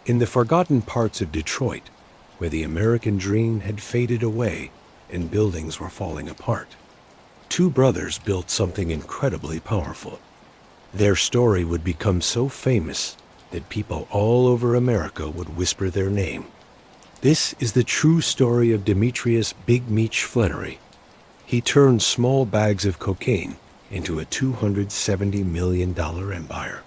In the forgotten parts of Detroit, where the American dream had faded away and buildings were falling apart, two brothers built something incredibly powerful. Their story would become so famous that people all over America would whisper their name. This is the true story of Demetrius Big Meech Flenory. He turned small bags of cocaine into a $270 million empire.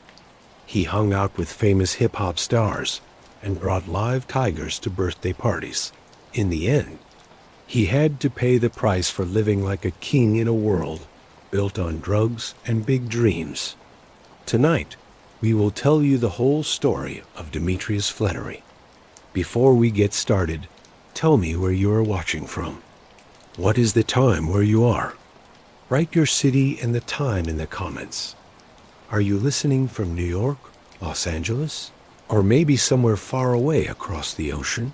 He hung out with famous hip-hop stars and brought live tigers to birthday parties. In the end, he had to pay the price for living like a king in a world built on drugs and big dreams. Tonight, we will tell you the whole story of Demetrius Flenory. Before we get started, tell me where you are watching from. What is the time where you are? Write your city and the time in the comments. Are you listening from New York, Los Angeles, or maybe somewhere far away across the ocean?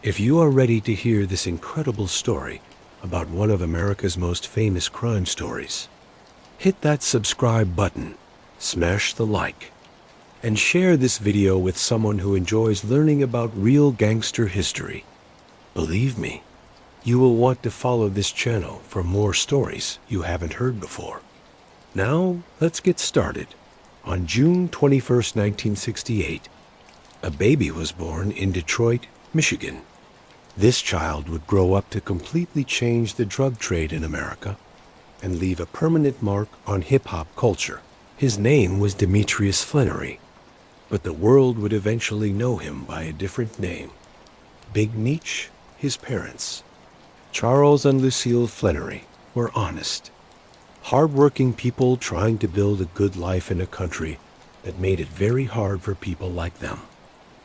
If you are ready to hear this incredible story about one of America's most famous crime stories, hit that subscribe button, smash the like, and share this video with someone who enjoys learning about real gangster history. Believe me, you will want to follow this channel for more stories you haven't heard before. Now, let's get started. On June 21st, 1968, a baby was born in Detroit, Michigan. This child would grow up to completely change the drug trade in America and leave a permanent mark on hip-hop culture. His name was Demetrius Flenory, but the world would eventually know him by a different name. Big Meech, his parents, Charles and Lucille Flenory, were honest, hard-working people trying to build a good life in a country that made it very hard for people like them.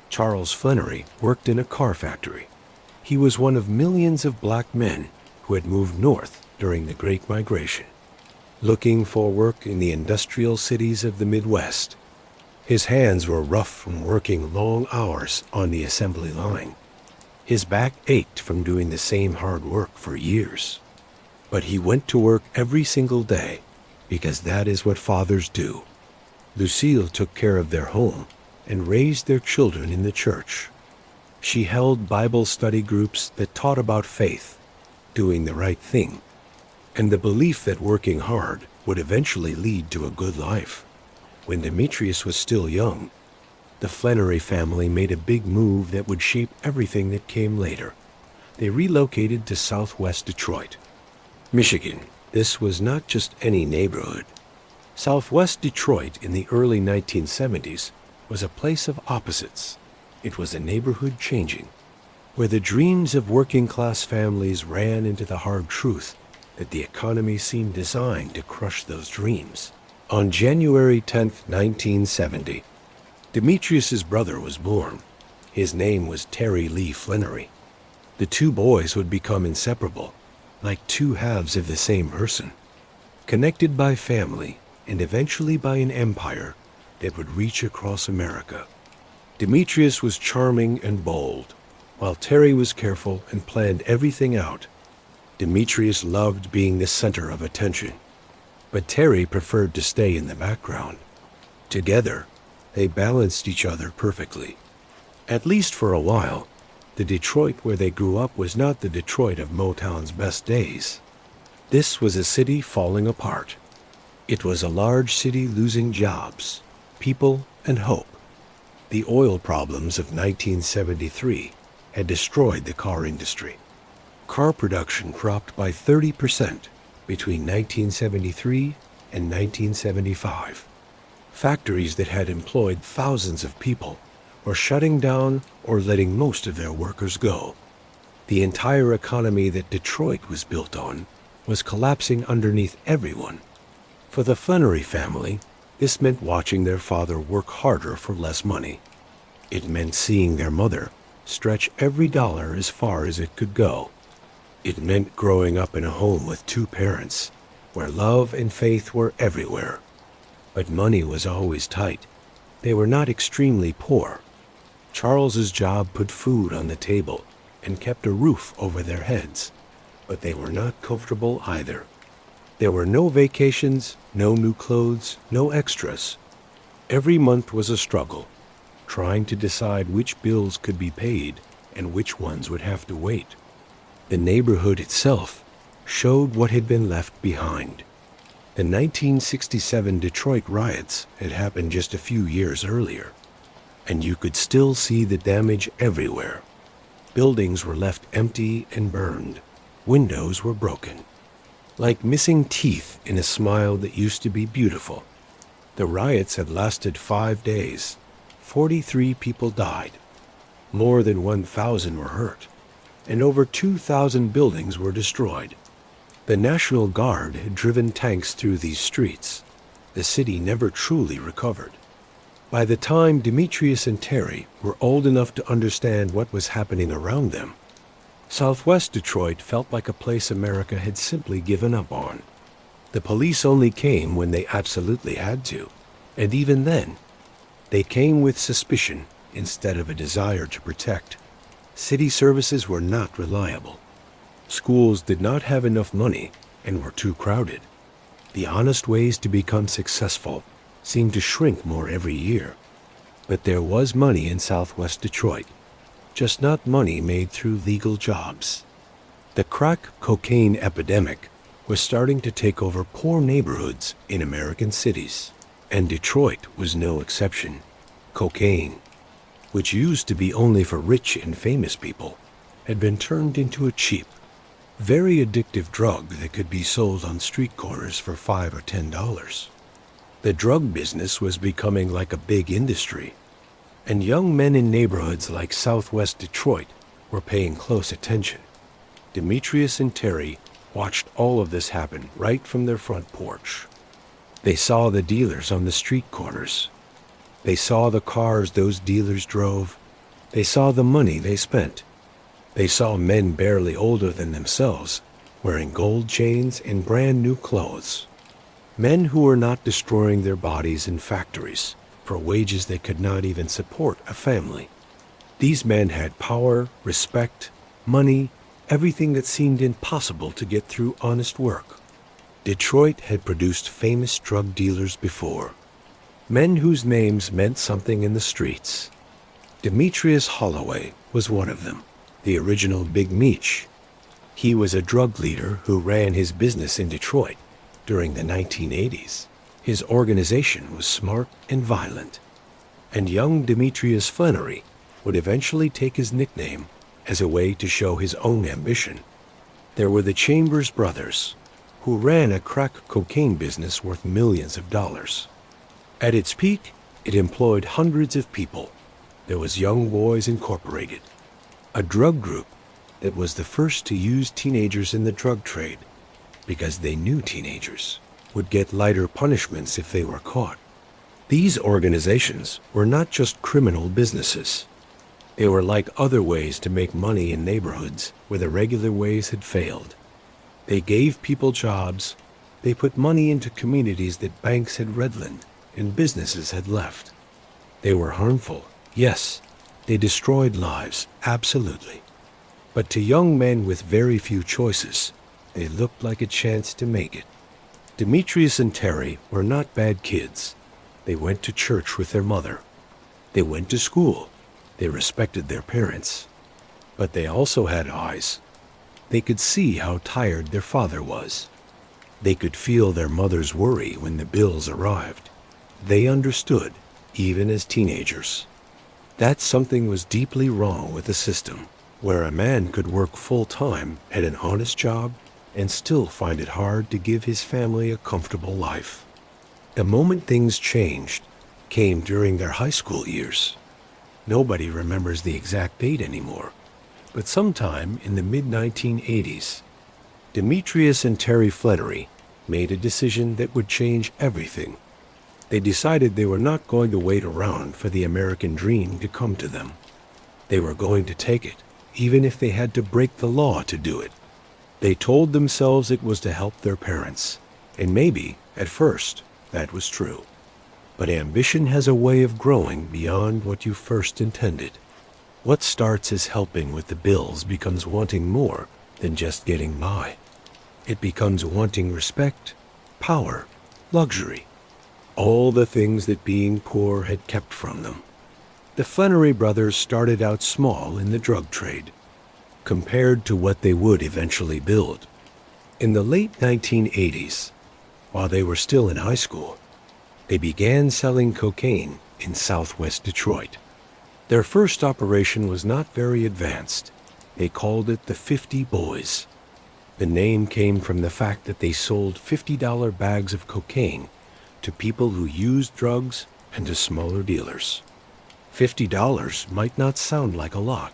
Charles Flenory worked in a car factory. He was one of millions of black men who had moved north during the Great Migration, looking for work in the industrial cities of the Midwest. His hands were rough from working long hours on the assembly line. His back ached from doing the same hard work for years. But he went to work every single day because that is what fathers do. Lucille took care of their home and raised their children in the church. She held Bible study groups that taught about faith, doing the right thing, and the belief that working hard would eventually lead to a good life. When Demetrius was still young, the Flenory family made a big move that would shape everything that came later. They relocated to southwest Detroit, Michigan. This was not just any neighborhood. Southwest Detroit in the early 1970s was a place of opposites. It was a neighborhood changing, where the dreams of working-class families ran into the hard truth that the economy seemed designed to crush those dreams. On January 10, 1970, Demetrius's brother was born. His name was Terry Lee Flenory. The two boys would become inseparable, like two halves of the same person, connected by family and eventually by an empire that would reach across America. Demetrius was charming and bold, while Terry was careful and planned everything out. Demetrius loved being the center of attention, but Terry preferred to stay in the background. Together, they balanced each other perfectly. At least for a while, the Detroit where they grew up was not the Detroit of Motown's best days. This was a city falling apart. It was a large city losing jobs, people, and hope. The oil problems of 1973 had destroyed the car industry. Car production dropped by 30% between 1973 and 1975. Factories that had employed thousands of people were shutting down or letting most of their workers go. The entire economy that Detroit was built on was collapsing underneath everyone. For the Flenory family, this meant watching their father work harder for less money. It meant seeing their mother stretch every dollar as far as it could go. It meant growing up in a home with two parents, where love and faith were everywhere. But money was always tight. They were not extremely poor. Charles's job put food on the table and kept a roof over their heads, but they were not comfortable either. There were no vacations, no new clothes, no extras. Every month was a struggle. trying to decide which bills could be paid and which ones would have to wait. The neighborhood itself showed what had been left behind. The 1967 Detroit riots had happened just a few years earlier, and you could still see the damage everywhere. Buildings were left empty and burned. Windows were broken. Like missing teeth in a smile that used to be beautiful. The riots had lasted 5 days. 43 people died. More than 1,000 were hurt, and over 2,000 buildings were destroyed. The National Guard had driven tanks through these streets. The city never truly recovered. By the time Demetrius and Terry were old enough to understand what was happening around them, Southwest Detroit felt like a place America had simply given up on. The police only came when they absolutely had to, and even then, they came with suspicion instead of a desire to protect. City services were not reliable. Schools did not have enough money and were too crowded. The honest ways to become successful seemed to shrink more every year. But there was money in Southwest Detroit, just not money made through legal jobs. The crack cocaine epidemic was starting to take over poor neighborhoods in American cities, and Detroit was no exception. Cocaine, which used to be only for rich and famous people, had been turned into a cheap, very addictive drug that could be sold on street corners for $5 or $10. The drug business was becoming like a big industry, and young men in neighborhoods like Southwest Detroit were paying close attention. Demetrius and Terry watched all of this happen right from their front porch. They saw the dealers on the street corners. They saw the cars those dealers drove. They saw the money they spent. They saw men barely older than themselves, wearing gold chains and brand new clothes. Men who were not destroying their bodies in factories for wages that could not even support a family. These men had power, respect, money, everything that seemed impossible to get through honest work. Detroit had produced famous drug dealers before, men whose names meant something in the streets. Demetrius Holloway was one of them, the original Big Meech. He was a drug leader who ran his business in Detroit during the 1980s. His organization was smart and violent, and young Demetrius Flenory would eventually take his nickname as a way to show his own ambition. There were the Chambers brothers, who ran a crack cocaine business worth millions of dollars. At its peak, it employed hundreds of people. There was Young Boys Incorporated, a drug group that was the first to use teenagers in the drug trade because they knew teenagers would get lighter punishments if they were caught. These organizations were not just criminal businesses. They were like other ways to make money in neighborhoods where the regular ways had failed. They gave people jobs. They put money into communities that banks had redlined and businesses had left. They were harmful, yes. They destroyed lives, absolutely. But to young men with very few choices, they looked like a chance to make it. Demetrius and Terry were not bad kids. They went to church with their mother. They went to school. They respected their parents. But they also had eyes. They could see how tired their father was. They could feel their mother's worry when the bills arrived. They understood, even as teenagers, that something was deeply wrong with the system, where a man could work full-time at an honest job and still find it hard to give his family a comfortable life. The moment things changed came during their high school years. Nobody remembers the exact date anymore, but sometime in the mid-1980s, Demetrius and Terry Flenory made a decision that would change everything. They decided they were not going to wait around for the American dream to come to them. They were going to take it, even if they had to break the law to do it. They told themselves it was to help their parents, and maybe, at first, that was true. But ambition has a way of growing beyond what you first intended. What starts as helping with the bills becomes wanting more than just getting by. It becomes wanting respect, power, luxury, all the things that being poor had kept from them. The Flenory brothers started out small in the drug trade, compared to what they would eventually build. In the late 1980s, while they were still in high school, they began selling cocaine in southwest Detroit. Their first operation was not very advanced. They called it the 50 Boys. The name came from the fact that they sold $50 bags of cocaine to people who used drugs and to smaller dealers. $50 might not sound like a lot,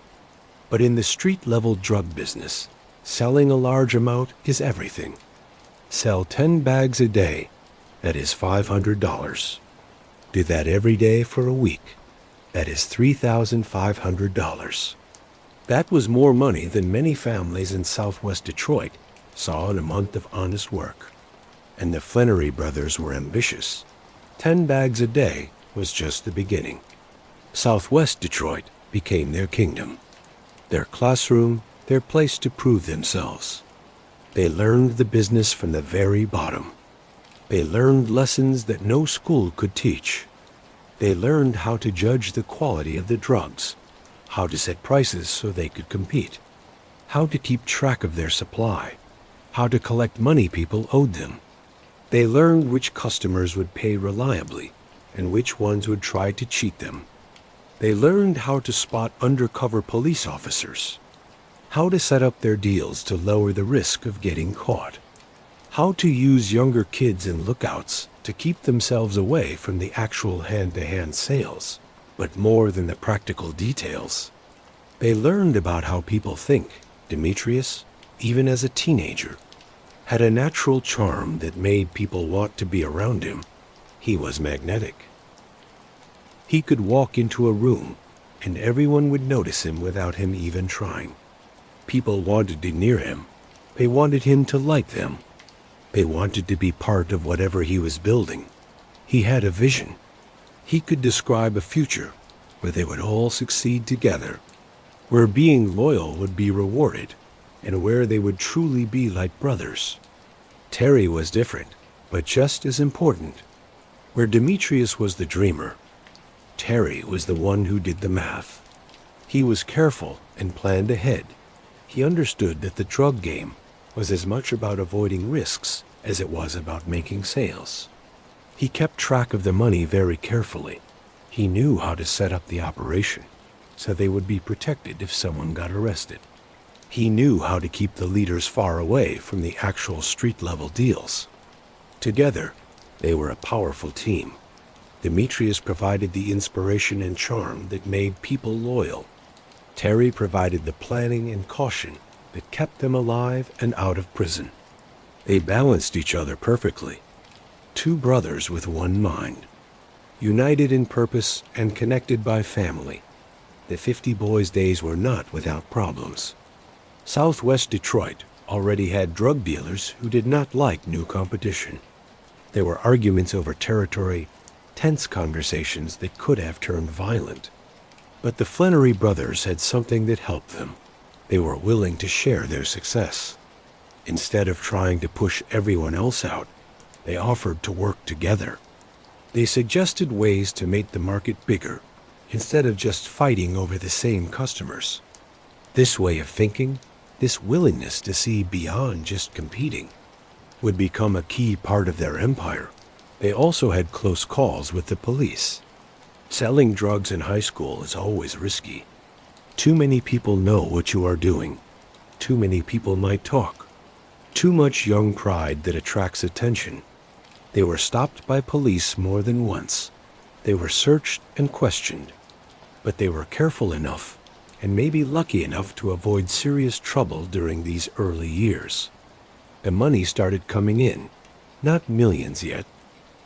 but in the street-level drug business, selling a large amount is everything. Sell 10 bags a day, that is $500. Do that every day for a week, that is $3,500. That was more money than many families in southwest Detroit saw in a month of honest work. And the Flenory brothers were ambitious. 10 bags a day was just the beginning. Southwest Detroit became their kingdom, their classroom, their place to prove themselves. They learned the business from the very bottom. They learned lessons that no school could teach. They learned how to judge the quality of the drugs, how to set prices so they could compete, how to keep track of their supply, how to collect money people owed them. They learned which customers would pay reliably and which ones would try to cheat them. They learned how to spot undercover police officers, how to set up their deals to lower the risk of getting caught, how to use younger kids and lookouts to keep themselves away from the actual hand-to-hand sales, but more than the practical details. They learned about how people think. Demetrius, even as a teenager, had a natural charm that made people want to be around him. He was magnetic. He could walk into a room, and everyone would notice him without him even trying. People wanted to near him. They wanted him to like them. They wanted to be part of whatever he was building. He had a vision. He could describe a future where they would all succeed together, where being loyal would be rewarded, and where they would truly be like brothers. Terry was different, but just as important. Where Demetrius was the dreamer, Terry was the one who did the math. He was careful and planned ahead. He understood that the drug game was as much about avoiding risks as it was about making sales. He kept track of the money very carefully. He knew how to set up the operation so they would be protected if someone got arrested. He knew how to keep the leaders far away from the actual street-level deals. Together, they were a powerful team. Demetrius provided the inspiration and charm that made people loyal. Terry provided the planning and caution that kept them alive and out of prison. They balanced each other perfectly. Two brothers with one mind, united in purpose and connected by family. The 50 Boys days were not without problems. Southwest Detroit already had drug dealers who did not like new competition. There were arguments over territory, tense conversations that could have turned violent. But the Flenory brothers had something that helped them. They were willing to share their success. Instead of trying to push everyone else out, they offered to work together. They suggested ways to make the market bigger, instead of just fighting over the same customers. This way of thinking, this willingness to see beyond just competing, would become a key part of their empire. They also had close calls with the police. Selling drugs in high school is always risky. Too many people know what you are doing. Too many people might talk. Too much young pride that attracts attention. They were stopped by police more than once. They were searched and questioned. But they were careful enough, and maybe lucky enough, to avoid serious trouble during these early years. The money started coming in, not millions yet,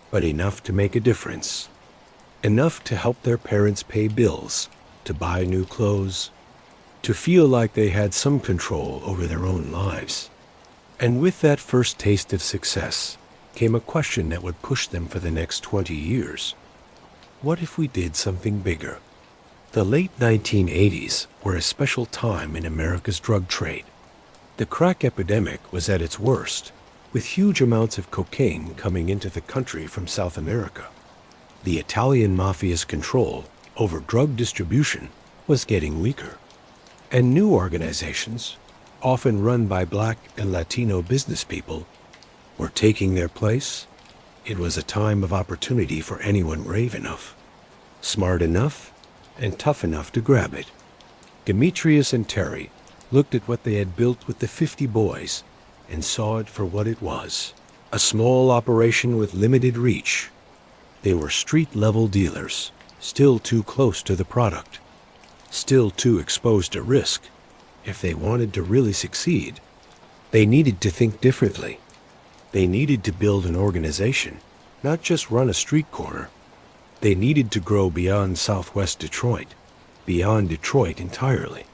but enough to make a difference. Enough to help their parents pay bills, to buy new clothes, to feel like they had some control over their own lives. And with that first taste of success came a question that would push them for the next 20 years. What if we did something bigger? The late 1980s were a special time in America's drug trade. The crack epidemic was at its worst, with huge amounts of cocaine coming into the country from South America. The Italian Mafia's control over drug distribution was getting weaker, and new organizations, often run by Black and Latino business people, were taking their place. It was a time of opportunity for anyone brave enough, smart enough, and tough enough to grab it. Demetrius and Terry looked at what they had built with the 50 boys and saw it for what it was, a small operation with limited reach. They were street-level dealers, still too close to the product, still too exposed to risk. If they wanted to really succeed, they needed to think differently. They needed to build an organization, not just run a street corner. They needed to grow beyond Southwest Detroit, beyond Detroit entirely.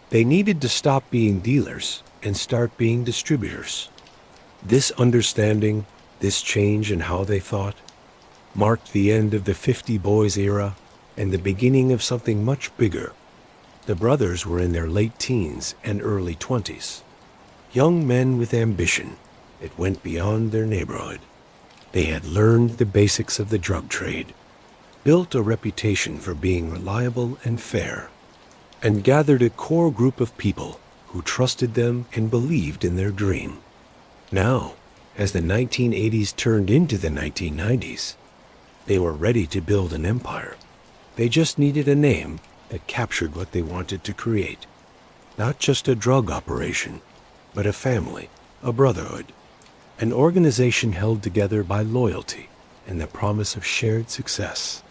They needed to stop being dealers and start being distributors. This understanding, this change in how they thought, marked the end of the 50 Boys era and the beginning of something much bigger. The brothers were in their late teens and early 20s, young men with ambition that went beyond their neighborhood. They had learned the basics of the drug trade, built a reputation for being reliable and fair, and gathered a core group of people who trusted them and believed in their dream. Now, as the 1980s turned into the 1990s, they were ready to build an empire. They just needed a name that captured what they wanted to create. Not just a drug operation, but a family, a brotherhood, an organization held together by loyalty and the promise of shared success.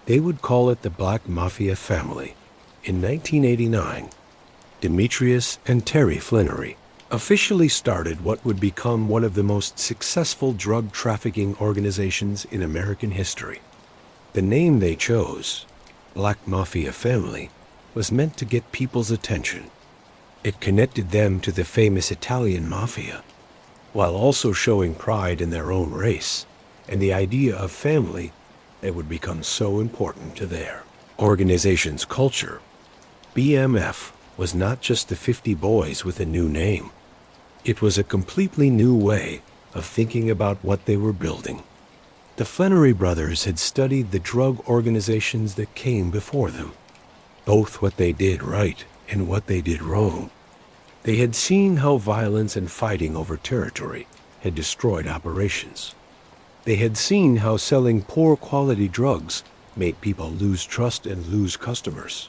They would call it the Black Mafia Family. In 1989, Demetrius and Terry Flenory officially started what would become one of the most successful drug trafficking organizations in American history. The name they chose, Black Mafia Family, was meant to get people's attention. It connected them to the famous Italian mafia, while also showing pride in their own race and the idea of family that would become so important to their organization's culture. BMF was not just the 50 boys with a new name. It was a completely new way of thinking about what they were building. The Flenory brothers had studied the drug organizations that came before them, both what they did right and what they did wrong. They had seen how violence and fighting over territory had destroyed operations. They had seen how selling poor quality drugs made people lose trust and lose customers.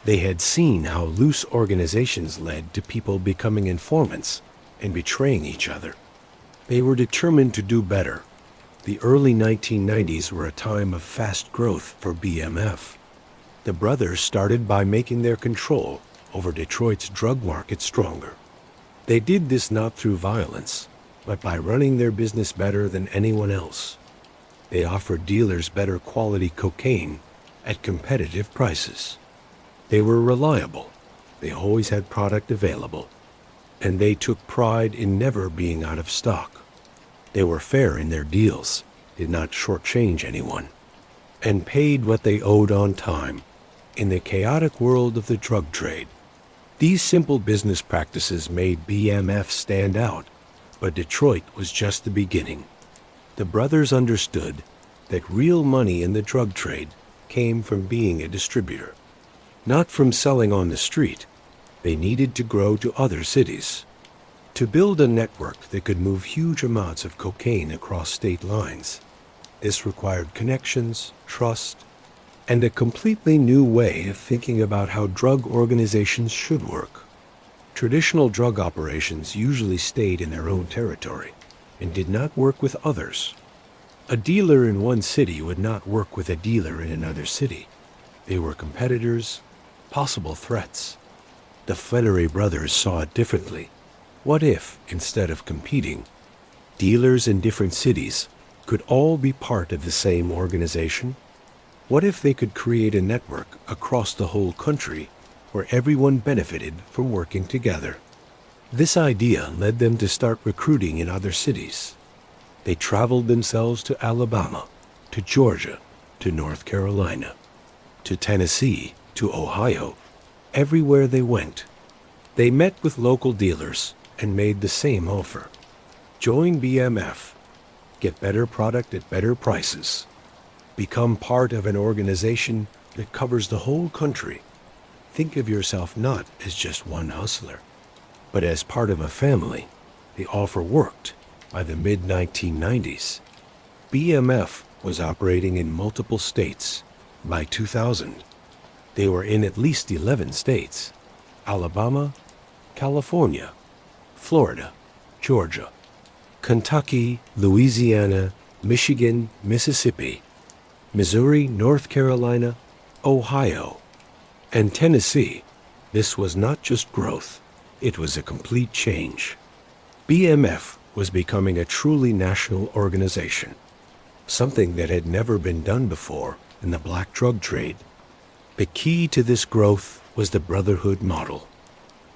They had seen how loose organizations led to people becoming informants and betraying each other. They were determined to do better. The early 1990s were a time of fast growth for BMF. The brothers started by making their control over Detroit's drug market stronger. They did this not through violence, but by running their business better than anyone else. They offered dealers better quality cocaine at competitive prices. They were reliable. They always had product available. And they took pride in never being out of stock. They were fair in their deals, did not shortchange anyone, and paid what they owed on time. In the chaotic world of the drug trade, these simple business practices made BMF stand out, but Detroit was just the beginning. The brothers understood that real money in the drug trade came from being a distributor, not from selling on the street. They needed to grow to other cities, to build a network that could move huge amounts of cocaine across state lines. This required connections, trust, and a completely new way of thinking about how drug organizations should work. Traditional drug operations usually stayed in their own territory and did not work with others. A dealer in one city would not work with a dealer in another city. They were competitors, possible threats. The Flenory brothers saw it differently. What if, instead of competing, dealers in different cities could all be part of the same organization? What if they could create a network across the whole country where everyone benefited from working together? This idea led them to start recruiting in other cities. They traveled themselves to Alabama, to Georgia, to North Carolina, to Tennessee, to Ohio. Everywhere they went, they met with local dealers and made the same offer. Join BMF, get better product at better prices, become part of an organization that covers the whole country. Think of yourself not as just one hustler, but as part of a family. The offer worked. By the mid-1990s, BMF was operating in multiple states. By 2000, they were in at least 11 states: Alabama, California, Florida, Georgia, Kentucky, Louisiana, Michigan, Mississippi, Missouri, North Carolina, Ohio, and Tennessee. This was not just growth, it was a complete change. BMF was becoming a truly national organization, something that had never been done before in the black drug trade. The key to this growth was the brotherhood model.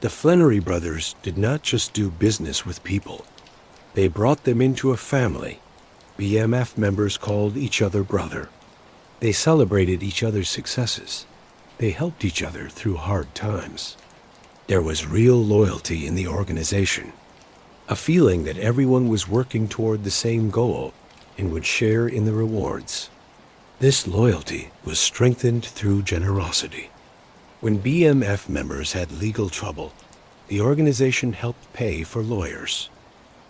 The Flenory brothers did not just do business with people. They brought them into a family. BMF members called each other brother. They celebrated each other's successes. They helped each other through hard times. There was real loyalty in the organization, a feeling that everyone was working toward the same goal and would share in the rewards. This loyalty was strengthened through generosity. When BMF members had legal trouble, the organization helped pay for lawyers.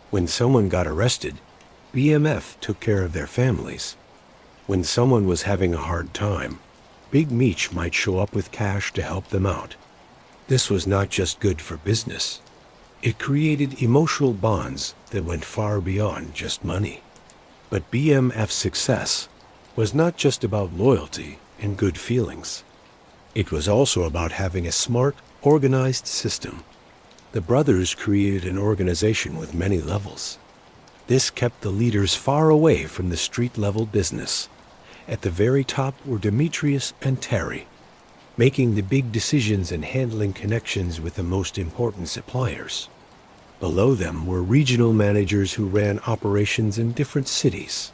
When someone got arrested, BMF took care of their families. When someone was having a hard time, Big Meech might show up with cash to help them out. This was not just good for business. It created emotional bonds that went far beyond just money. But BMF's success was not just about loyalty and good feelings. It was also about having a smart, organized system. The brothers created an organization with many levels. This kept the leaders far away from the street-level business. At the very top were Demetrius and Terry, making the big decisions and handling connections with the most important suppliers. Below them were regional managers who ran operations in different cities.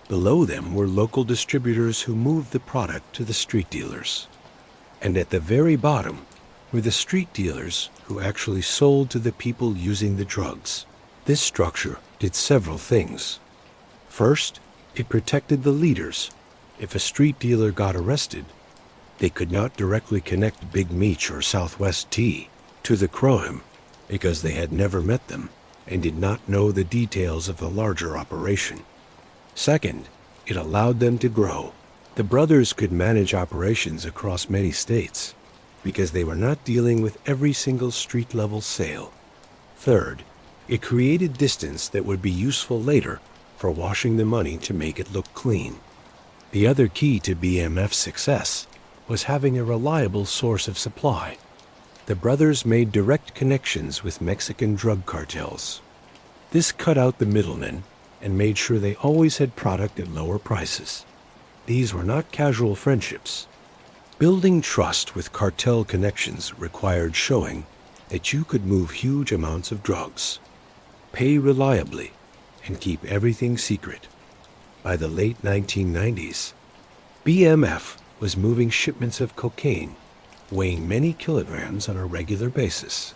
Below them were local distributors who moved the product to the street dealers. And at the very bottom were the street dealers who actually sold to the people using the drugs. This structure did several things. First, it protected the leaders. If a street dealer got arrested, they could not directly connect Big Meech or Southwest T to the crime because they had never met them and did not know the details of the larger operation. Second, it allowed them to grow. The brothers could manage operations across many states because they were not dealing with every single street-level sale. Third, it created distance that would be useful later for washing the money to make it look clean. The other key to BMF's success was having a reliable source of supply. The brothers made direct connections with Mexican drug cartels. This cut out the middlemen and made sure they always had product at lower prices. These were not casual friendships. Building trust with cartel connections required showing that you could move huge amounts of drugs, pay reliably, and keep everything secret. By the late 1990s, BMF was moving shipments of cocaine, weighing many kilograms on a regular basis.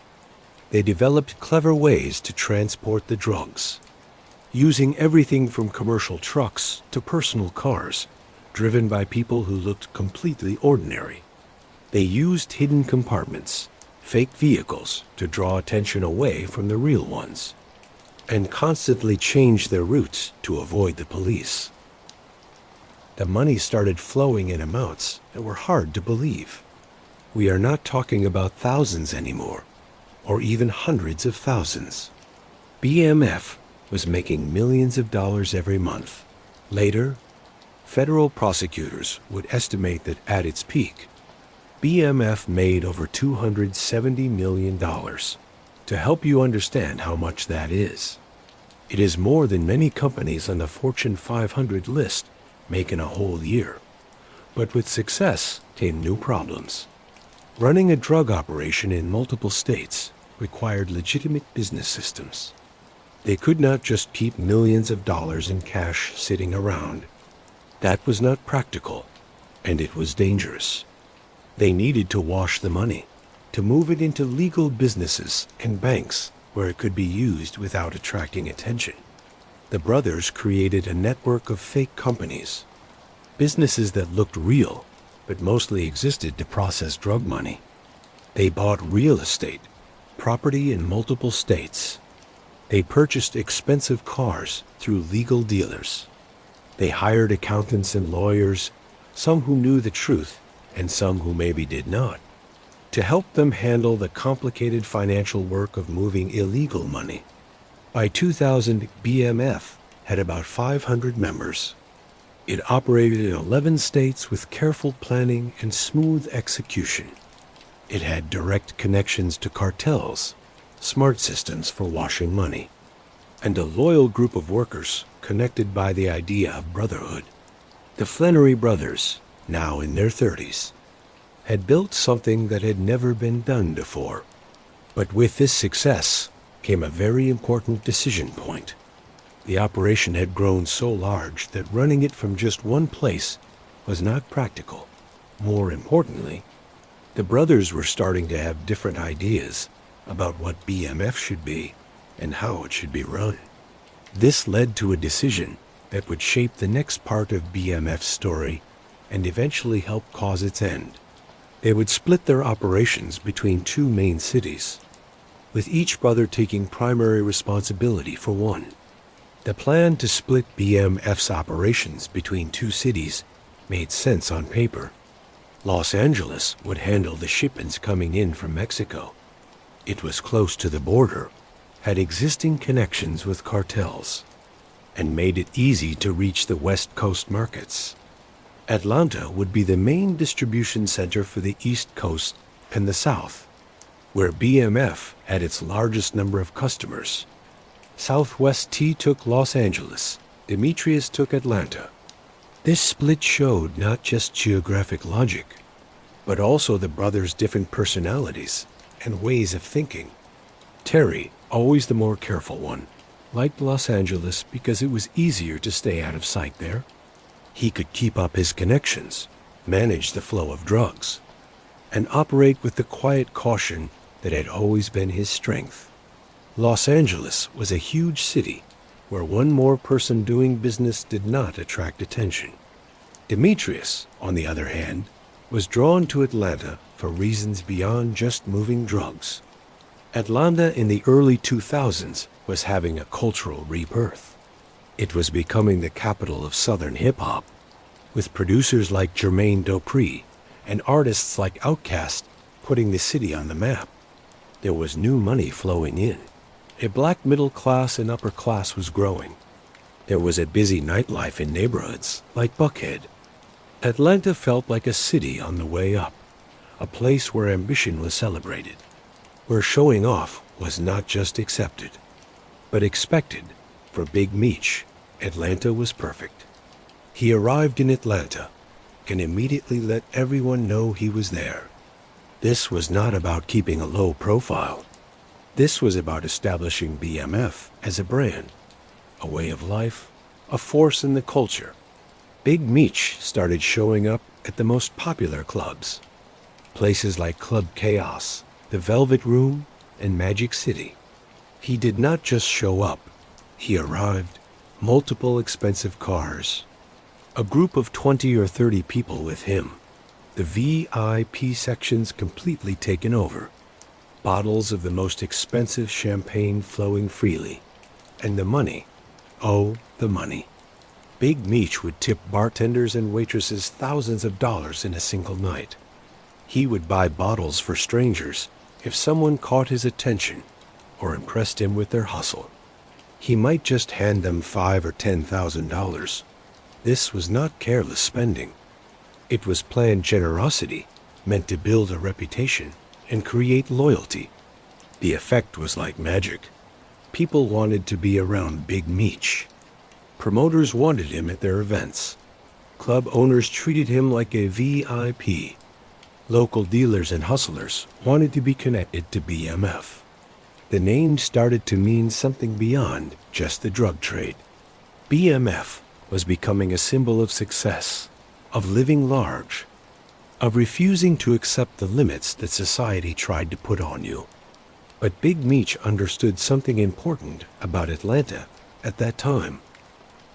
They developed clever ways to transport the drugs, using everything from commercial trucks to personal cars, driven by people who looked completely ordinary. They used hidden compartments, fake vehicles, to draw attention away from the real ones, and constantly changed their routes to avoid the police. The money started flowing in amounts that were hard to believe. We are not talking about thousands anymore, or even hundreds of thousands. BMF was making millions of dollars every month. Later, federal prosecutors would estimate that at its peak, BMF made over $270 million. To help you understand how much that is, it is more than many companies on the Fortune 500 list make in a whole year. But with success came new problems. Running a drug operation in multiple states required legitimate business systems. They could not just keep millions of dollars in cash sitting around. That was not practical, and it was dangerous. They needed to wash the money, to move it into legal businesses and banks where it could be used without attracting attention. The brothers created a network of fake companies, businesses that looked real but mostly existed to process drug money. They bought real estate, property in multiple states. They purchased expensive cars through legal dealers. They hired accountants and lawyers, some who knew the truth and some who maybe did not, to help them handle the complicated financial work of moving illegal money. By 2000, BMF had about 500 members. It operated in 11 states with careful planning and smooth execution. It had direct connections to cartels, smart systems for washing money, and a loyal group of workers connected by the idea of brotherhood. The Flenory brothers, now in their 30s, had built something that had never been done before. But with this success came a very important decision point. The operation had grown so large that running it from just one place was not practical. More importantly, the brothers were starting to have different ideas about what BMF should be and how it should be run. This led to a decision that would shape the next part of BMF's story and eventually help cause its end. They would split their operations between two main cities, with each brother taking primary responsibility for one. The plan to split BMF's operations between two cities made sense on paper. Los Angeles would handle the shipments coming in from Mexico. It was close to the border, had existing connections with cartels, and made it easy to reach the West Coast markets. Atlanta would be the main distribution center for the East Coast and the South, where BMF had its largest number of customers. Southwest T took Los Angeles, Demetrius took Atlanta. This split showed not just geographic logic, but also the brothers' different personalities and ways of thinking. Terry, always the more careful one, liked Los Angeles because it was easier to stay out of sight there. He could keep up his connections, manage the flow of drugs, and operate with the quiet caution that had always been his strength. Los Angeles was a huge city where one more person doing business did not attract attention. Demetrius, on the other hand, was drawn to Atlanta for reasons beyond just moving drugs. Atlanta in the early 2000s was having a cultural rebirth. It was becoming the capital of Southern hip-hop, with producers like Jermaine Dupri and artists like Outkast putting the city on the map. There was new money flowing in. A black middle class and upper class was growing. There was a busy nightlife in neighborhoods like Buckhead. Atlanta felt like a city on the way up, a place where ambition was celebrated, where showing off was not just accepted, but expected. For Big Meech, Atlanta was perfect. He arrived in Atlanta and immediately let everyone know he was there. This was not about keeping a low profile. This was about establishing BMF as a brand, a way of life, a force in the culture. Big Meech started showing up at the most popular clubs, places like Club Chaos, the Velvet Room, and Magic City. He did not just show up. He arrived, multiple expensive cars, a group of 20 or 30 people with him, the VIP sections completely taken over, bottles of the most expensive champagne flowing freely, and the money, oh, the money. Big Meech would tip bartenders and waitresses thousands of dollars in a single night. He would buy bottles for strangers if someone caught his attention or impressed him with their hustle. He might just hand them $5,000 or $10,000. This was not careless spending. It was planned generosity, meant to build a reputation and create loyalty. The effect was like magic. People wanted to be around Big Meech. Promoters wanted him at their events. Club owners treated him like a VIP. Local dealers and hustlers wanted to be connected to BMF. The name started to mean something beyond just the drug trade. BMF was becoming a symbol of success, of living large, of refusing to accept the limits that society tried to put on you. But Big Meech understood something important about Atlanta at that time.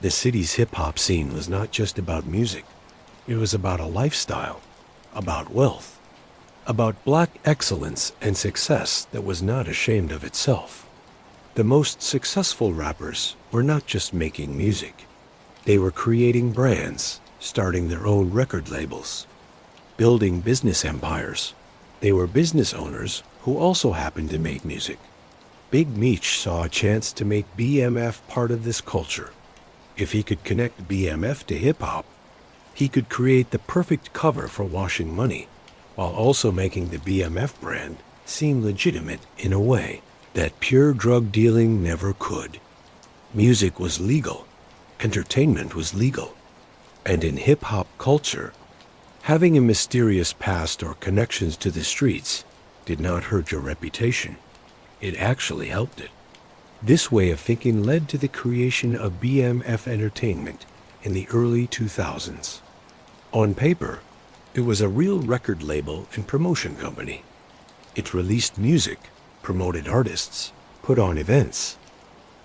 The city's hip-hop scene was not just about music. It was about a lifestyle, about wealth, about black excellence and success that was not ashamed of itself. The most successful rappers were not just making music. They were creating brands, starting their own record labels, building business empires. They were business owners who also happened to make music. Big Meech saw a chance to make BMF part of this culture. If he could connect BMF to hip-hop, he could create the perfect cover for washing money, while also making the BMF brand seem legitimate in a way that pure drug dealing never could. Music was legal, entertainment was legal, and in hip-hop culture, having a mysterious past or connections to the streets did not hurt your reputation. It actually helped it. This way of thinking led to the creation of BMF Entertainment in the early 2000s. On paper, it was a real record label and promotion company. It released music, promoted artists, put on events,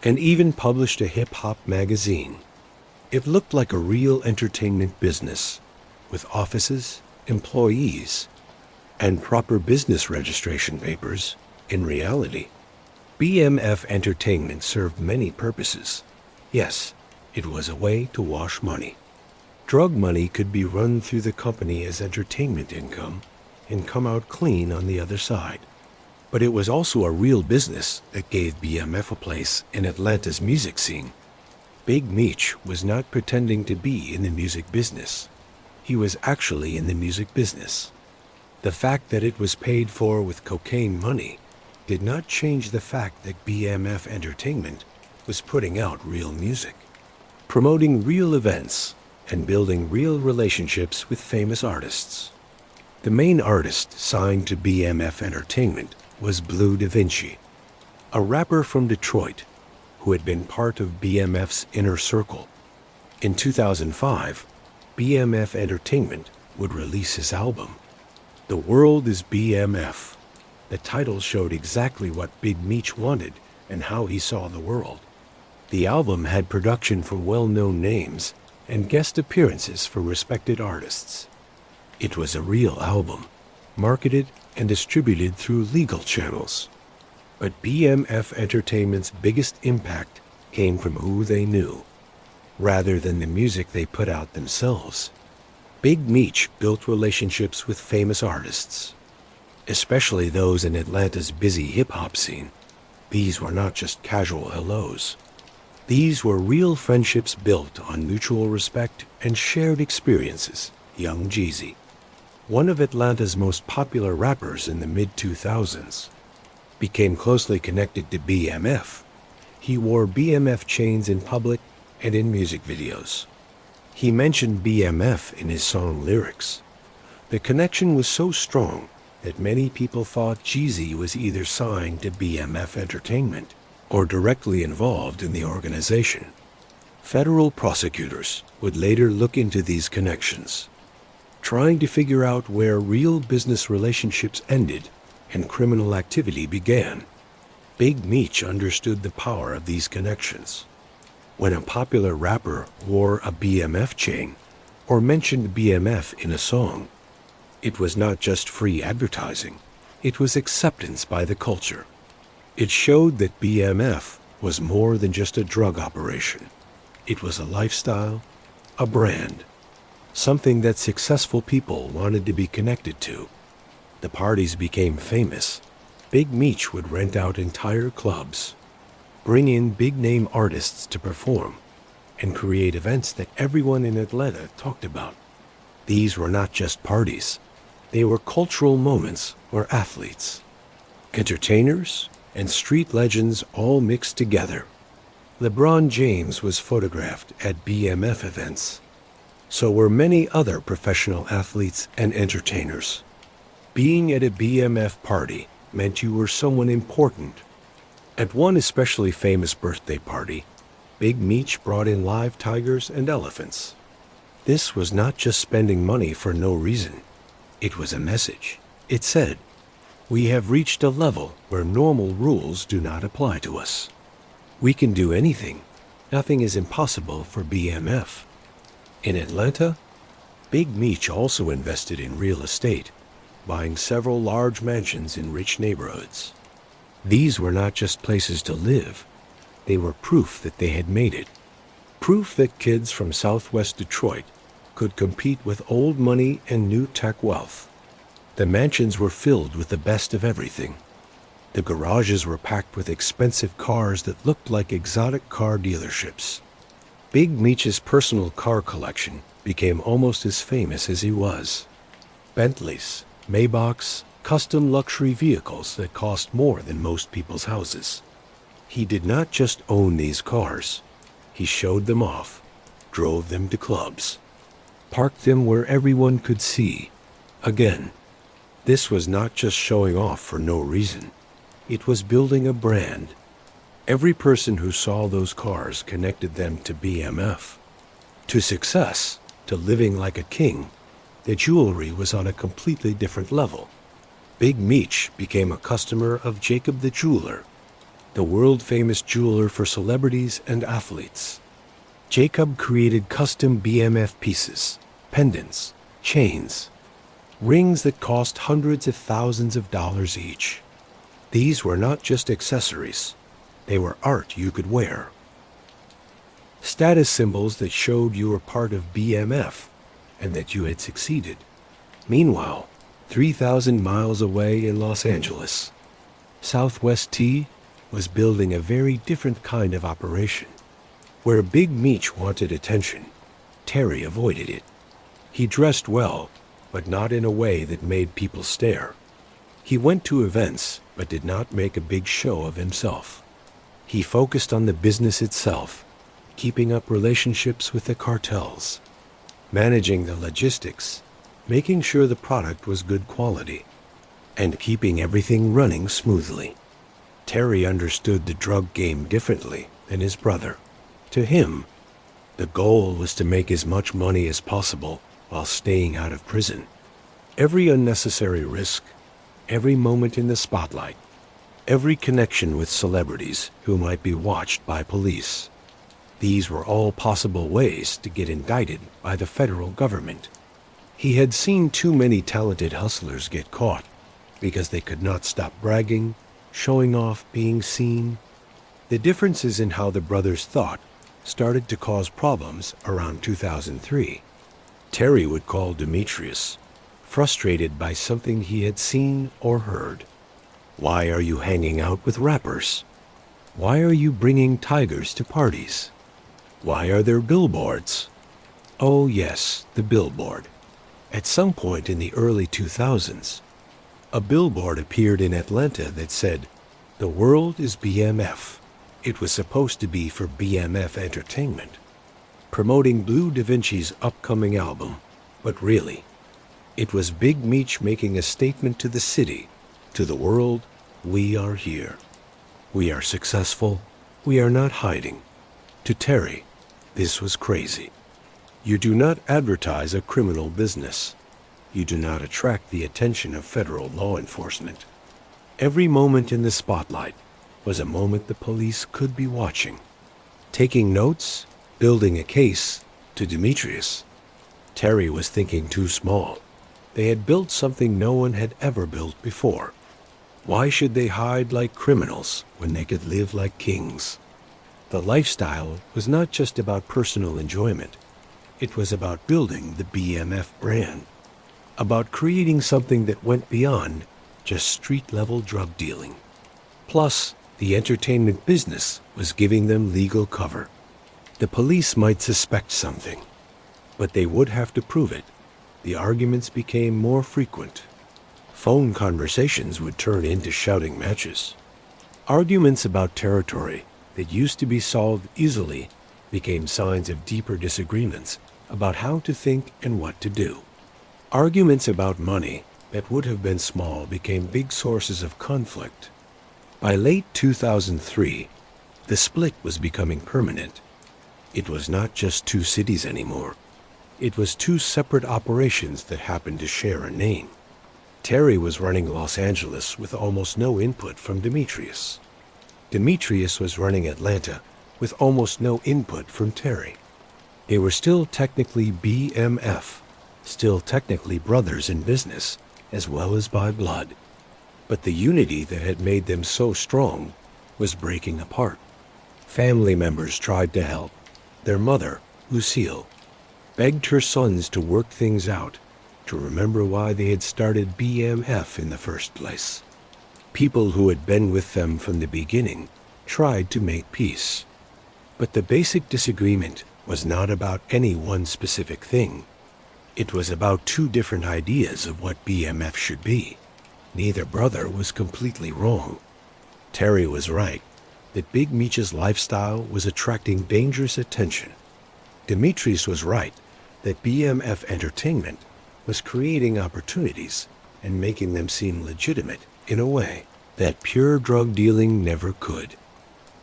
and even published a hip-hop magazine. It looked like a real entertainment business, with offices, employees, and proper business registration papers. In reality, BMF Entertainment served many purposes. Yes, it was a way to wash money. Drug money could be run through the company as entertainment income and come out clean on the other side. But it was also a real business that gave BMF a place in Atlanta's music scene. Big Meech was not pretending to be in the music business. He was actually in the music business. The fact that it was paid for with cocaine money did not change the fact that BMF Entertainment was putting out real music, promoting real events, and building real relationships with famous artists. The main artist signed to BMF Entertainment was Blue Da Vinci, a rapper from Detroit who had been part of BMF's inner circle. In 2005, BMF Entertainment would release his album, The World is BMF. The title showed exactly what Big Meech wanted and how he saw the world. The album had production for well-known names and guest appearances for respected artists. It was a real album, marketed and distributed through legal channels. But BMF Entertainment's biggest impact came from who they knew, rather than the music they put out themselves. Big Meech built relationships with famous artists, especially those in Atlanta's busy hip-hop scene. These were not just casual hellos. These were real friendships built on mutual respect and shared experiences. Young Jeezy, one of Atlanta's most popular rappers in the mid-2000s, became closely connected to BMF. He wore BMF chains in public and in music videos. He mentioned BMF in his song lyrics. The connection was so strong that many people thought Jeezy was either signed to BMF Entertainment or directly involved in the organization. Federal prosecutors would later look into these connections, trying to figure out where real business relationships ended and criminal activity began. Big Meech understood the power of these connections. When a popular rapper wore a BMF chain or mentioned BMF in a song, it was not just free advertising, it was acceptance by the culture. It showed that BMF was more than just a drug operation. It was a lifestyle, a brand, something that successful people wanted to be connected to. The parties became famous. Big Meech would rent out entire clubs, bring in big-name artists to perform, and create events that everyone in Atlanta talked about. These were not just parties. They were cultural moments where athletes, entertainers, and street legends all mixed together. LeBron James was photographed at BMF events. So were many other professional athletes and entertainers. Being at a BMF party meant you were someone important. At one especially famous birthday party, Big Meech brought in live tigers and elephants. This was not just spending money for no reason. It was a message. It said, "We have reached a level where normal rules do not apply to us. We can do anything. Nothing is impossible for BMF." In Atlanta, Big Meech also invested in real estate, buying several large mansions in rich neighborhoods. These were not just places to live, they were proof that they had made it. Proof that kids from Southwest Detroit could compete with old money and new tech wealth. The mansions were filled with the best of everything. The garages were packed with expensive cars that looked like exotic car dealerships. Big Meech's personal car collection became almost as famous as he was. Bentleys, Maybachs, custom luxury vehicles that cost more than most people's houses. He did not just own these cars. He showed them off, drove them to clubs, parked them where everyone could see. Again, this was not just showing off for no reason. It was building a brand. Every person who saw those cars connected them to BMF, to success, to living like a king. The jewelry was on a completely different level. Big Meech became a customer of Jacob the Jeweler, the world-famous jeweler for celebrities and athletes. Jacob created custom BMF pieces, pendants, chains, rings that cost hundreds of thousands of dollars each. These were not just accessories, they were art you could wear. Status symbols that showed you were part of BMF and that you had succeeded. Meanwhile, 3,000 miles away in Los Angeles, Southwest T was building a very different kind of operation. Where Big Meech wanted attention, Terry avoided it. He dressed well, but not in a way that made people stare. He went to events, but did not make a big show of himself. He focused on the business itself, keeping up relationships with the cartels, managing the logistics, making sure the product was good quality, and keeping everything running smoothly. Terry understood the drug game differently than his brother. To him, the goal was to make as much money as possible while staying out of prison. Every unnecessary risk, every moment in the spotlight, every connection with celebrities who might be watched by police. These were all possible ways to get indicted by the federal government. He had seen too many talented hustlers get caught because they could not stop bragging, showing off, being seen. The differences in how the brothers thought started to cause problems around 2003. Terry would call Demetrius, frustrated by something he had seen or heard. Why are you hanging out with rappers? Why are you bringing tigers to parties? Why are there billboards? Oh yes, the billboard. At some point in the early 2000s, a billboard appeared in Atlanta that said, "The world is BMF." It was supposed to be for BMF Entertainment, promoting Blue Da Vinci's upcoming album, but really, it was Big Meech making a statement to the city, to the world: we are here. We are successful. We are not hiding. To Terry, this was crazy. You do not advertise a criminal business. You do not attract the attention of federal law enforcement. Every moment in the spotlight was a moment the police could be watching. Taking notes, building a case. To Demetrius, Terry was thinking too small. They had built something no one had ever built before. Why should they hide like criminals when they could live like kings? The lifestyle was not just about personal enjoyment. It was about building the BMF brand, about creating something that went beyond just street-level drug dealing. Plus, the entertainment business was giving them legal cover. The police might suspect something, but they would have to prove it. The arguments became more frequent. Phone conversations would turn into shouting matches. Arguments about territory that used to be solved easily became signs of deeper disagreements about how to think and what to do. Arguments about money that would have been small became big sources of conflict. By late 2003, the split was becoming permanent. It was not just two cities anymore. It was two separate operations that happened to share a name. Terry was running Los Angeles with almost no input from Demetrius. Demetrius was running Atlanta with almost no input from Terry. They were still technically BMF, still technically brothers in business as well as by blood. But the unity that had made them so strong was breaking apart. Family members tried to help. Their mother, Lucille, begged her sons to work things out, to remember why they had started BMF in the first place. People who had been with them from the beginning tried to make peace. But the basic disagreement was not about any one specific thing. It was about two different ideas of what BMF should be. Neither brother was completely wrong. Terry was right that Big Meech's lifestyle was attracting dangerous attention. Demetrius was right that BMF Entertainment was creating opportunities and making them seem legitimate in a way that pure drug dealing never could.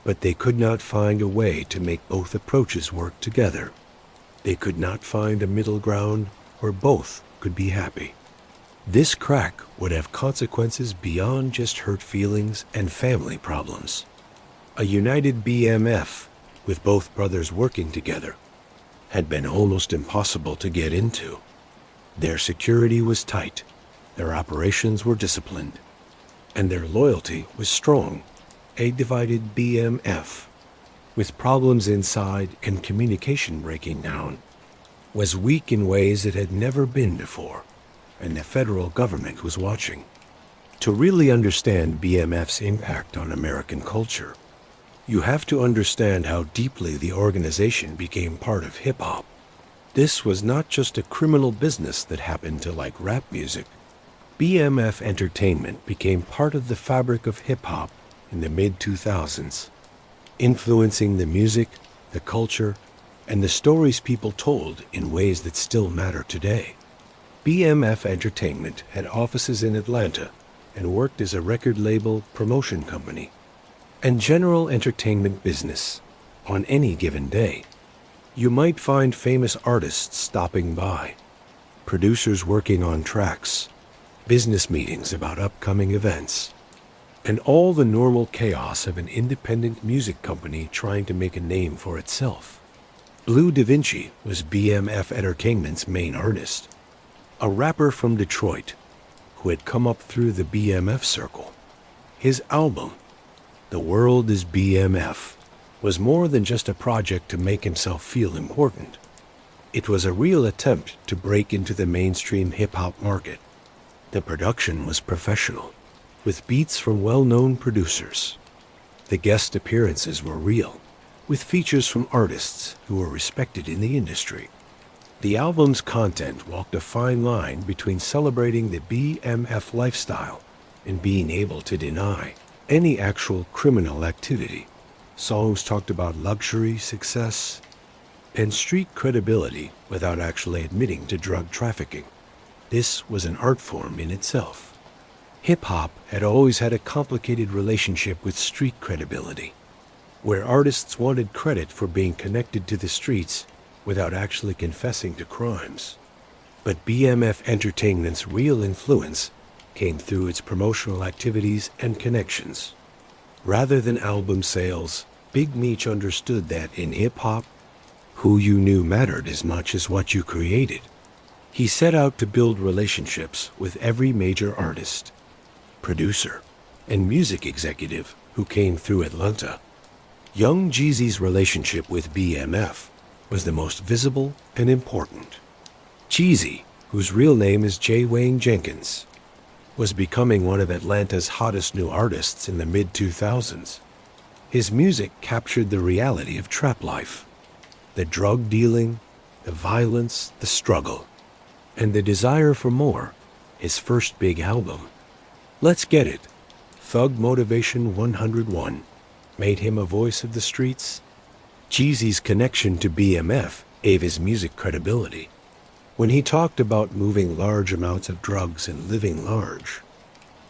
But they could not find a way to make both approaches work together. They could not find a middle ground where both could be happy. This crack would have consequences beyond just hurt feelings and family problems. A united BMF, with both brothers working together, had been almost impossible to get into. Their security was tight, their operations were disciplined, and their loyalty was strong. A divided BMF, with problems inside and communication breaking down, was weak in ways it had never been before, and the federal government was watching. To really understand BMF's impact on American culture, you have to understand how deeply the organization became part of hip-hop. This was not just a criminal business that happened to like rap music. BMF Entertainment became part of the fabric of hip-hop in the mid-2000s, influencing the music, the culture, and the stories people told in ways that still matter today. BMF Entertainment had offices in Atlanta and worked as a record label promotion company and general entertainment business. On any given day, you might find famous artists stopping by, producers working on tracks, business meetings about upcoming events, and all the normal chaos of an independent music company trying to make a name for itself. Blue Da Vinci was BMF Entertainment's main artist, a rapper from Detroit who had come up through the BMF circle. His album, The World is BMF, was more than just a project to make himself feel important. It was a real attempt to break into the mainstream hip-hop market. The production was professional, with beats from well-known producers. The guest appearances were real, with features from artists who were respected in the industry. The album's content walked a fine line between celebrating the BMF lifestyle and being able to deny any actual criminal activity. Songs talked about luxury, success, and street credibility without actually admitting to drug trafficking. This was an art form in itself. Hip-hop had always had a complicated relationship with street credibility, where artists wanted credit for being connected to the streets without actually confessing to crimes. But BMF Entertainment's real influence came through its promotional activities and connections. Rather than album sales, Big Meech understood that in hip-hop, who you knew mattered as much as what you created. He set out to build relationships with every major artist, producer, and music executive who came through Atlanta. Young Jeezy's relationship with BMF was the most visible and important. Jeezy, whose real name is J. Wayne Jenkins, was becoming one of Atlanta's hottest new artists in the mid-2000s. His music captured the reality of trap life, the drug dealing, the violence, the struggle, and the desire for more. His first big album, Let's Get It, Thug Motivation 101, made him a voice of the streets. Jeezy's connection to BMF gave his music credibility. When he talked about moving large amounts of drugs and living large,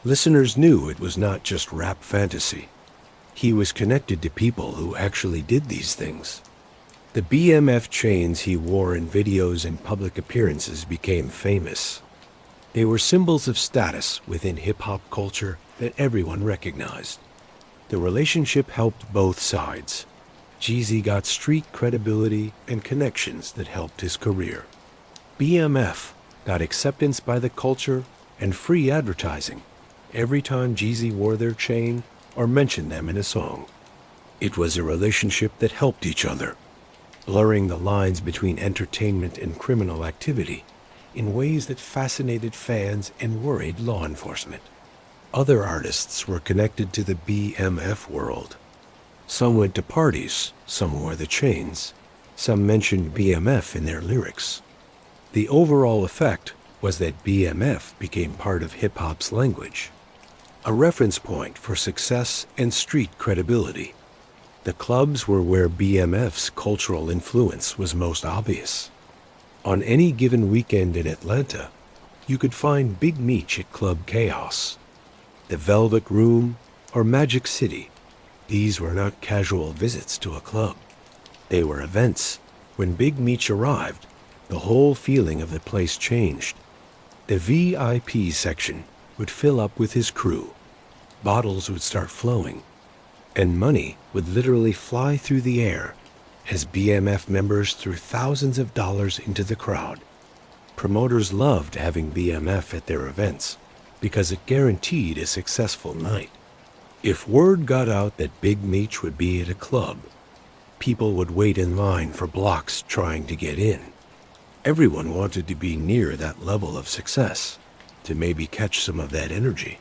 listeners knew it was not just rap fantasy. He was connected to people who actually did these things. The BMF chains he wore in videos and public appearances became famous. They were symbols of status within hip-hop culture that everyone recognized. The relationship helped both sides. Jeezy got street credibility and connections that helped his career. BMF got acceptance by the culture, and free advertising every time Jeezy wore their chain or mentioned them in a song. It was a relationship that helped each other, blurring the lines between entertainment and criminal activity in ways that fascinated fans and worried law enforcement. Other artists were connected to the BMF world. Some went to parties, some wore the chains, some mentioned BMF in their lyrics. The overall effect was that BMF became part of hip-hop's language, a reference point for success and street credibility. The clubs were where BMF's cultural influence was most obvious. On any given weekend in Atlanta, you could find Big Meech at Club Chaos, the Velvet Room, or Magic City. These were not casual visits to a club. They were events. When Big Meech arrived, the whole feeling of the place changed. The VIP section would fill up with his crew. Bottles would start flowing, and money would literally fly through the air as BMF members threw thousands of dollars into the crowd. Promoters loved having BMF at their events because it guaranteed a successful night. If word got out that Big Meech would be at a club, people would wait in line for blocks trying to get in. Everyone wanted to be near that level of success, to maybe catch some of that energy,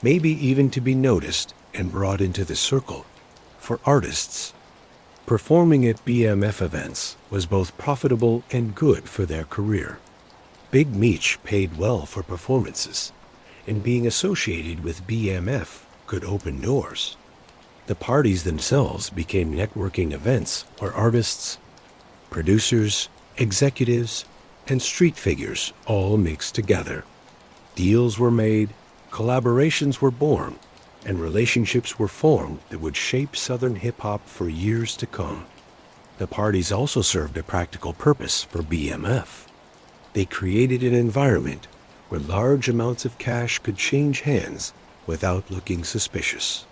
maybe even to be noticed and brought into the circle. For artists, performing at BMF events was both profitable and good for their career. Big Meech paid well for performances, and being associated with BMF could open doors. The parties themselves became networking events where artists, producers, executives, and street figures all mixed together. Deals were made, collaborations were born, and relationships were formed that would shape Southern hip-hop for years to come. The parties also served a practical purpose for BMF. They created an environment where large amounts of cash could change hands without looking suspicious.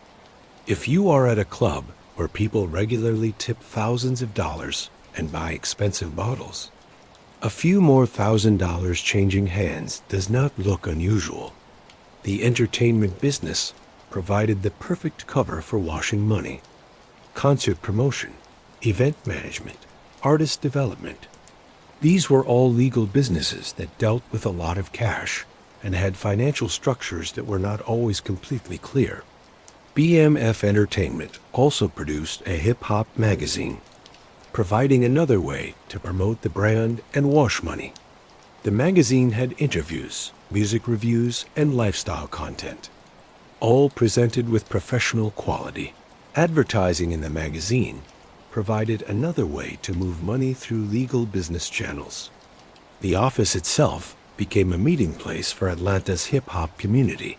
If you are at a club where people regularly tip thousands of dollars and buy expensive bottles, a few more $1,000 changing hands does not look unusual. The entertainment business provided the perfect cover for washing money. Concert promotion, event management, artist development. These were all legal businesses that dealt with a lot of cash and had financial structures that were not always completely clear. BMF Entertainment also produced a hip-hop magazine, providing another way to promote the brand and wash money. The magazine had interviews, music reviews, and lifestyle content, all presented with professional quality. Advertising in the magazine provided another way to move money through legal business channels. The office itself became a meeting place for Atlanta's hip-hop community.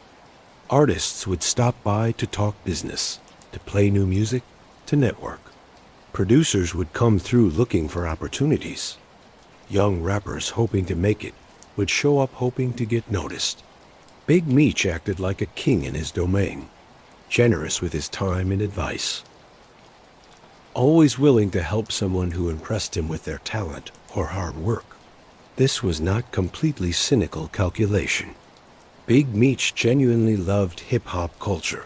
Artists would stop by to talk business, to play new music, to network. Producers would come through looking for opportunities. Young rappers hoping to make it would show up hoping to get noticed. Big Meech acted like a king in his domain, generous with his time and advice, always willing to help someone who impressed him with their talent or hard work. This was not completely cynical calculation. Big Meech genuinely loved hip-hop culture.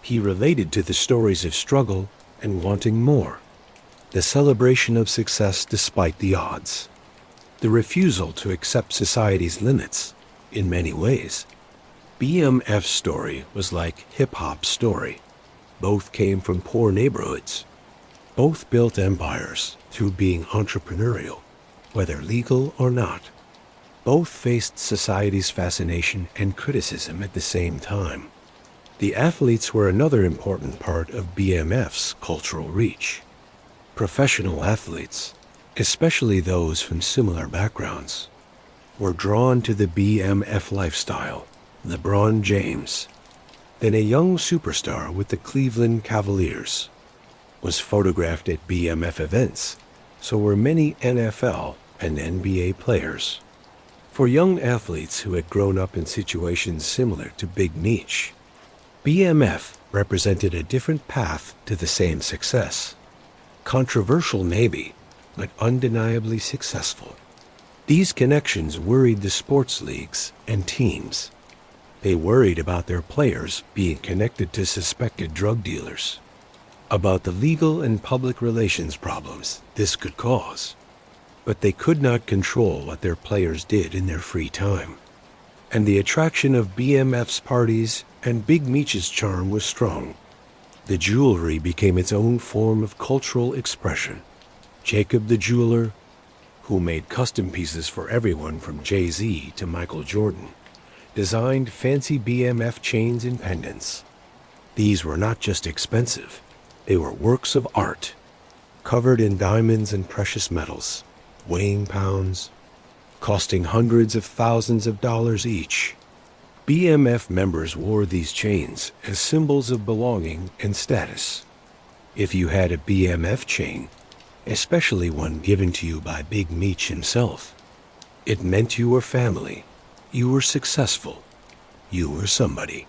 He related to the stories of struggle and wanting more, the celebration of success despite the odds, the refusal to accept society's limits. In many ways, BMF's story was like hip-hop's story. Both came from poor neighborhoods. Both built empires through being entrepreneurial, whether legal or not. Both faced society's fascination and criticism at the same time. The athletes were another important part of BMF's cultural reach. Professional athletes, especially those from similar backgrounds, were drawn to the BMF lifestyle. LeBron James, then a young superstar with the Cleveland Cavaliers, was photographed at BMF events, so were many NFL and NBA players. For young athletes who had grown up in situations similar to Big Meech, BMF represented a different path to the same success. Controversial maybe, but undeniably successful. These connections worried the sports leagues and teams. They worried about their players being connected to suspected drug dealers, about the legal and public relations problems this could cause. But they could not control what their players did in their free time. And the attraction of BMF's parties and Big Meech's charm was strong. The jewelry became its own form of cultural expression. Jacob the jeweler, who made custom pieces for everyone from Jay-Z to Michael Jordan, designed fancy BMF chains and pendants. These were not just expensive, they were works of art, covered in diamonds and precious metals, weighing pounds, costing hundreds of thousands of dollars each. BMF members wore these chains as symbols of belonging and status. If you had a BMF chain, especially one given to you by Big Meech himself, it meant you were family, you were successful, you were somebody.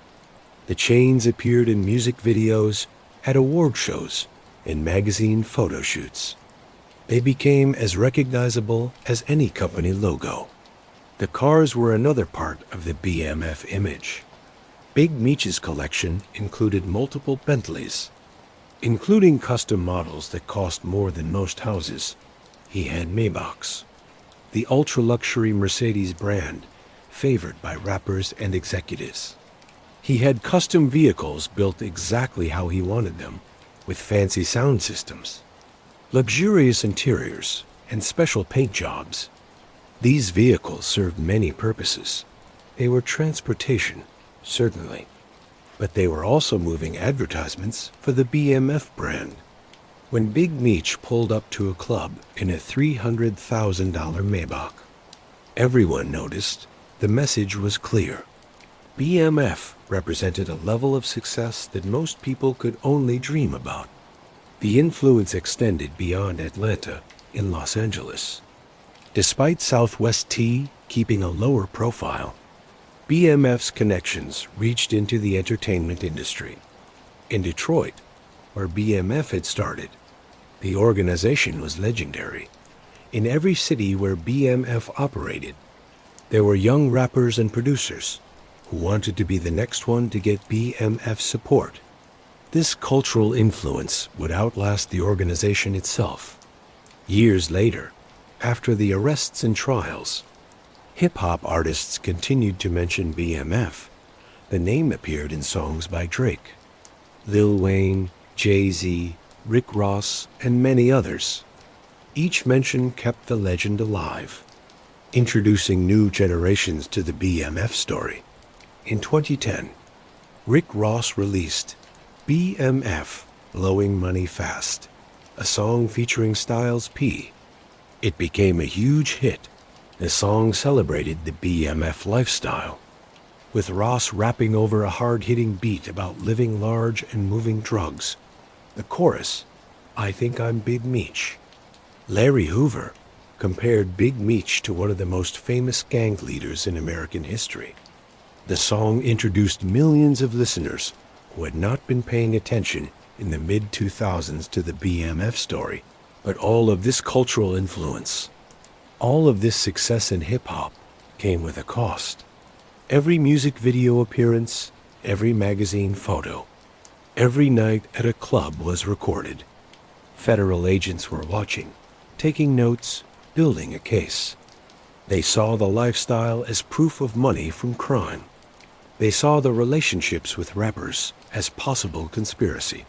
The chains appeared in music videos, at award shows, in magazine photo shoots. They became as recognizable as any company logo. The cars were another part of the BMF image. Big Meech's collection included multiple Bentleys, including custom models that cost more than most houses. He had Maybachs, the ultra-luxury Mercedes brand favored by rappers and executives. He had custom vehicles built exactly how he wanted them, with fancy sound systems, luxurious interiors, and special paint jobs. These vehicles served many purposes. They were transportation, certainly, but they were also moving advertisements for the BMF brand. When Big Meech pulled up to a club in a $300,000 Maybach, everyone noticed the message was clear. BMF represented a level of success that most people could only dream about. The influence extended beyond Atlanta in Los Angeles. Despite Southwest T keeping a lower profile, BMF's connections reached into the entertainment industry. In Detroit, where BMF had started, the organization was legendary. In every city where BMF operated, there were young rappers and producers who wanted to be the next one to get BMF support. This cultural influence would outlast the organization itself. Years later, after the arrests and trials, hip-hop artists continued to mention BMF. The name appeared in songs by Drake, Lil Wayne, Jay-Z, Rick Ross, and many others. Each mention kept the legend alive, introducing new generations to the BMF story. In 2010, Rick Ross released BMF, Blowing Money Fast, a song featuring Styles P. It became a huge hit. The song celebrated the BMF lifestyle, with Ross rapping over a hard-hitting beat about living large and moving drugs. The chorus, I think I'm Big Meech. Larry Hoover compared Big Meech to one of the most famous gang leaders in American history. The song introduced millions of listeners who had not been paying attention in the mid-2000s to the BMF story. But all of this cultural influence, all of this success in hip-hop came with a cost. Every music video appearance, every magazine photo, every night at a club was recorded. Federal agents were watching, taking notes, building a case. They saw the lifestyle as proof of money from crime. They saw the relationships with rappers as possible conspiracy.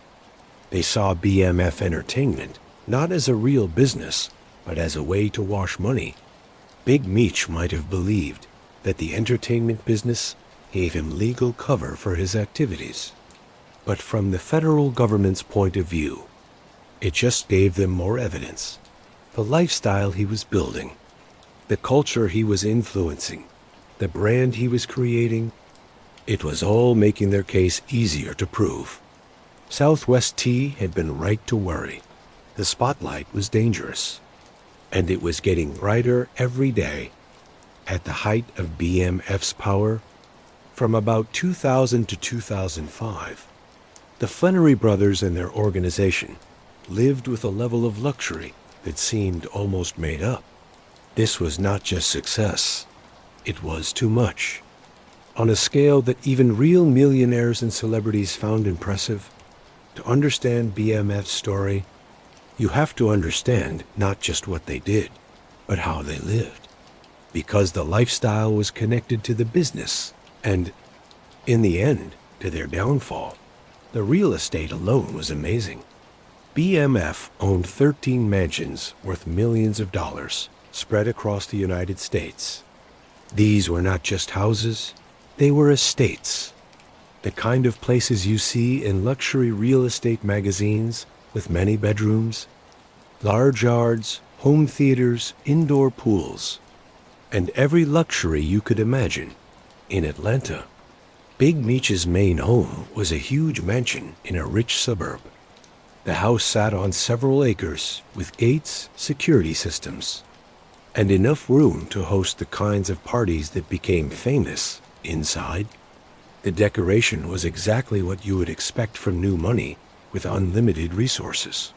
They saw BMF Entertainment not as a real business, but as a way to wash money. Big Meech might have believed that the entertainment business gave him legal cover for his activities. But from the federal government's point of view, it just gave them more evidence. The lifestyle he was building, the culture he was influencing, the brand he was creating, it was all making their case easier to prove. Southwest T had been right to worry. The spotlight was dangerous, and it was getting brighter every day. At the height of BMF's power, from about 2000 to 2005, the Flenory brothers and their organization lived with a level of luxury that seemed almost made up. This was not just success, it was too much. On a scale that even real millionaires and celebrities found impressive, to understand BMF's story, you have to understand not just what they did, but how they lived. Because the lifestyle was connected to the business, and, in the end, to their downfall. The real estate alone was amazing. BMF owned 13 mansions worth millions of dollars, spread across the United States. These were not just houses, they were estates. The kind of places you see in luxury real estate magazines with many bedrooms, large yards, home theaters, indoor pools, and every luxury you could imagine in Atlanta. Big Meech's main home was a huge mansion in a rich suburb. The house sat on several acres with gates, security systems, and enough room to host the kinds of parties that became famous inside. The decoration was exactly what you would expect from new money with unlimited resources.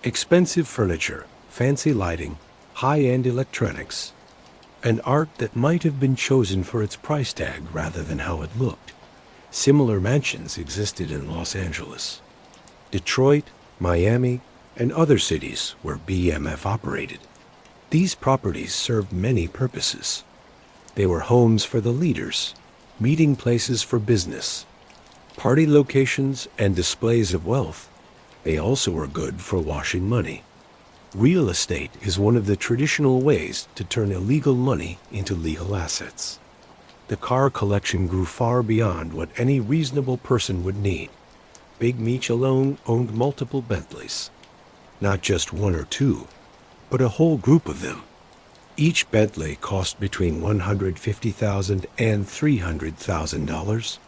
Expensive furniture, fancy lighting, high-end electronics, and art that might have been chosen for its price tag rather than how it looked. Similar mansions existed in Los Angeles, Detroit, Miami, and other cities where BMF operated. These properties served many purposes. They were homes for the leaders, meeting places for business, party locations, and displays of wealth. They also were good for washing money. Real estate is one of the traditional ways to turn illegal money into legal assets. The car collection grew far beyond what any reasonable person would need. Big Meech alone owned multiple Bentleys. Not just one or two, but a whole group of them. Each Bentley cost between $150,000 and $300,000,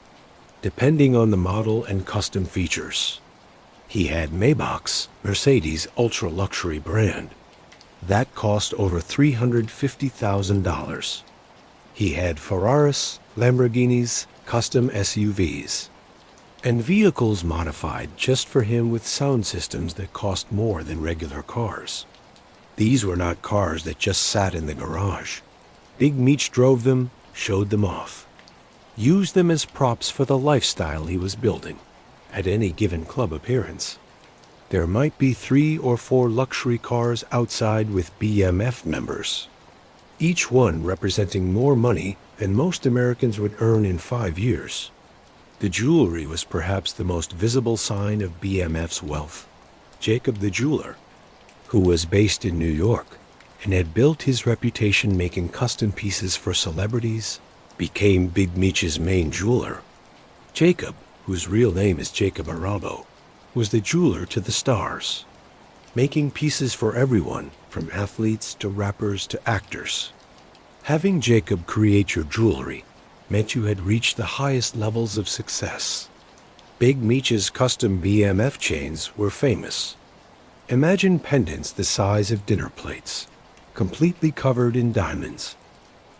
depending on the model and custom features. He had Maybach's Mercedes ultra-luxury brand. That cost over $350,000. He had Ferraris, Lamborghinis, custom SUVs, and vehicles modified just for him with sound systems that cost more than regular cars. These were not cars that just sat in the garage. Big Meech drove them, showed them off, used them as props for the lifestyle he was building. At any given club appearance, there might be 3 or 4 luxury cars outside with BMF members, each one representing more money than most Americans would earn in 5 years. The jewelry was perhaps the most visible sign of BMF's wealth. Jacob the jeweler, who was based in New York and had built his reputation making custom pieces for celebrities, became Big Meech's main jeweler. Jacob, whose real name is Jacob Arabo, was the jeweler to the stars, making pieces for everyone from athletes to rappers to actors. Having Jacob create your jewelry meant you had reached the highest levels of success. Big Meech's custom BMF chains were famous. Imagine pendants the size of dinner plates, completely covered in diamonds,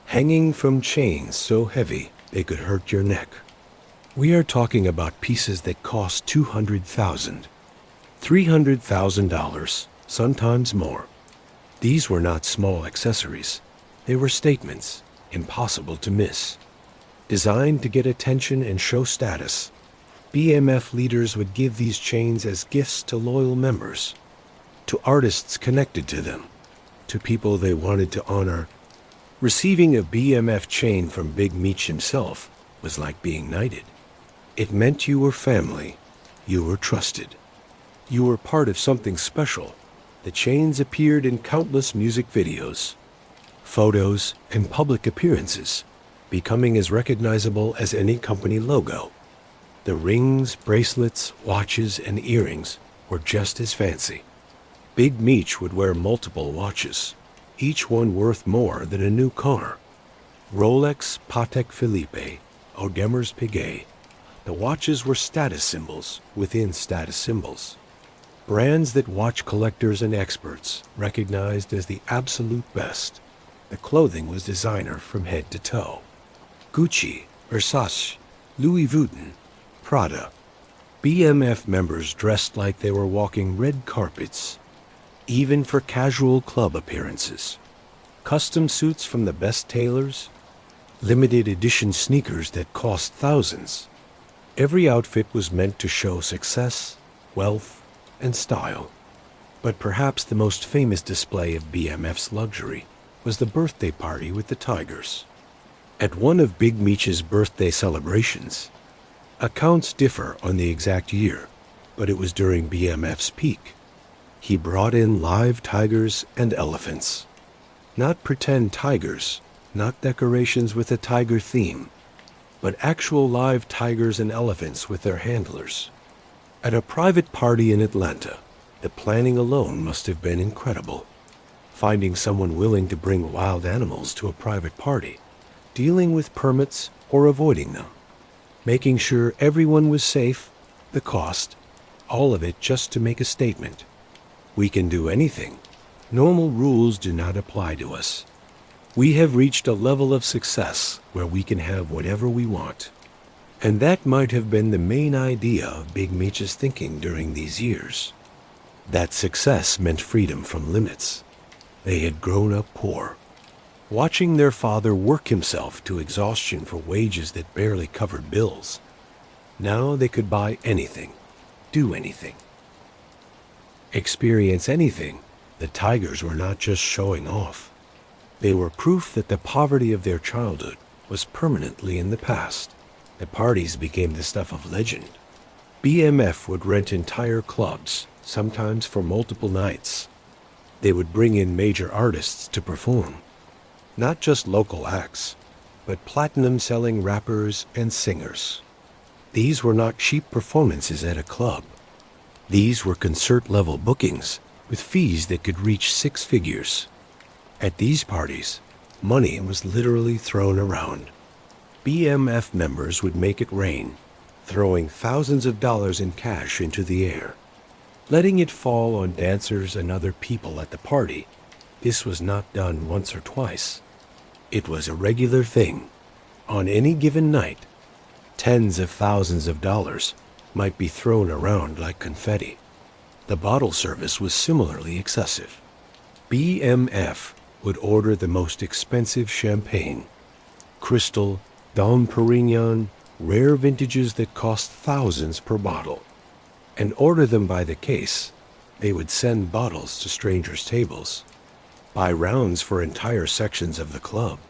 hanging from chains so heavy they could hurt your neck. We are talking about pieces that cost $200,000, $300,000, sometimes more. These were not small accessories. They were statements, impossible to miss. Designed to get attention and show status, BMF leaders would give these chains as gifts to loyal members, to artists connected to them, to people they wanted to honor. Receiving a BMF chain from Big Meech himself was like being knighted. It meant you were family, you were trusted, you were part of something special. The chains appeared in countless music videos, photos, and public appearances, becoming as recognizable as any company logo. The rings, bracelets, watches, and earrings were just as fancy. Big Meech would wear multiple watches, each one worth more than a new car. Rolex, Patek Philippe, Audemars Piguet. The watches were status symbols within status symbols. Brands that watch collectors and experts recognized as the absolute best. The clothing was designer from head to toe. Gucci, Versace, Louis Vuitton, Prada. BMF members dressed like they were walking red carpets, even for casual club appearances. Custom suits from the best tailors, limited edition sneakers that cost thousands. Every outfit was meant to show success, wealth, and style. But perhaps the most famous display of BMF's luxury was the birthday party with the Tigers. At one of Big Meech's birthday celebrations, accounts differ on the exact year, but it was during BMF's peak. He brought in live tigers and elephants. Not pretend tigers, not decorations with a tiger theme, but actual live tigers and elephants with their handlers. At a private party in Atlanta, the planning alone must have been incredible. Finding someone willing to bring wild animals to a private party, dealing with permits or avoiding them, making sure everyone was safe, the cost, all of it just to make a statement. We can do anything. Normal rules do not apply to us. We have reached a level of success where we can have whatever we want. And that might have been the main idea of Big Meech's thinking during these years. That success meant freedom from limits. They had grown up poor, watching their father work himself to exhaustion for wages that barely covered bills. Now they could buy anything, do anything, experience anything. The Tigers were not just showing off. They were proof that the poverty of their childhood was permanently in the past. The parties became the stuff of legend. BMF would rent entire clubs, sometimes for multiple nights. They would bring in major artists to perform. Not just local acts, but platinum-selling rappers and singers. These were not cheap performances at a club. These were concert-level bookings with fees that could reach 6 figures. At these parties, money was literally thrown around. BMF members would make it rain, throwing thousands of dollars in cash into the air, letting it fall on dancers and other people at the party. This was not done once or twice. It was a regular thing. On any given night, tens of thousands of dollars might be thrown around like confetti. The bottle service was similarly excessive. BMF would order the most expensive champagne, Crystal, Dom Perignon, rare vintages that cost thousands per bottle, and order them by the case. They would send bottles to strangers' tables, buy rounds for entire sections of the club,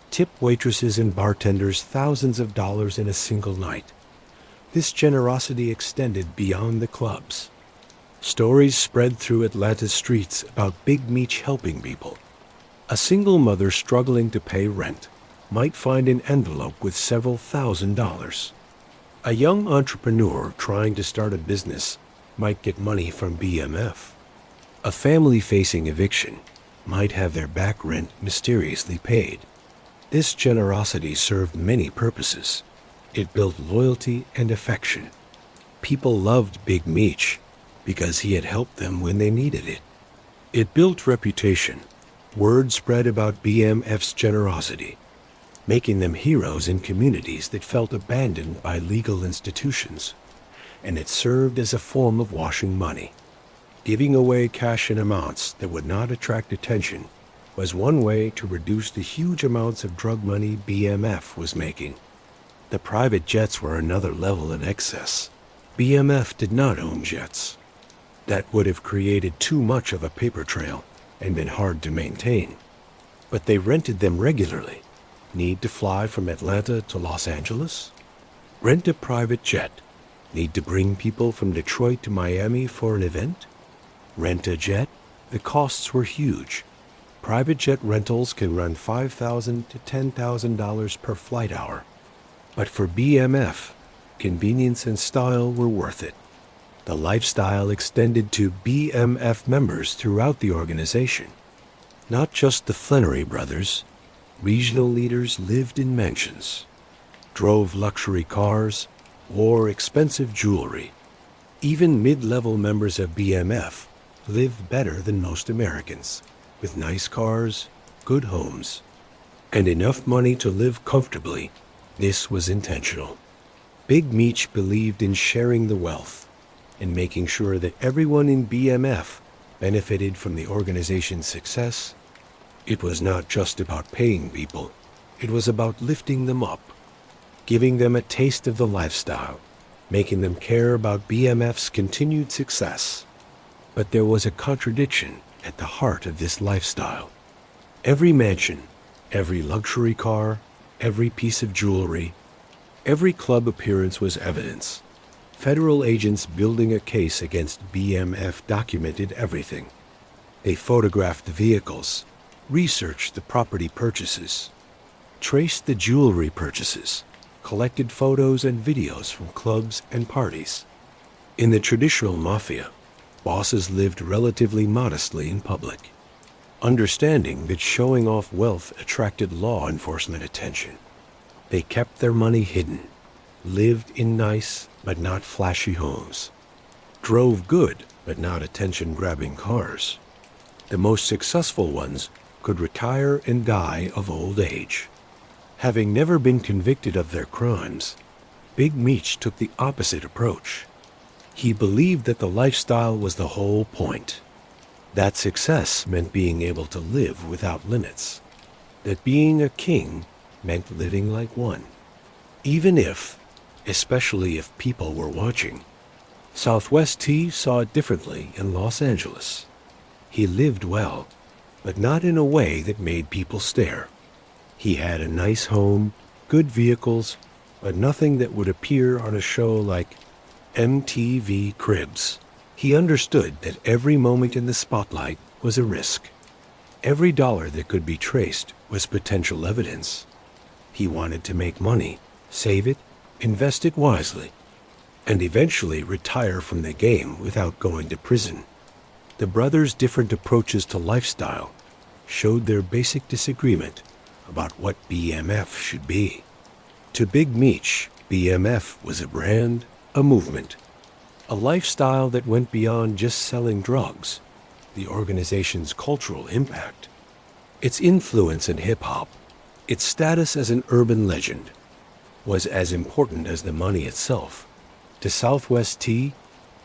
tip waitresses and bartenders thousands of dollars in a single night. This generosity extended beyond the clubs. Stories spread through Atlanta's streets about Big Meech helping people. A single mother struggling to pay rent might find an envelope with several $1,000s. A young entrepreneur trying to start a business might get money from BMF. A family facing eviction might have their back rent mysteriously paid. This generosity served many purposes. It built loyalty and affection. People loved Big Meech because he had helped them when they needed it. It built reputation. Word spread about BMF's generosity, making them heroes in communities that felt abandoned by legal institutions. And it served as a form of washing money. Giving away cash in amounts that would not attract attention was one way to reduce the huge amounts of drug money BMF was making. The private jets were another level in excess. BMF did not own jets. That would have created too much of a paper trail and been hard to maintain. But they rented them regularly. Need to fly from Atlanta to Los Angeles? Rent a private jet. Need to bring people from Detroit to Miami for an event? Rent a jet? The costs were huge. Private jet rentals can run $5,000 to $10,000 per flight hour. But for BMF, convenience and style were worth it. The lifestyle extended to BMF members throughout the organization. Not just the Flenory brothers. Regional leaders lived in mansions, drove luxury cars, wore expensive jewelry. Even mid-level members of BMF lived better than most Americans, with nice cars, good homes, and enough money to live comfortably. This was intentional. Big Meech believed in sharing the wealth and making sure that everyone in BMF benefited from the organization's success It was not just about paying people. It was about lifting them up, giving them a taste of the lifestyle, making them care about BMF's continued success. But there was a contradiction at the heart of this lifestyle. Every mansion, every luxury car, every piece of jewelry, every club appearance was evidence. Federal agents building a case against BMF documented everything. They photographed the vehicles, researched the property purchases, traced the jewelry purchases, collected photos and videos from clubs and parties. In the traditional mafia, bosses lived relatively modestly in public, understanding that showing off wealth attracted law enforcement attention. They kept their money hidden, lived in nice but not flashy homes, drove good but not attention-grabbing cars. The most successful ones could retire and die of old age. Having never been convicted of their crimes, Big Meech took the opposite approach. He believed that the lifestyle was the whole point, that success meant being able to live without limits, that being a king meant living like one. Even if, especially if people were watching. Southwest T saw it differently in Los Angeles. He lived well, but not in a way that made people stare. He had a nice home, good vehicles, but nothing that would appear on a show like MTV Cribs. He understood that every moment in the spotlight was a risk. Every dollar that could be traced was potential evidence. He wanted to make money, save it, invest it wisely, and eventually retire from the game without going to prison. The brothers' different approaches to lifestyle showed their basic disagreement about what BMF should be. To Big Meech, BMF was a brand, a movement, a lifestyle that went beyond just selling drugs, the organization's cultural impact, its influence in hip-hop, its status as an urban legend, was as important as the money itself. To Southwest T,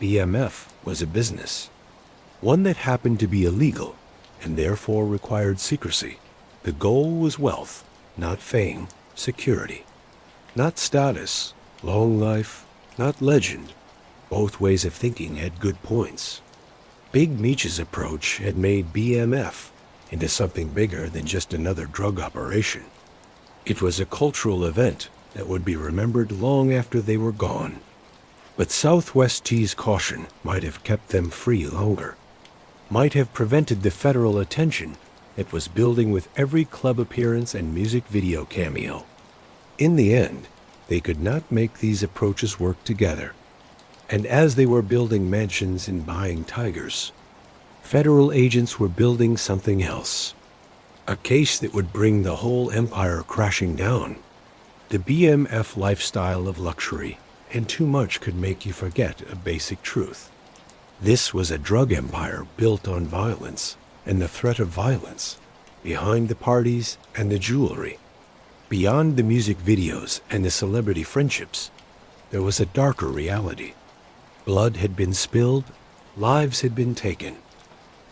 BMF was a business, one that happened to be illegal and therefore required secrecy. The goal was wealth, not fame, security, not status, long life, not legend. Both ways of thinking had good points. Big Meech's approach had made BMF into something bigger than just another drug operation. It was a cultural event that would be remembered long after they were gone. But Southwest T's caution might have kept them free longer, might have prevented the federal attention that was building with every club appearance and music video cameo. In the end, they could not make these approaches work together. And as they were building mansions and buying tigers, federal agents were building something else, a case that would bring the whole empire crashing down. The BMF lifestyle of luxury and too much could make you forget a basic truth. This was a drug empire built on violence and the threat of violence, behind the parties and the jewelry. Beyond the music videos and the celebrity friendships, there was a darker reality. Blood had been spilled, lives had been taken,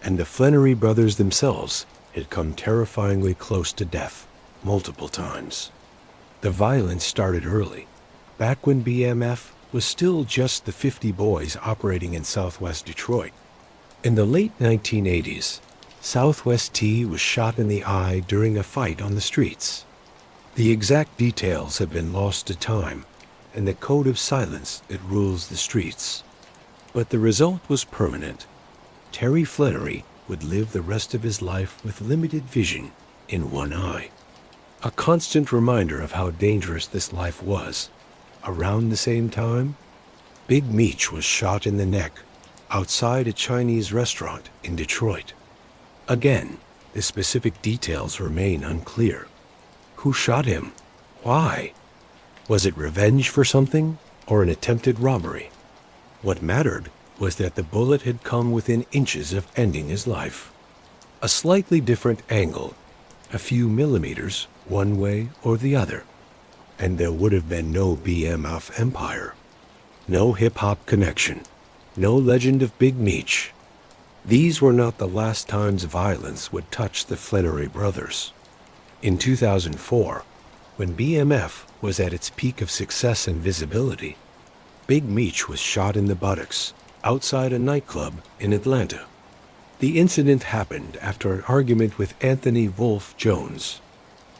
and the Flenory brothers themselves had come terrifyingly close to death multiple times. The violence started early, back when BMF was still just the 50 boys operating in Southwest Detroit. In the late 1980s, Southwest T was shot in the eye during a fight on the streets. The exact details have been lost to time and the code of silence that rules the streets. But the result was permanent. Terry Flenory would live the rest of his life with limited vision in one eye. A constant reminder of how dangerous this life was. Around the same time, Big Meech was shot in the neck outside a Chinese restaurant in Detroit. Again, the specific details remain unclear. Who shot him? Why? Was it revenge for something or an attempted robbery? What mattered was that the bullet had come within inches of ending his life. A slightly different angle, a few millimeters one way or the other, and there would have been no BMF empire, no hip-hop connection, no legend of Big Meech. These were not the last times violence would touch the Flenory brothers. In 2004, when BMF was at its peak of success and visibility, Big Meech was shot in the buttocks outside a nightclub in Atlanta. The incident happened after an argument with Anthony Wolf Jones,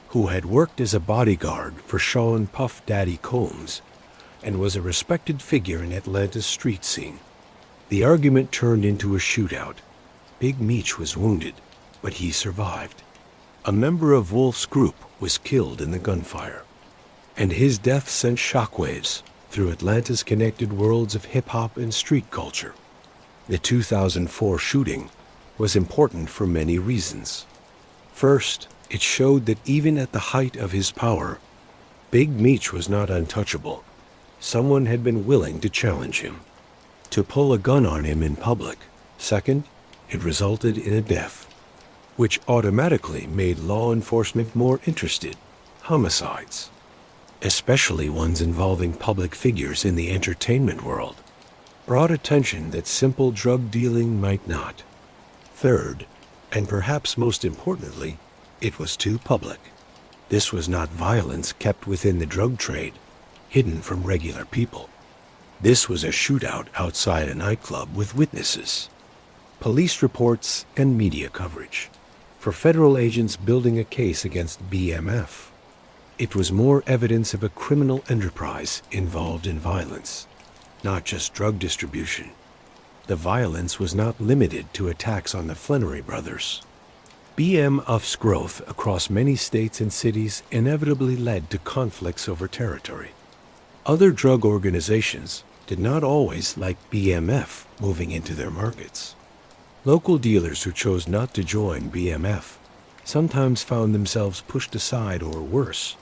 who had worked as a bodyguard for Sean Puff Daddy Combs and was a respected figure in Atlanta's street scene. The argument turned into a shootout. Big Meech was wounded, but he survived. A member of Wolf's group was killed in the gunfire, and his death sent shockwaves through Atlanta's connected worlds of hip-hop and street culture. The 2004 shooting was important for many reasons. First, it showed that even at the height of his power, Big Meech was not untouchable. Someone had been willing to challenge him, to pull a gun on him in public. Second, it resulted in a death, which automatically made law enforcement more interested. Homicides, especially ones involving public figures in the entertainment world, brought attention that simple drug dealing might not. Third, and perhaps most importantly, it was too public. This was not violence kept within the drug trade, hidden from regular people. This was a shootout outside a nightclub with witnesses, police reports, and media coverage. For federal agents building a case against BMF, it was more evidence of a criminal enterprise involved in violence, not just drug distribution. The violence was not limited to attacks on the Flenory brothers. BMF's growth across many states and cities inevitably led to conflicts over territory. Other drug organizations did not always like BMF moving into their markets. Local dealers who chose not to join BMF sometimes found themselves pushed aside, or worse,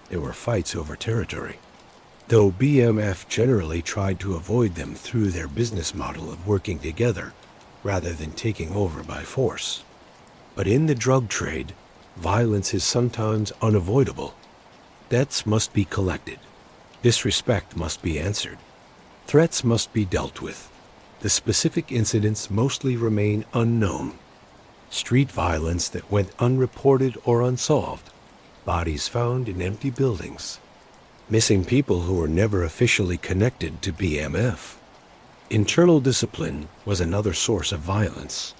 there were fights over territory, though BMF generally tried to avoid them through their business model of working together rather than taking over by force. But in the drug trade, violence is sometimes unavoidable. Debts must be collected. Disrespect must be answered. Threats must be dealt with. The specific incidents mostly remain unknown. Street violence that went unreported or unsolved. Bodies found in empty buildings. Missing people who were never officially connected to BMF. Internal discipline was another source of violence.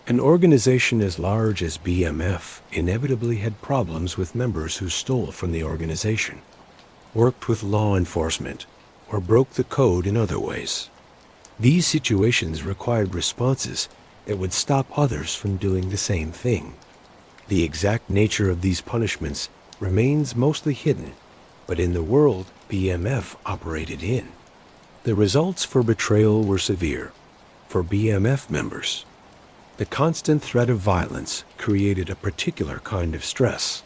An organization as large as BMF inevitably had problems with members who stole from the organization, worked with law enforcement, or broke the code in other ways. These situations required responses that would stop others from doing the same thing. The exact nature of these punishments remains mostly hidden, but in the world BMF operated in, the results for betrayal were severe. For BMF members, the constant threat of violence created a particular kind of stress.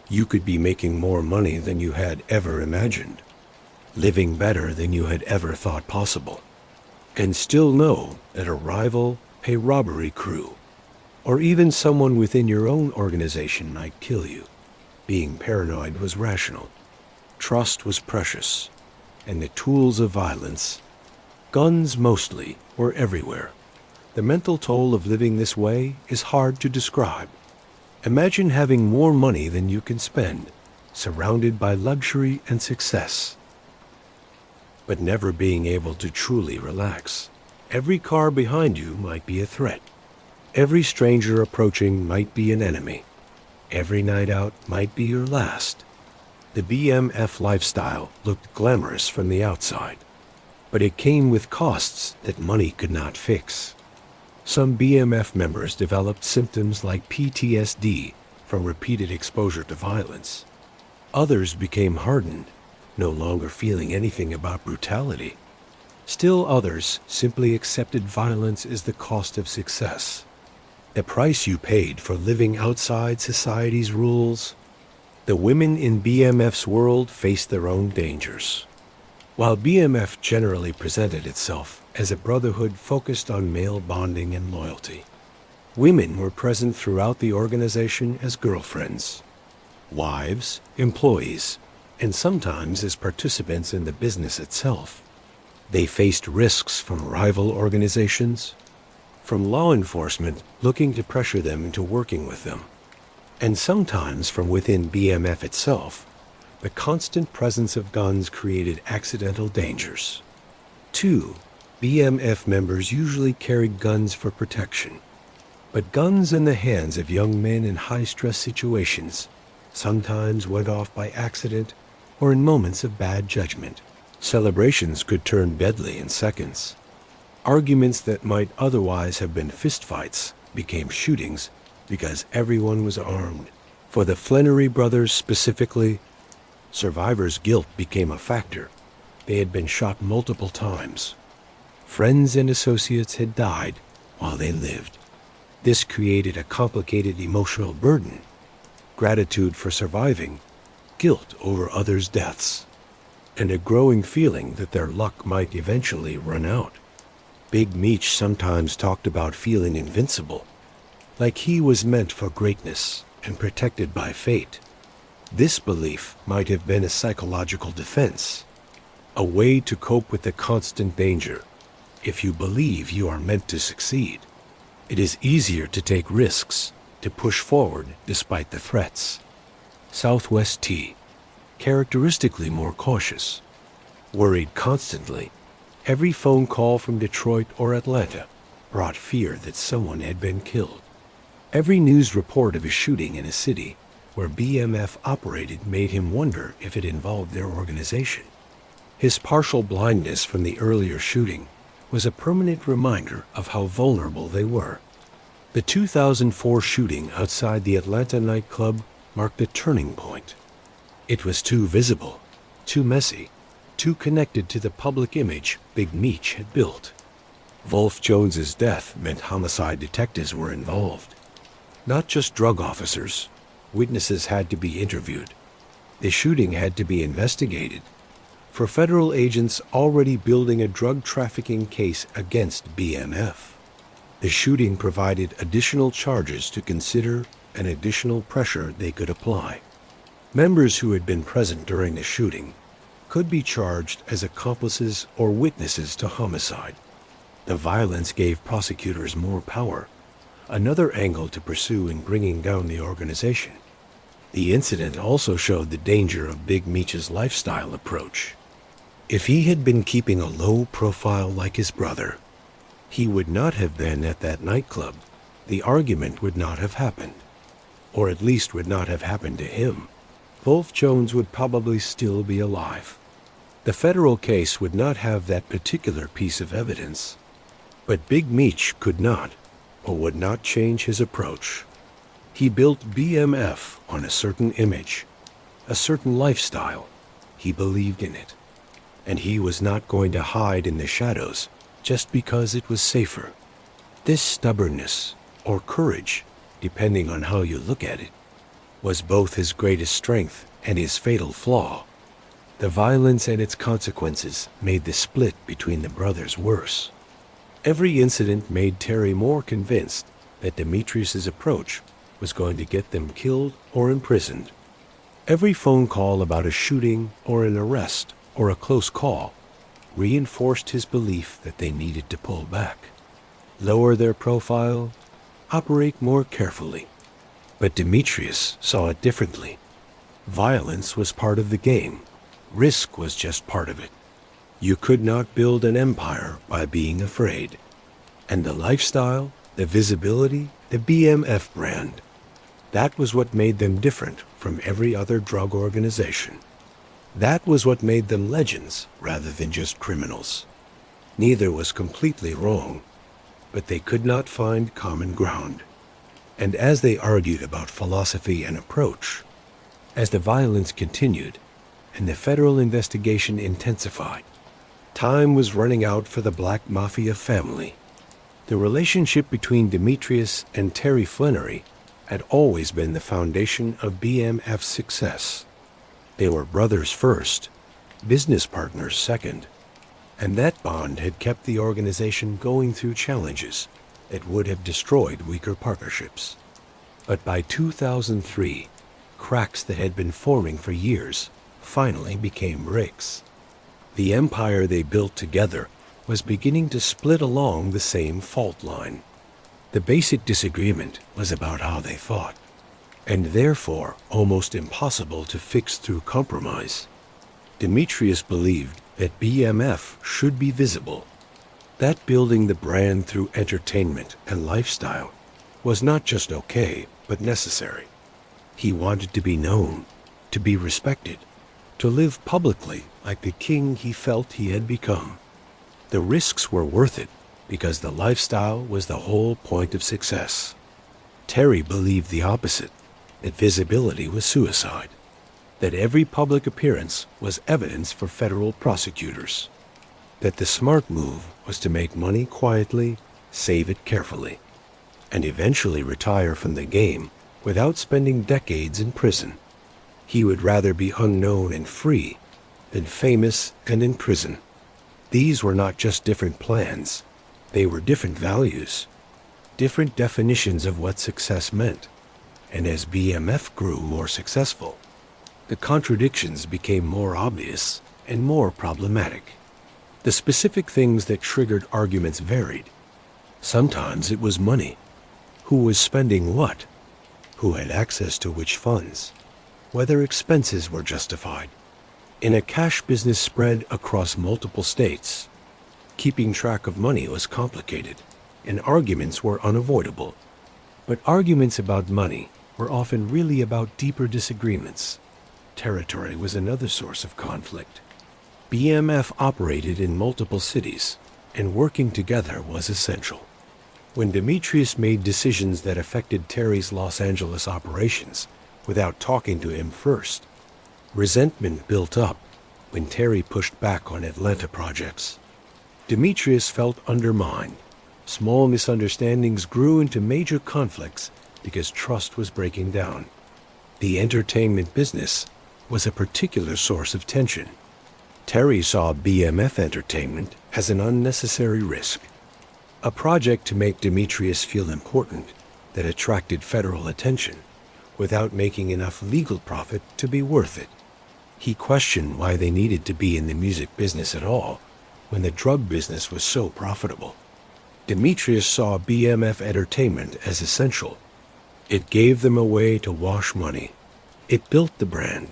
You could be making more money than you had ever imagined, living better than you had ever thought possible, and still know that a rival, a robbery crew, or even someone within your own organization might kill you. Being paranoid was rational. Trust was precious, and the tools of violence, guns mostly, were everywhere. The mental toll of living this way is hard to describe. Imagine having more money than you can spend, surrounded by luxury and success, but never being able to truly relax. Every car behind you might be a threat. Every stranger approaching might be an enemy. Every night out might be your last. The BMF lifestyle looked glamorous from the outside, but it came with costs that money could not fix. Some BMF members developed symptoms like PTSD from repeated exposure to violence. Others became hardened, no longer feeling anything about brutality. Still others simply accepted violence as the cost of success, the price you paid for living outside society's rules. The women in BMF's world faced their own dangers. While BMF generally presented itself as a brotherhood focused on male bonding and loyalty, women were present throughout the organization as girlfriends, wives, employees, and sometimes as participants in the business itself. They faced risks from rival organizations, from law enforcement looking to pressure them into working with them, and sometimes from within BMF itself. The constant presence of guns created accidental dangers. 2. BMF members usually carried guns for protection, but guns in the hands of young men in high-stress situations sometimes went off by accident or in moments of bad judgment. Celebrations could turn deadly in seconds. Arguments that might otherwise have been fistfights became shootings because everyone was armed. For the Flenory brothers specifically, survivors' guilt became a factor. They had been shot multiple times. Friends and associates had died while they lived. This created a complicated emotional burden: gratitude for surviving, guilt over others' deaths, and a growing feeling that their luck might eventually run out. Big Meech sometimes talked about feeling invincible, like he was meant for greatness and protected by fate. This belief might have been a psychological defense, a way to cope with the constant danger. If you believe you are meant to succeed, it is easier to take risks, to push forward despite the threats. Southwest T, characteristically more cautious, worried constantly. Every phone call from Detroit or Atlanta brought fear that someone had been killed. Every news report of a shooting in a city where BMF operated made him wonder if it involved their organization. His partial blindness from the earlier shooting was a permanent reminder of how vulnerable they were. The 2004 shooting outside the Atlanta nightclub marked a turning point. It was too visible, too messy, too connected to the public image Big Meech had built. Wolf Jones's death meant homicide detectives were involved. Not just drug officers. Witnesses had to be interviewed. The shooting had to be investigated. For federal agents already building a drug trafficking case against BMF, the shooting provided additional charges to consider and additional pressure they could apply. Members who had been present during the shooting could be charged as accomplices or witnesses to homicide. The violence gave prosecutors more power, another angle to pursue in bringing down the organization. The incident also showed the danger of Big Meech's lifestyle approach. If he had been keeping a low profile like his brother, he would not have been at that nightclub. The argument would not have happened, or at least would not have happened to him. Wolf Jones would probably still be alive. The federal case would not have that particular piece of evidence, but Big Meech could not, or would not change his approach. He built BMF on a certain image, a certain lifestyle. He believed in it, and he was not going to hide in the shadows just because it was safer. This stubbornness, or courage, depending on how you look at it, was both his greatest strength and his fatal flaw. The violence and its consequences made the split between the brothers worse. Every incident made Terry more convinced that Demetrius's approach was going to get them killed or imprisoned. Every phone call about a shooting or an arrest or a close call reinforced his belief that they needed to pull back, lower their profile, operate more carefully. But Demetrius saw it differently. Violence was part of the game. Risk was just part of it. You could not build an empire by being afraid. And the lifestyle, the visibility, the BMF brand, that was what made them different from every other drug organization. That was what made them legends rather than just criminals. Neither was completely wrong, but they could not find common ground. And as they argued about philosophy and approach, as the violence continued and the federal investigation intensified, time was running out for the Black Mafia family. The relationship between Demetrius and Terry Flenory had always been the foundation of BMF's success. They were brothers first, business partners second, and that bond had kept the organization going through challenges that would have destroyed weaker partnerships. But by 2003, cracks that had been forming for years finally became breaks. The empire they built together was beginning to split along the same fault line. The basic disagreement was about how they fought, and therefore almost impossible to fix through compromise. Demetrius believed that BMF should be visible, that building the brand through entertainment and lifestyle was not just okay, but necessary. He wanted to be known, to be respected, to live publicly like the king he felt he had become. The risks were worth it because the lifestyle was the whole point of success. Terry believed the opposite, that visibility was suicide, that every public appearance was evidence for federal prosecutors, that the smart move was to make money quietly, save it carefully, and eventually retire from the game without spending decades in prison. He would rather be unknown and free than famous and in prison. These were not just different plans, they were different values, different definitions of what success meant. And as BMF grew more successful, the contradictions became more obvious and more problematic. The specific things that triggered arguments varied. Sometimes it was money. Who was spending what? Who had access to which funds? Whether expenses were justified. In a cash business spread across multiple states, keeping track of money was complicated, and arguments were unavoidable. But arguments about money were often really about deeper disagreements. Territory was another source of conflict. BMF operated in multiple cities, and working together was essential. When Demetrius made decisions that affected Terry's Los Angeles operations without talking to him first, resentment built up when Terry pushed back on Atlanta projects. Demetrius felt undermined. Small misunderstandings grew into major conflicts because trust was breaking down. The entertainment business was a particular source of tension. Terry saw BMF Entertainment as an unnecessary risk, a project to make Demetrius feel important that attracted federal attention without making enough legal profit to be worth it. He questioned why they needed to be in the music business at all when the drug business was so profitable. Demetrius saw BMF Entertainment as essential. It gave them a way to wash money. It built the brand.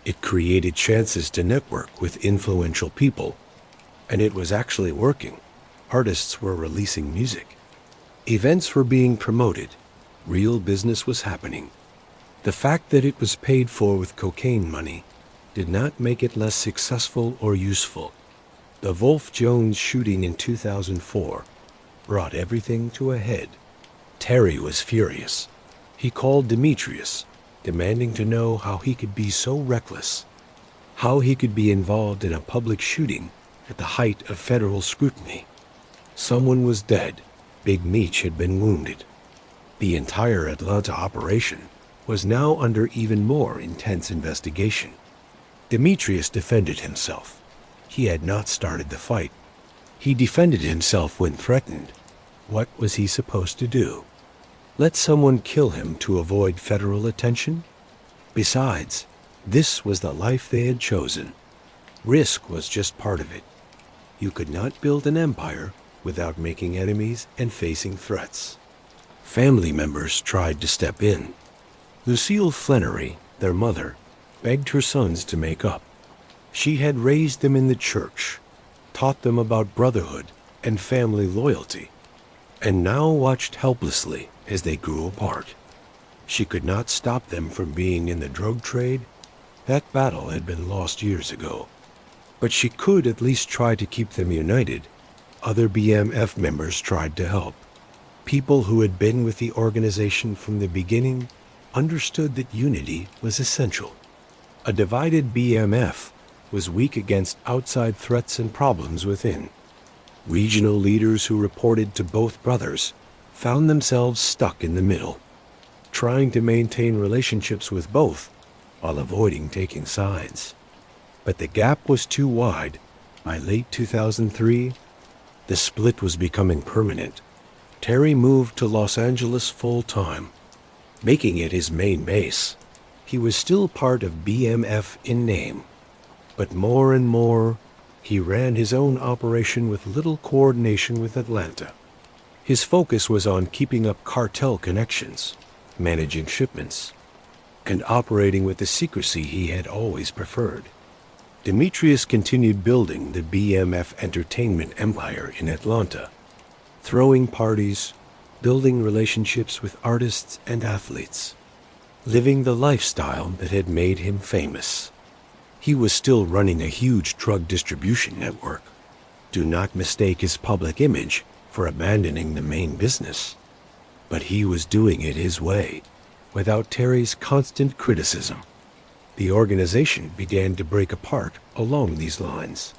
It created chances to network with influential people. And it was actually working. Artists were releasing music. Events were being promoted. Real business was happening. The fact that it was paid for with cocaine money did not make it less successful or useful. The Wolf Jones shooting in 2004 brought everything to a head. Terry was furious. He called Demetrius, demanding to know how he could be so reckless, how he could be involved in a public shooting at the height of federal scrutiny. Someone was dead. Big Meech had been wounded. The entire Atlanta operation was now under even more intense investigation. Demetrius defended himself. He had not started the fight. He defended himself when threatened. What was he supposed to do? Let someone kill him to avoid federal attention? Besides, this was the life they had chosen. Risk was just part of it. You could not build an empire without making enemies and facing threats. Family members tried to step in. Lucille Flenory, their mother, begged her sons to make up. She had raised them in the church, taught them about brotherhood and family loyalty, and now watched helplessly as they grew apart. She could not stop them from being in the drug trade. That battle had been lost years ago. But she could at least try to keep them united. Other BMF members tried to help. People who had been with the organization from the beginning understood that unity was essential. A divided BMF was weak against outside threats and problems within. Regional leaders who reported to both brothers found themselves stuck in the middle, trying to maintain relationships with both while avoiding taking sides. But the gap was too wide. By late 2003, the split was becoming permanent. Terry moved to Los Angeles full-time, making it his main base. He was still part of BMF in name, but more and more, he ran his own operation with little coordination with Atlanta. His focus was on keeping up cartel connections, managing shipments, and operating with the secrecy he had always preferred. Demetrius continued building the BMF entertainment empire in Atlanta, throwing parties, building relationships with artists and athletes, living the lifestyle that had made him famous. He was still running a huge drug distribution network. Do not mistake his public image for abandoning the main business. But he was doing it his way, without Terry's constant criticism. The organization began to break apart along these lines.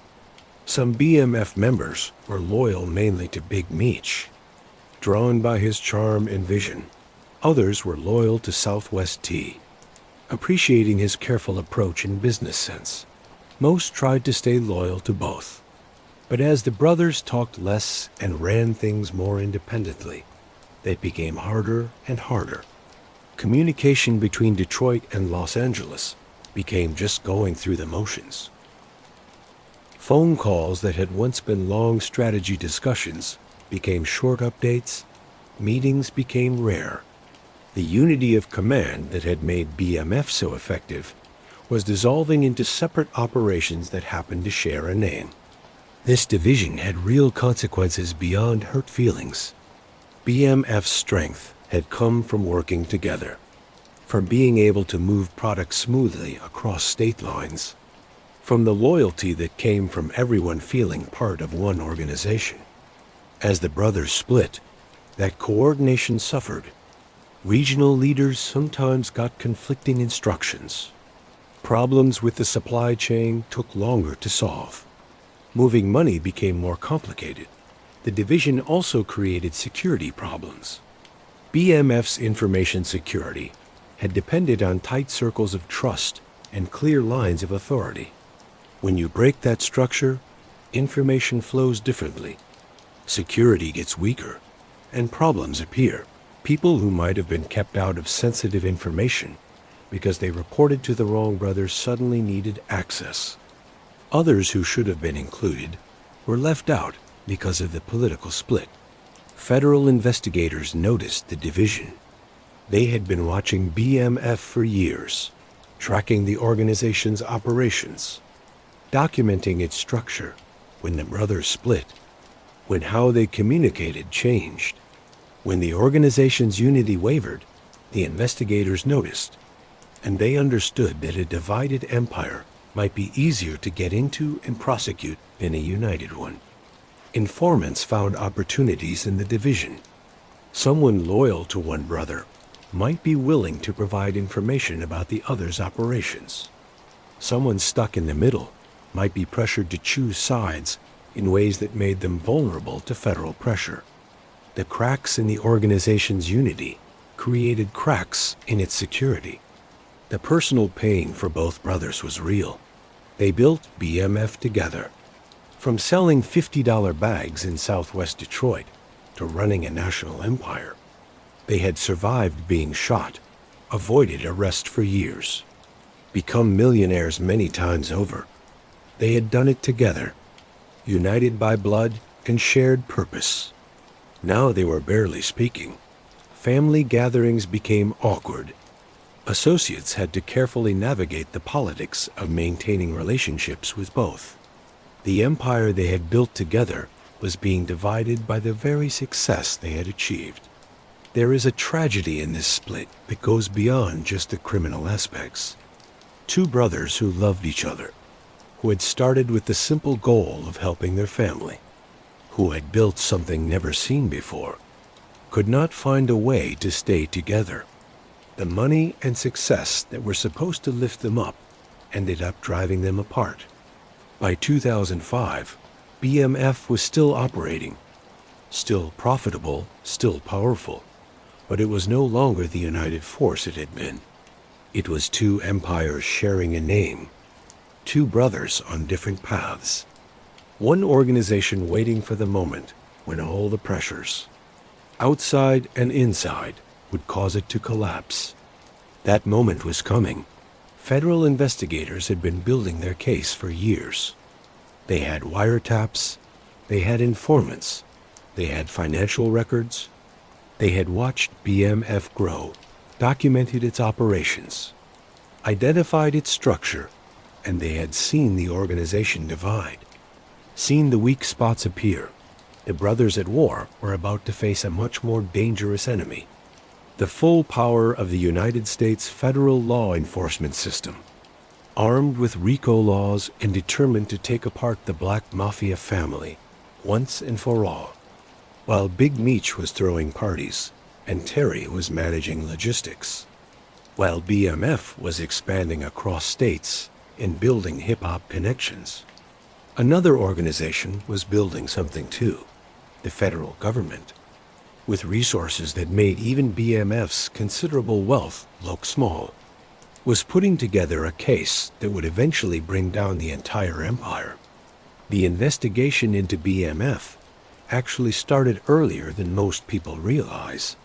Some BMF members were loyal mainly to Big Meech, drawn by his charm and vision. Others were loyal to Southwest T, appreciating his careful approach and business sense. Most tried to stay loyal to both. But as the brothers talked less and ran things more independently, they became harder and harder. Communication between Detroit and Los Angeles became just going through the motions. Phone calls that had once been long strategy discussions became short updates. Meetings became rare. The unity of command that had made BMF so effective was dissolving into separate operations that happened to share a name. This division had real consequences beyond hurt feelings. BMF's strength had come from working together, from being able to move products smoothly across state lines, from the loyalty that came from everyone feeling part of one organization. As the brothers split, that coordination suffered. Regional leaders sometimes got conflicting instructions. Problems with the supply chain took longer to solve. Moving money became more complicated. The division also created security problems. BMF's information security had depended on tight circles of trust and clear lines of authority. When you break that structure, information flows differently. Security gets weaker, and problems appear. People who might have been kept out of sensitive information because they reported to the wrong brothers suddenly needed access. Others who should have been included were left out because of the political split. Federal investigators noticed the division. They had been watching BMF for years, tracking the organization's operations, documenting its structure. When the brothers split, when how they communicated changed, when the organization's unity wavered, the investigators noticed, and they understood that a divided empire might be easier to get into and prosecute than a united one. Informants found opportunities in the division. Someone loyal to one brother might be willing to provide information about the other's operations. Someone stuck in the middle might be pressured to choose sides in ways that made them vulnerable to federal pressure. The cracks in the organization's unity created cracks in its security. The personal pain for both brothers was real. They built BMF together. From selling $50 bags in Southwest Detroit to running a national empire, they had survived being shot, avoided arrest for years, become millionaires many times over. They had done it together, united by blood and shared purpose. Now they were barely speaking. Family gatherings became awkward. Associates had to carefully navigate the politics of maintaining relationships with both. The empire they had built together was being divided by the very success they had achieved. There is a tragedy in this split that goes beyond just the criminal aspects. Two brothers who loved each other, who had started with the simple goal of helping their family, who had built something never seen before, could not find a way to stay together. The money and success that were supposed to lift them up ended up driving them apart. By 2005, BMF was still operating, still profitable, still powerful, but it was no longer the united force it had been. It was two empires sharing a name, two brothers on different paths, one organization waiting for the moment when all the pressures, outside and inside, would cause it to collapse. That moment was coming. Federal investigators had been building their case for years. They had wiretaps, they had informants, They had financial records. They had watched BMF grow, documented its operations, identified its structure, and they had seen the organization divide, seen the weak spots appear. The brothers at war were about to face a much more dangerous enemy, the full power of the United States federal law enforcement system, armed with RICO laws and determined to take apart the Black Mafia family once and for all. While Big Meech was throwing parties and Terry was managing logistics, while BMF was expanding across states and building hip-hop connections, another organization was building something too, the federal government, with resources that made even BMF's considerable wealth look small, was putting together a case that would eventually bring down the entire empire. The investigation into BMF actually started earlier than most people realize.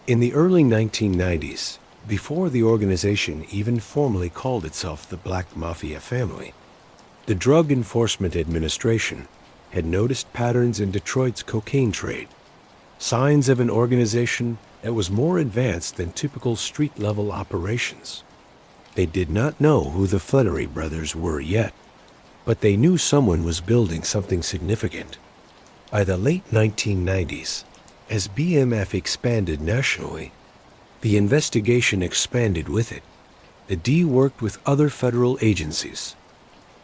In the early 1990s, before the organization even formally called itself the Black Mafia Family, the Drug Enforcement Administration had noticed patterns in Detroit's cocaine trade, signs of an organization that was more advanced than typical street-level operations. They did not know who the Flenory brothers were yet, but they knew someone was building something significant. By the late 1990s, as BMF expanded nationally, the investigation expanded with it. The D worked with other federal agencies,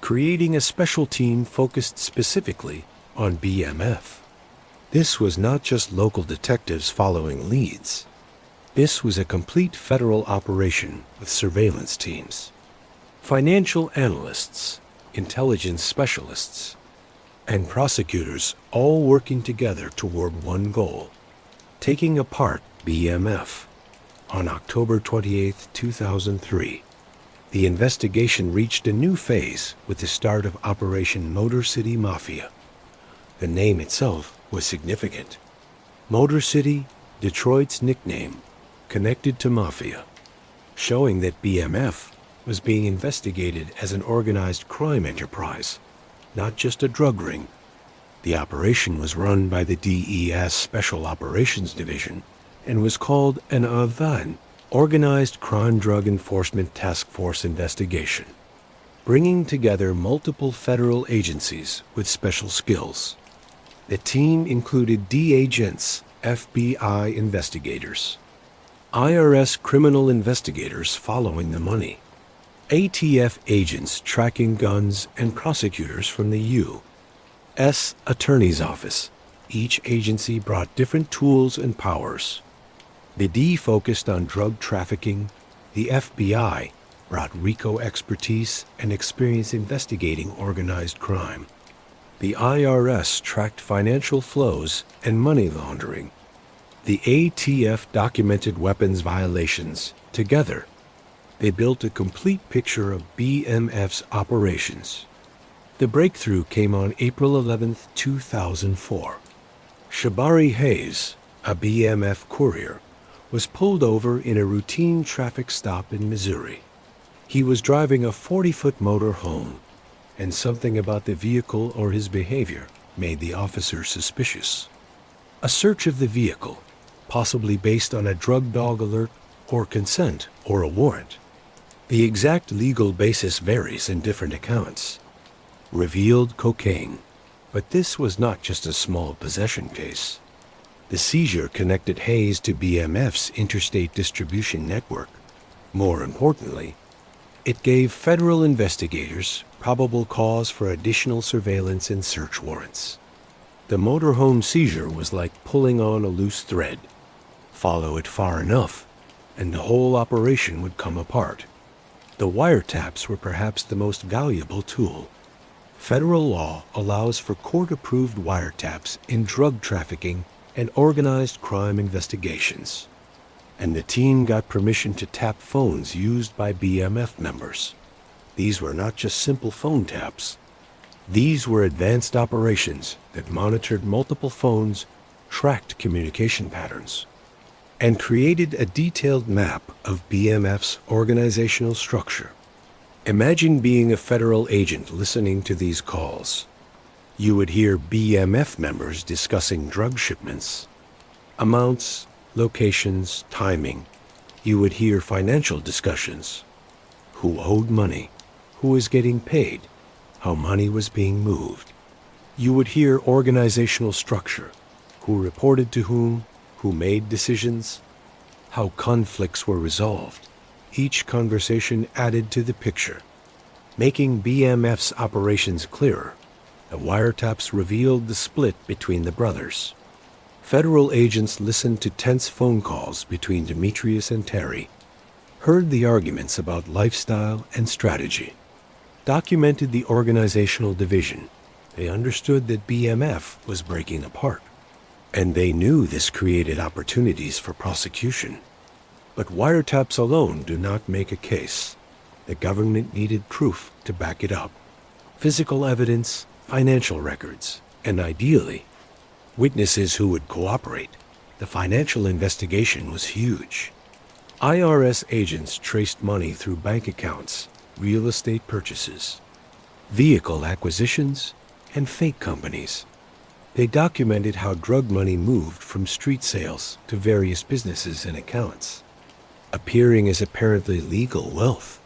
creating a special team focused specifically on BMF. This was not just local detectives following leads. This was a complete federal operation with surveillance teams, financial analysts, intelligence specialists, and prosecutors all working together toward one goal: taking apart BMF. On October 28, 2003, the investigation reached a new phase with the start of Operation Motor City Mafia. The name itself was significant. Motor City, Detroit's nickname, connected to Mafia, showing that BMF was being investigated as an organized crime enterprise, not just a drug ring. The operation was run by the DES Special Operations Division and was called an OVAN, Organized Crime Drug Enforcement Task Force Investigation, bringing together multiple federal agencies with special skills. The team included D agents, FBI investigators, IRS criminal investigators following the money, ATF agents tracking guns, and prosecutors from the U.S. Attorney's Office. Each agency brought different tools and powers. The D focused on drug trafficking. The FBI brought RICO expertise and experience investigating organized crime. The IRS tracked financial flows and money laundering. The ATF documented weapons violations. Together, they built a complete picture of BMF's operations. The breakthrough came on April 11, 2004. Shabari Hayes, a BMF courier, was pulled over in a routine traffic stop in Missouri. He was driving a 40-foot motor home, and something about the vehicle or his behavior made the officer suspicious. A search of the vehicle, possibly based on a drug dog alert or consent or a warrant. The exact legal basis varies in different accounts. Revealed cocaine, but this was not just a small possession case. The seizure connected Hayes to BMF's interstate distribution network. More importantly, it gave federal investigators probable cause for additional surveillance and search warrants. The motorhome seizure was like pulling on a loose thread. Follow it far enough, and the whole operation would come apart. The wiretaps were perhaps the most valuable tool. Federal law allows for court-approved wiretaps in drug trafficking and organized crime investigations. And the team got permission to tap phones used by BMF members. These were not just simple phone taps. These were advanced operations that monitored multiple phones, tracked communication patterns, and created a detailed map of BMF's organizational structure. Imagine being a federal agent listening to these calls. You would hear BMF members discussing drug shipments, amounts, locations, timing. You would hear financial discussions. Who owed money? Who was getting paid? How money was being moved. You would hear organizational structure. Who reported to whom? Who made decisions? How conflicts were resolved. Each conversation added to the picture, making BMF's operations clearer. The wiretaps revealed the split between the brothers. Federal agents listened to tense phone calls between Demetrius and Terry, heard the arguments about lifestyle and strategy, documented the organizational division. They understood that BMF was breaking apart, and they knew this created opportunities for prosecution. But wiretaps alone do not make a case. The government needed proof to back it up. Physical evidence, financial records, and ideally, witnesses who would cooperate. The financial investigation was huge. IRS agents traced money through bank accounts, real estate purchases, vehicle acquisitions, and fake companies. They documented how drug money moved from street sales to various businesses and accounts, appearing as apparently legal wealth.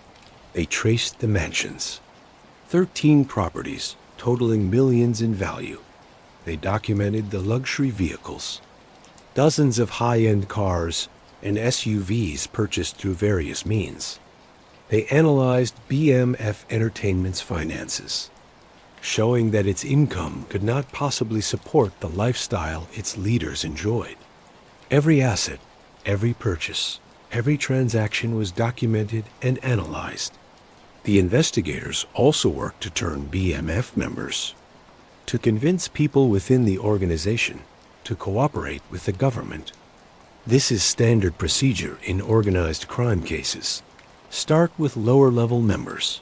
They traced the mansions, 13 properties totaling millions in value. They documented the luxury vehicles, dozens of high-end cars and SUVs purchased through various means. They analyzed BMF Entertainment's finances, showing that its income could not possibly support the lifestyle its leaders enjoyed. Every asset, every purchase, every transaction was documented and analyzed. The investigators also worked to turn BMF members, to convince people within the organization to cooperate with the government. This is standard procedure in organized crime cases. Start with lower-level members.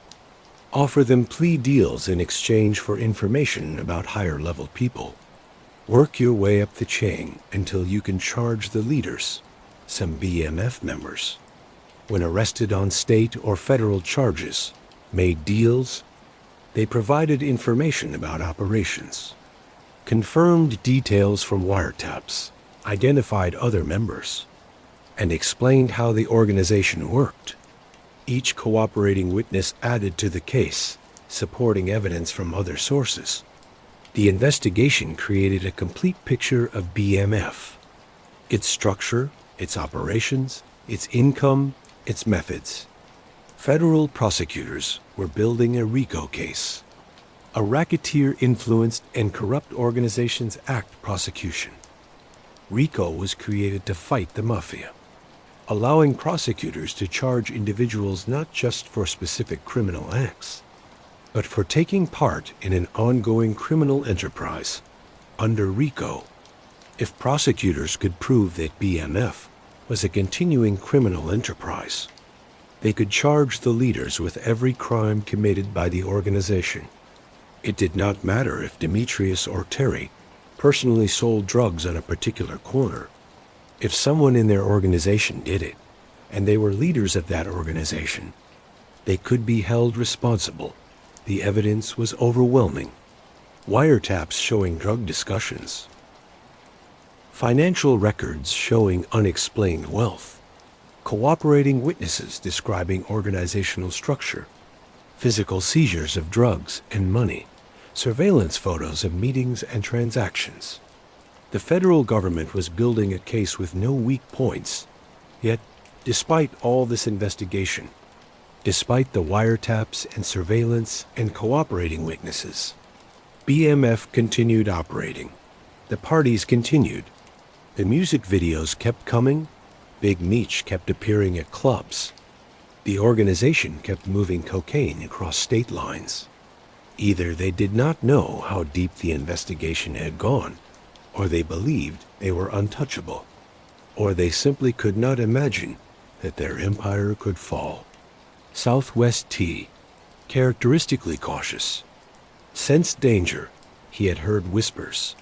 Offer them plea deals in exchange for information about higher-level people. Work your way up the chain until you can charge the leaders, some BMF members. When arrested on state or federal charges, made deals, they provided information about operations, confirmed details from wiretaps, identified other members, and explained how the organization worked. Each cooperating witness added to the case, supporting evidence from other sources. The investigation created a complete picture of BMF, its structure, its operations, its income, its methods. Federal prosecutors were building a RICO case, a racketeer-influenced and corrupt organizations act prosecution. RICO was created to fight the mafia, allowing prosecutors to charge individuals not just for specific criminal acts, but for taking part in an ongoing criminal enterprise. Under RICO, if prosecutors could prove that BMF was a continuing criminal enterprise, they could charge the leaders with every crime committed by the organization. It did not matter if Demetrius or Terry personally sold drugs on a particular corner. If someone in their organization did it, and they were leaders of that organization, they could be held responsible. The evidence was overwhelming. Wiretaps showing drug discussions, financial records showing unexplained wealth, cooperating witnesses describing organizational structure, physical seizures of drugs and money, surveillance photos of meetings and transactions. The federal government was building a case with no weak points. Yet, despite all this investigation, despite the wiretaps and surveillance and cooperating witnesses, BMF continued operating. The parties continued. The music videos kept coming. Big Meech kept appearing at clubs. The organization kept moving cocaine across state lines. Either they did not know how deep the investigation had gone, or they believed they were untouchable, or they simply could not imagine that their empire could fall. Southwest T, characteristically cautious, sensed danger. He had heard whispers,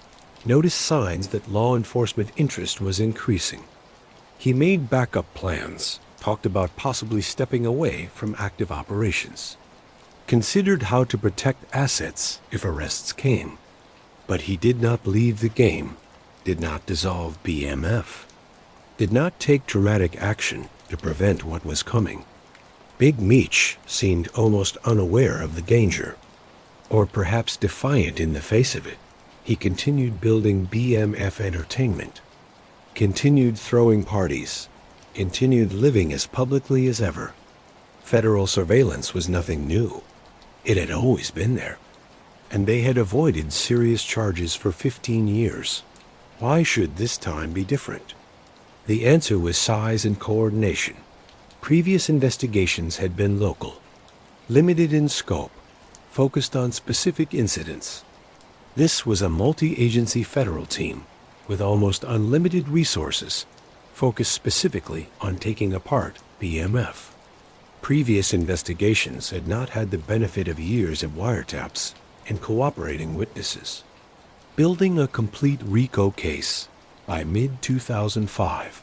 noticed signs that law enforcement interest was increasing. He made backup plans, talked about possibly stepping away from active operations, considered how to protect assets if arrests came. But he did not leave the game, did not dissolve BMF, did not take dramatic action to prevent what was coming. Big Meech seemed almost unaware of the danger, or perhaps defiant in the face of it. He continued building BMF Entertainment, continued throwing parties, continued living as publicly as ever. Federal surveillance was nothing new. It had always been there, and they had avoided serious charges for 15 years. Why should this time be different? The answer was size and coordination. Previous investigations had been local, limited in scope, focused on specific incidents. This was a multi-agency federal team with almost unlimited resources, focused specifically on taking apart BMF. Previous investigations had not had the benefit of years of wiretaps and cooperating witnesses. Building a complete RICO case by mid-2005,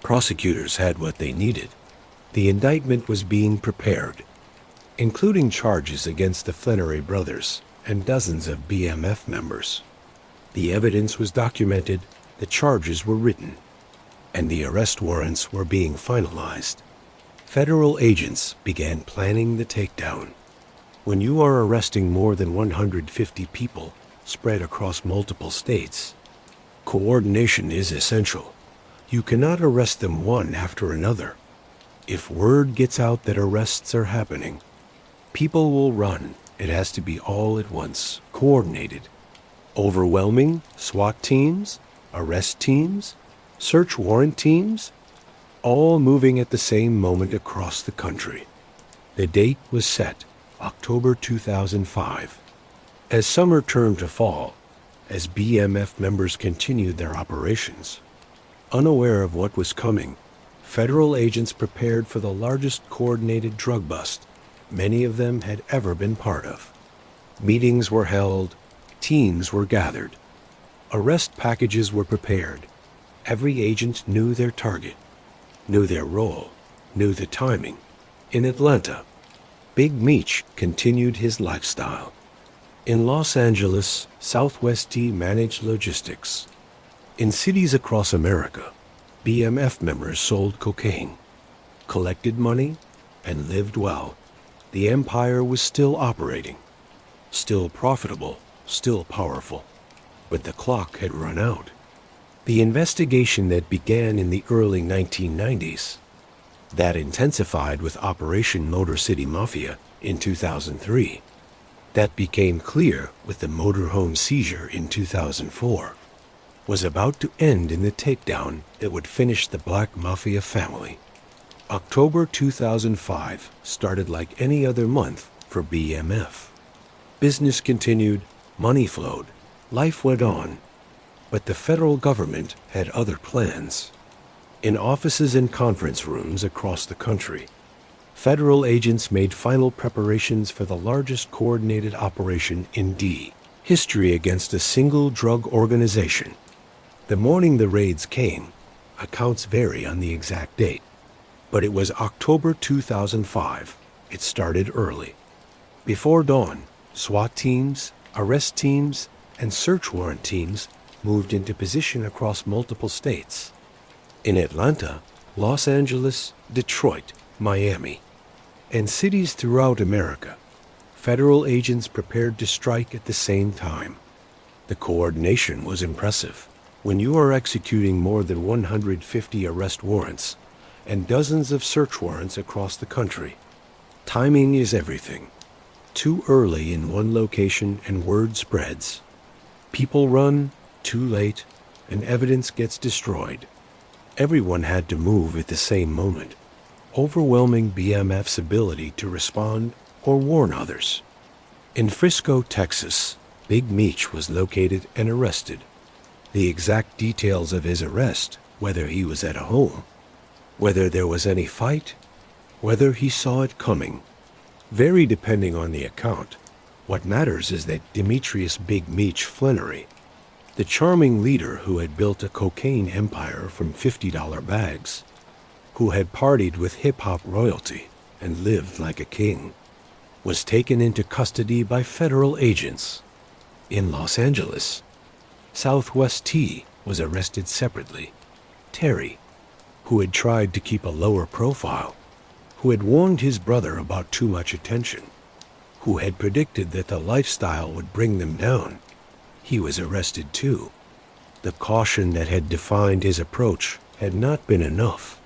prosecutors had what they needed. The indictment was being prepared, including charges against the Flenory brothers and dozens of BMF members. The evidence was documented, the charges were written, and the arrest warrants were being finalized. Federal agents began planning the takedown. When you are arresting more than 150 people spread across multiple states, coordination is essential. You cannot arrest them one after another. If word gets out that arrests are happening, people will run. It has to be all at once, coordinated. Overwhelming SWAT teams, arrest teams, search warrant teams, all moving at the same moment across the country. The date was set, October 2005. As summer turned to fall, as BMF members continued their operations, unaware of what was coming, federal agents prepared for the largest coordinated drug bust many of them had ever been part of. Meetings were held, teams were gathered, arrest packages were prepared. Every agent knew their target, knew their role, knew the timing. In Atlanta, Big Meech continued his lifestyle. In Los Angeles, Southwest T managed logistics. In cities across America, BMF members sold cocaine, collected money, and lived well. The empire was still operating, still profitable, still powerful. But the clock had run out. The investigation that began in the early 1990s, that intensified with Operation Motor City Mafia in 2003, that became clear with the motorhome seizure in 2004, was about to end in the takedown that would finish the Black Mafia Family. October 2005 started like any other month for BMF. Business continued, money flowed, life went on, but the federal government had other plans. In offices and conference rooms across the country, federal agents made final preparations for the largest coordinated operation in history against a single drug organization. The morning the raids came, accounts vary on the exact date, but it was October 2005. It started early. Before dawn, SWAT teams, arrest teams, and search warrant teams moved into position across multiple states. In Atlanta, Los Angeles, Detroit, Miami, and cities throughout America, federal agents prepared to strike at the same time. The coordination was impressive. When you are executing more than 150 arrest warrants and dozens of search warrants across the country, timing is everything. Too early in one location and word spreads. People run, too late, and evidence gets destroyed. Everyone had to move at the same moment, overwhelming BMF's ability to respond or warn others. In Frisco, Texas, Big Meech was located and arrested. The exact details of his arrest, whether he was at a home, whether there was any fight, whether he saw it coming, vary depending on the account. What matters is that Demetrius Big Meech Flenory, the charming leader who had built a cocaine empire from $50 bags, who had partied with hip-hop royalty and lived like a king, was taken into custody by federal agents. In Los Angeles, Southwest T was arrested separately. Terry, who had tried to keep a lower profile, who had warned his brother about too much attention, who had predicted that the lifestyle would bring them down, he was arrested too. The caution that had defined his approach had not been enough.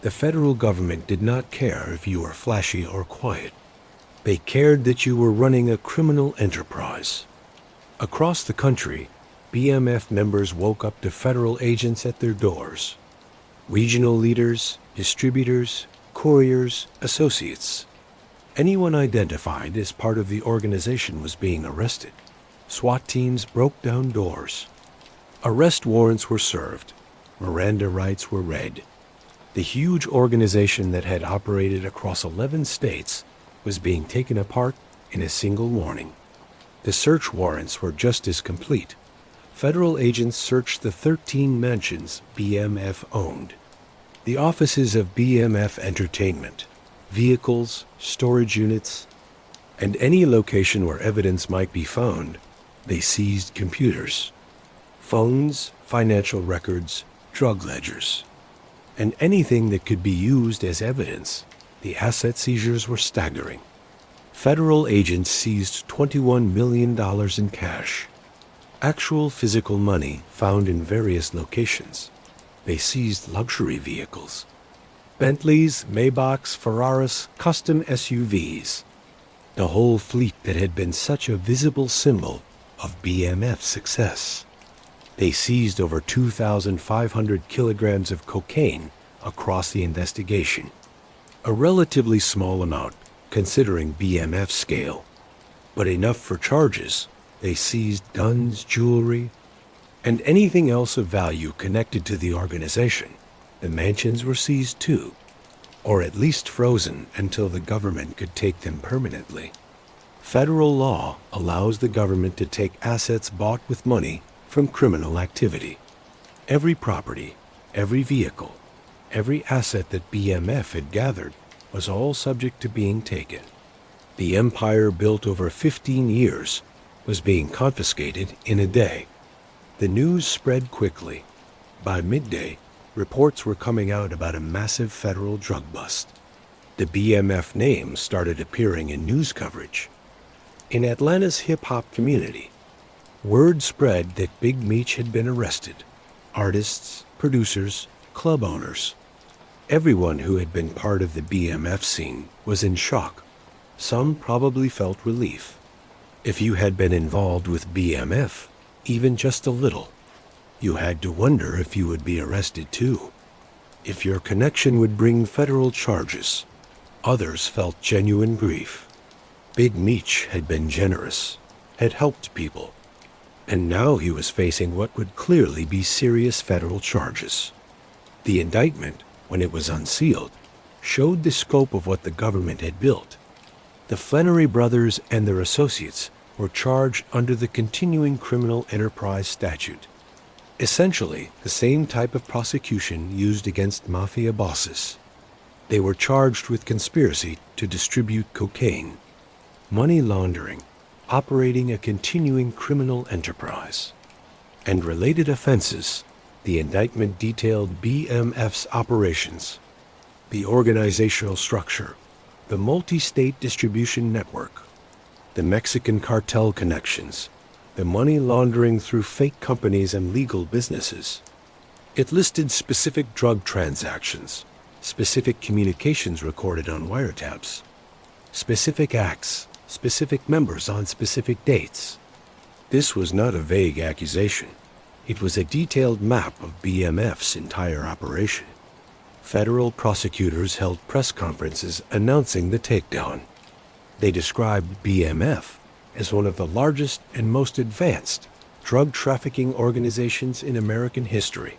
The federal government did not care if you were flashy or quiet. They cared that you were running a criminal enterprise. Across the country, BMF members woke up to federal agents at their doors. Regional leaders, distributors, couriers, associates. Anyone identified as part of the organization was being arrested. SWAT teams broke down doors. Arrest warrants were served. Miranda rights were read. The huge organization that had operated across 11 states was being taken apart in a single warning. The search warrants were just as complete. Federal agents searched the 13 mansions BMF owned, the offices of BMF Entertainment, vehicles, storage units, and any location where evidence might be found. They seized computers, phones, financial records, drug ledgers, and anything that could be used as evidence. The asset seizures were staggering. Federal agents seized $21 million in cash, actual physical money found in various locations. They seized luxury vehicles, Bentleys, Maybachs, Ferraris, custom SUVs, the whole fleet that had been such a visible symbol of BMF's success. They seized over 2,500 kilograms of cocaine across the investigation, a relatively small amount considering BMF's scale, but enough for charges. They seized guns, jewelry, and anything else of value connected to the organization. The mansions were seized too, or at least frozen until the government could take them permanently. Federal law allows the government to take assets bought with money from criminal activity. Every property, every vehicle, every asset that BMF had gathered was all subject to being taken. The empire built over 15 years was being confiscated in a day. The news spread quickly. By midday, reports were coming out about a massive federal drug bust. The BMF name started appearing in news coverage. In Atlanta's hip-hop community, word spread that Big Meech had been arrested. Artists, producers, club owners. Everyone who had been part of the BMF scene was in shock. Some probably felt relief. If you had been involved with BMF, even just a little, you had to wonder if you would be arrested too. If your connection would bring federal charges. Others felt genuine grief. Big Meech had been generous, had helped people, and now he was facing what would clearly be serious federal charges. The indictment, when it was unsealed, showed the scope of what the government had built. The Flenory brothers and their associates were charged under the Continuing Criminal Enterprise Statute, essentially the same type of prosecution used against mafia bosses. They were charged with conspiracy to distribute cocaine, money laundering, operating a continuing criminal enterprise, and related offenses. The indictment detailed BMF's operations, the organizational structure, the multi-state distribution network, the Mexican cartel connections, the money laundering through fake companies and legal businesses. It listed specific drug transactions, specific communications recorded on wiretaps, specific acts, specific members on specific dates. This was not a vague accusation. It was a detailed map of BMF's entire operation. Federal prosecutors held press conferences announcing the takedown. They described BMF as one of the largest and most advanced drug trafficking organizations in American history.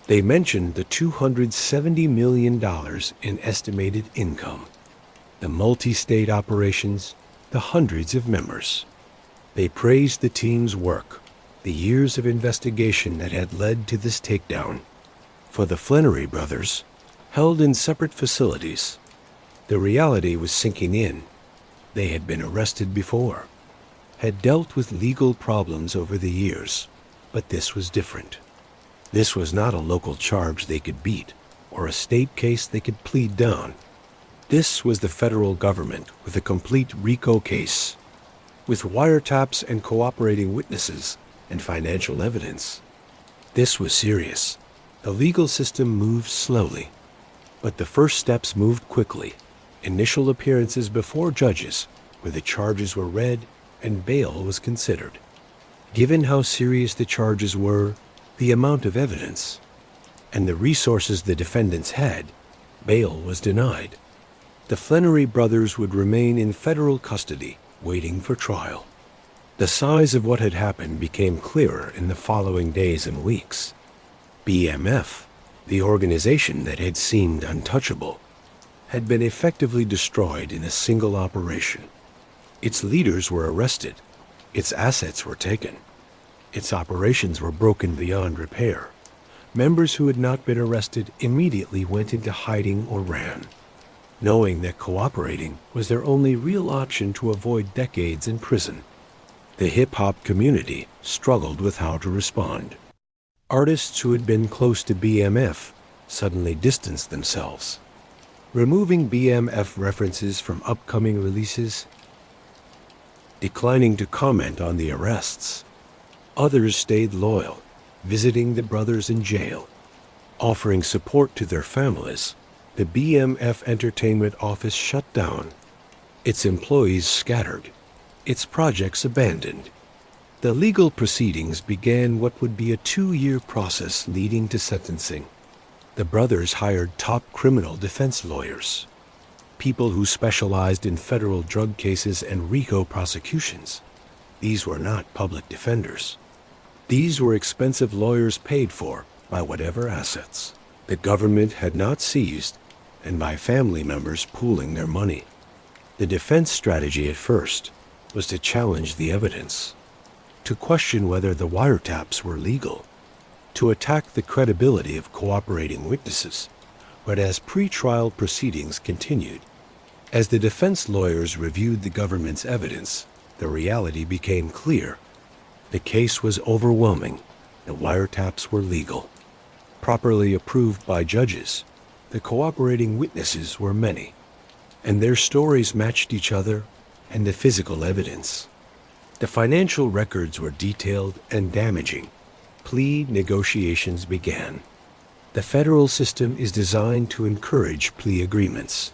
They mentioned the $270 million in estimated income, the multi-state operations, the hundreds of members. They praised the team's work, the years of investigation that had led to this takedown. For the Flenory brothers, held in separate facilities, the reality was sinking in. They had been arrested before, had dealt with legal problems over the years, but this was different. This was not a local charge they could beat, or a state case they could plead down. This was the federal government with a complete RICO case, with wiretaps and cooperating witnesses and financial evidence. This was serious. The legal system moved slowly, but the first steps moved quickly. Initial appearances before judges, where the charges were read and bail was considered. Given how serious the charges were, the amount of evidence, and the resources the defendants had, bail was denied. The Flenory brothers would remain in federal custody, waiting for trial. The size of what had happened became clearer in the following days and weeks. BMF, the organization that had seemed untouchable, had been effectively destroyed in a single operation. Its leaders were arrested, its assets were taken, its operations were broken beyond repair. Members who had not been arrested immediately went into hiding or ran, knowing that cooperating was their only real option to avoid decades in prison. The hip-hop community struggled with how to respond. Artists who had been close to BMF suddenly distanced themselves, removing BMF references from upcoming releases, declining to comment on the arrests. Others stayed loyal, visiting the brothers in jail, offering support to their families. The BMF Entertainment office shut down, its employees scattered, its projects abandoned. The legal proceedings began what would be a 2-year process leading to sentencing. The brothers hired top criminal defense lawyers, people who specialized in federal drug cases and RICO prosecutions. These were not public defenders. These were expensive lawyers paid for by whatever assets the government had not seized and by family members pooling their money. The defense strategy at first was to challenge the evidence, to question whether the wiretaps were legal, to attack the credibility of cooperating witnesses. But as pre-trial proceedings continued, as the defense lawyers reviewed the government's evidence, the reality became clear. The case was overwhelming. The wiretaps were legal, properly approved by judges. The cooperating witnesses were many, and their stories matched each other and the physical evidence. The financial records were detailed and damaging. Plea negotiations began. The federal system is designed to encourage plea agreements.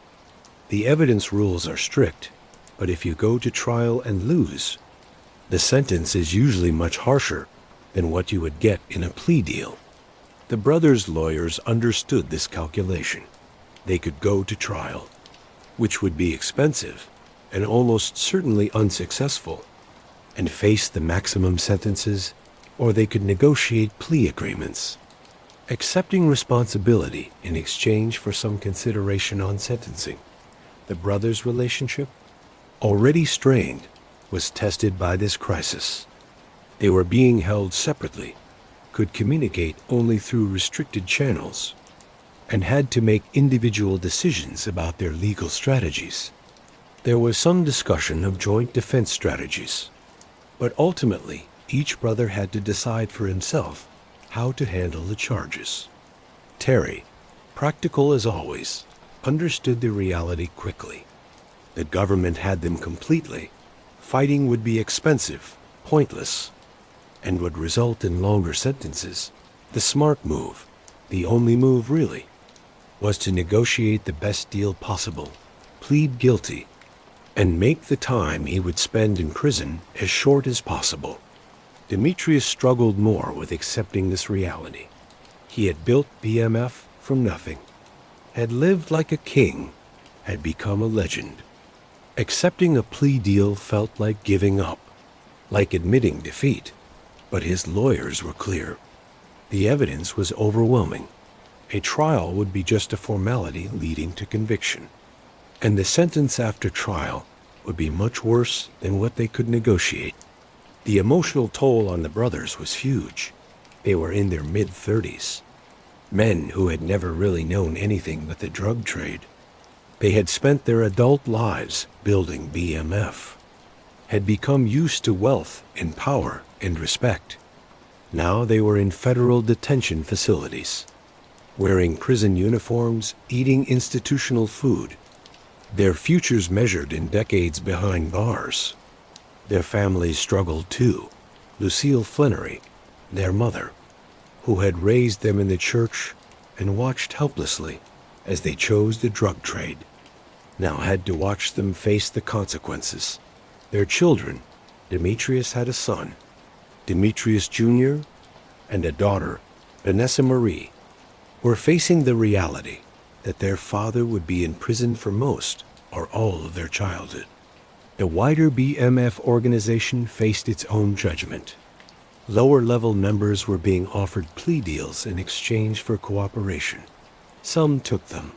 The evidence rules are strict, but if you go to trial and lose, the sentence is usually much harsher than what you would get in a plea deal. The brothers' lawyers understood this calculation. They could go to trial, which would be expensive and almost certainly unsuccessful, and face the maximum sentences, or they could negotiate plea agreements, accepting responsibility in exchange for some consideration on sentencing. The brothers' relationship, already strained, was tested by this crisis. They were being held separately, could communicate only through restricted channels, and had to make individual decisions about their legal strategies. There was some discussion of joint defense strategies, but ultimately each brother had to decide for himself how to handle the charges. Terry, practical as always, understood the reality quickly. The government had them completely. Fighting would be expensive, pointless, and would result in longer sentences. The smart move, the only move really, was to negotiate the best deal possible, plead guilty, and make the time he would spend in prison as short as possible. Demetrius struggled more with accepting this reality. He had built BMF from nothing, had lived like a king, had become a legend. Accepting a plea deal felt like giving up, like admitting defeat. But his lawyers were clear. The evidence was overwhelming. A trial would be just a formality leading to conviction, and the sentence after trial would be much worse than what they could negotiate. The emotional toll on the brothers was huge. They were in their mid-30s, men who had never really known anything but the drug trade. They had spent their adult lives building BMF. had become used to wealth and power and respect. Now they were in federal detention facilities, wearing prison uniforms, eating institutional food, their futures measured in decades behind bars. Their families struggled too. Lucille Flenory, their mother, who had raised them in the church and watched helplessly as they chose the drug trade, now had to watch them face the consequences. Their children, Demetrius had a son, Demetrius Jr., and a daughter, Vanessa Marie, were facing the reality that their father would be in prison for most or all of their childhood. The wider BMF organization faced its own judgment. Lower-level members were being offered plea deals in exchange for cooperation. Some took them,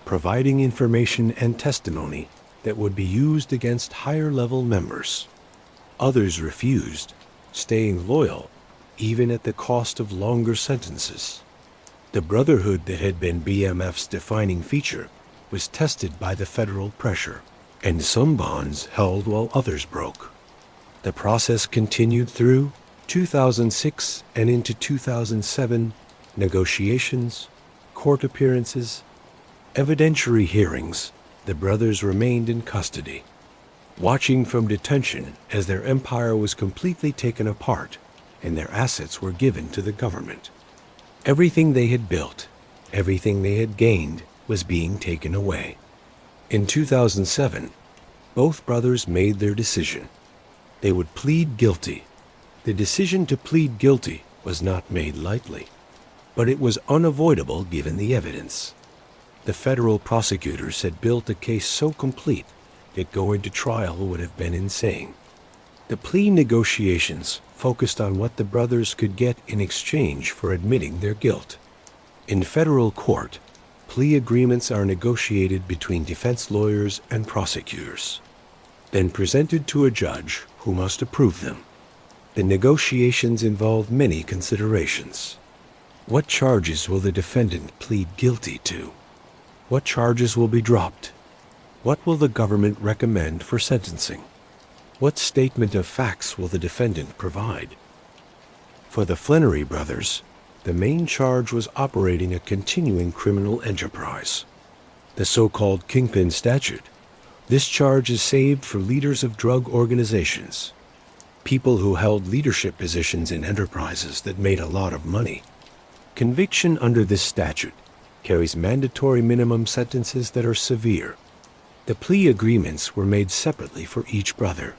providing information and testimony that would be used against higher-level members. Others refused, staying loyal, even at the cost of longer sentences. The brotherhood that had been BMF's defining feature was tested by the federal pressure, and some bonds held while others broke. The process continued through 2006 and into 2007, negotiations, court appearances, evidentiary hearings. The brothers remained in custody, watching from detention as their empire was completely taken apart and their assets were given to the government. Everything they had built, everything they had gained, was being taken away. In 2007, both brothers made their decision. They would plead guilty. The decision to plead guilty was not made lightly, but it was unavoidable given the evidence. The federal prosecutors had built a case so complete that going to trial would have been insane. The plea negotiations focused on what the brothers could get in exchange for admitting their guilt. In federal court, plea agreements are negotiated between defense lawyers and prosecutors, then presented to a judge who must approve them. The negotiations involve many considerations. What charges will the defendant plead guilty to? What charges will be dropped? What will the government recommend for sentencing? What statement of facts will the defendant provide? For the Flenory brothers, the main charge was operating a continuing criminal enterprise, the so-called Kingpin Statute. This charge is saved for leaders of drug organizations, people who held leadership positions in enterprises that made a lot of money. Conviction under this statute carries mandatory minimum sentences that are severe. The plea agreements were made separately for each brother.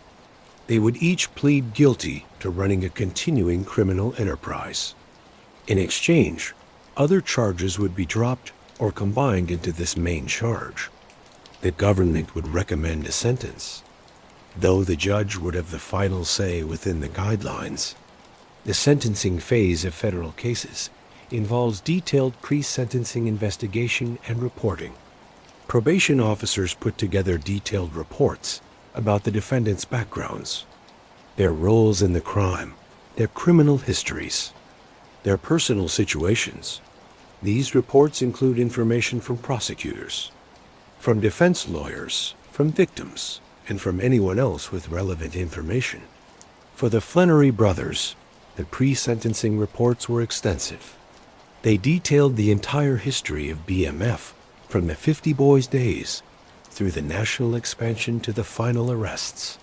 They would each plead guilty to running a continuing criminal enterprise. In exchange, other charges would be dropped or combined into this main charge. The government would recommend a sentence, though the judge would have the final say within the guidelines. The sentencing phase of federal cases involves detailed pre-sentencing investigation and reporting. Probation officers put together detailed reports about the defendants' backgrounds, their roles in the crime, their criminal histories, their personal situations. These reports include information from prosecutors, from defense lawyers, from victims, and from anyone else with relevant information. For the Flenory brothers, the pre-sentencing reports were extensive. They detailed the entire history of BMF, from the 50 Boys days through the national expansion to the final arrests.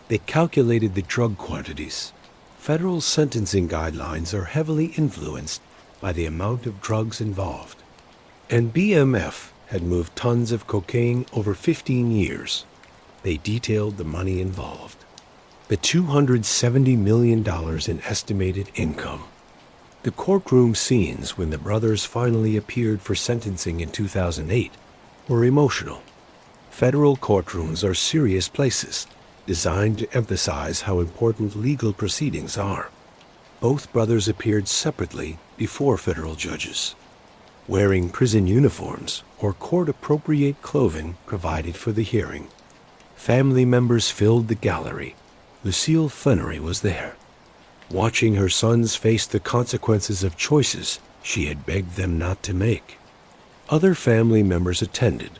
They calculated the drug quantities. Federal sentencing guidelines are heavily influenced by the amount of drugs involved. And BMF had moved tons of cocaine over 15 years. They detailed the money involved. The $270 million in estimated income. The courtroom scenes when the brothers finally appeared for sentencing in 2008 were emotional. Federal courtrooms are serious places designed to emphasize how important legal proceedings are. Both brothers appeared separately before federal judges, wearing prison uniforms or court-appropriate clothing provided for the hearing. Family members filled the gallery. Lucille Flenory was there, watching her sons face the consequences of choices she had begged them not to make. Other family members attended,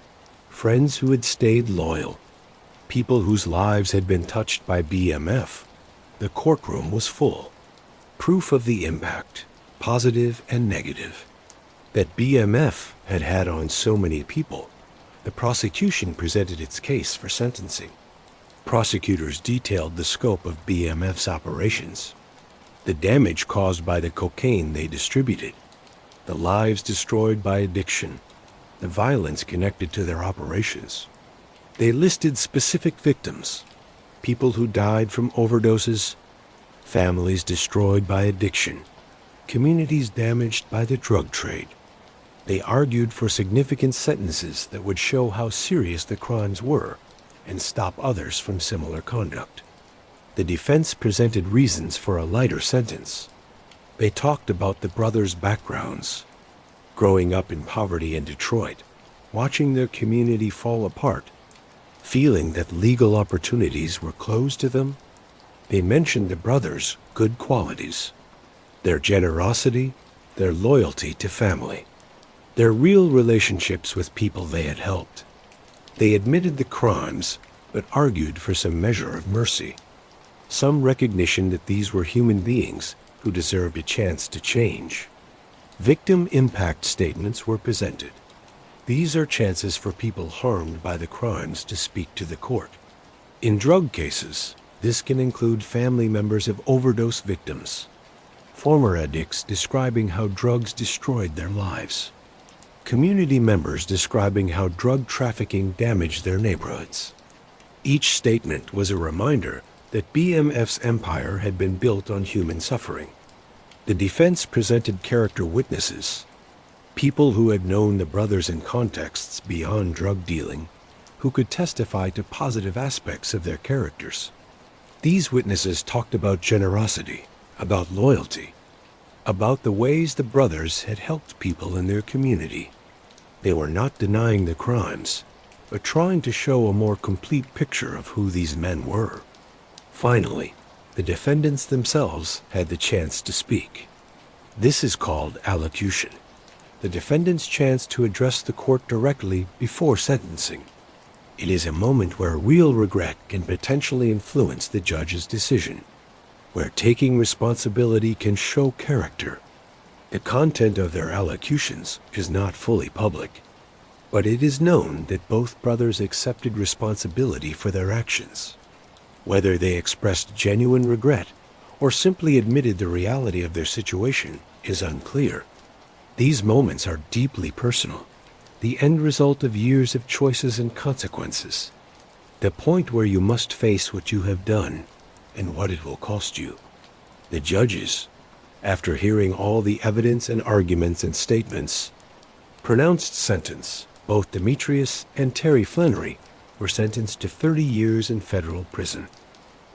friends who had stayed loyal. people whose lives had been touched by BMF. The courtroom was full. Proof of the impact, positive and negative, that BMF had had on so many people. The prosecution presented its case for sentencing. Prosecutors detailed the scope of BMF's operations, the damage caused by the cocaine they distributed, the lives destroyed by addiction, the violence connected to their operations. They listed specific victims, people who died from overdoses, families destroyed by addiction, communities damaged by the drug trade. They argued for significant sentences that would show how serious the crimes were and stop others from similar conduct. The defense presented reasons for a lighter sentence. They talked about the brothers' backgrounds, growing up in poverty in Detroit, watching their community fall apart, feeling that legal opportunities were closed to them. They mentioned the brothers' good qualities, their generosity, their loyalty to family, their real relationships with people they had helped. They admitted the crimes, but argued for some measure of mercy, some recognition that these were human beings who deserved a chance to change. Victim impact statements were presented. These are chances for people harmed by the crimes to speak to the court. In drug cases, this can include family members of overdose victims, former addicts describing how drugs destroyed their lives, community members describing how drug trafficking damaged their neighborhoods. Each statement was a reminder that BMF's empire had been built on human suffering. The defense presented character witnesses, people who had known the brothers in contexts beyond drug dealing, who could testify to positive aspects of their characters. These witnesses talked about generosity, about loyalty, about the ways the brothers had helped people in their community. They were not denying the crimes, but trying to show a more complete picture of who these men were. Finally, the defendants themselves had the chance to speak. This is called allocution, the defendant's chance to address the court directly before sentencing. It is a moment where real regret can potentially influence the judge's decision, where taking responsibility can show character. The content of their allocutions is not fully public, but it is known that both brothers accepted responsibility for their actions. Whether they expressed genuine regret or simply admitted the reality of their situation is unclear. These moments are deeply personal, the end result of years of choices and consequences, the point where you must face what you have done and what it will cost you. The judges, after hearing all the evidence and arguments and statements, pronounced sentence. Both Demetrius and Terry Flenory were sentenced to 30 years in federal prison.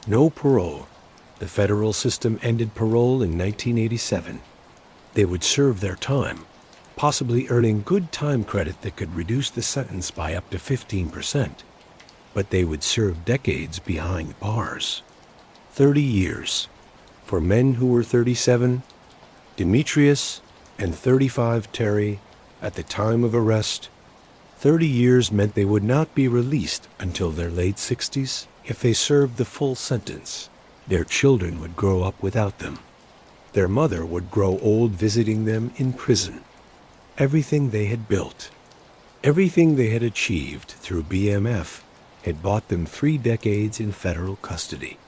No parole. The federal system ended parole in 1987. They would serve their time, possibly earning good time credit that could reduce the sentence by up to 15%. But they would serve decades behind bars. 30 years. For men who were 37, Demetrius, and 35 Terry, at the time of arrest, 30 years meant they would not be released until their late 60s. If they served the full sentence, their children would grow up without them. Their mother would grow old visiting them in prison. Everything they had built, everything they had achieved through BMF had bought them 3 decades in federal custody.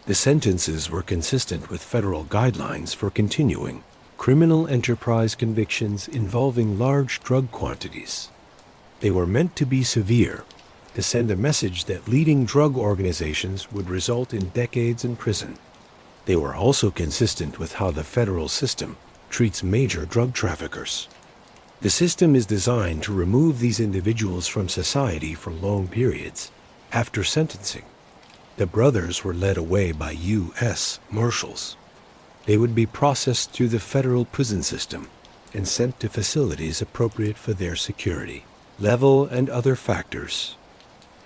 The sentences were consistent with federal guidelines for continuing criminal enterprise convictions involving large drug quantities. They were meant to be severe, to send a message that leading drug organizations would result in decades in prison. They were also consistent with how the federal system treats major drug traffickers. The system is designed to remove these individuals from society for long periods after sentencing. The brothers were led away by U.S. Marshals. They would be processed through the federal prison system and sent to facilities appropriate for their security, level, and other factors.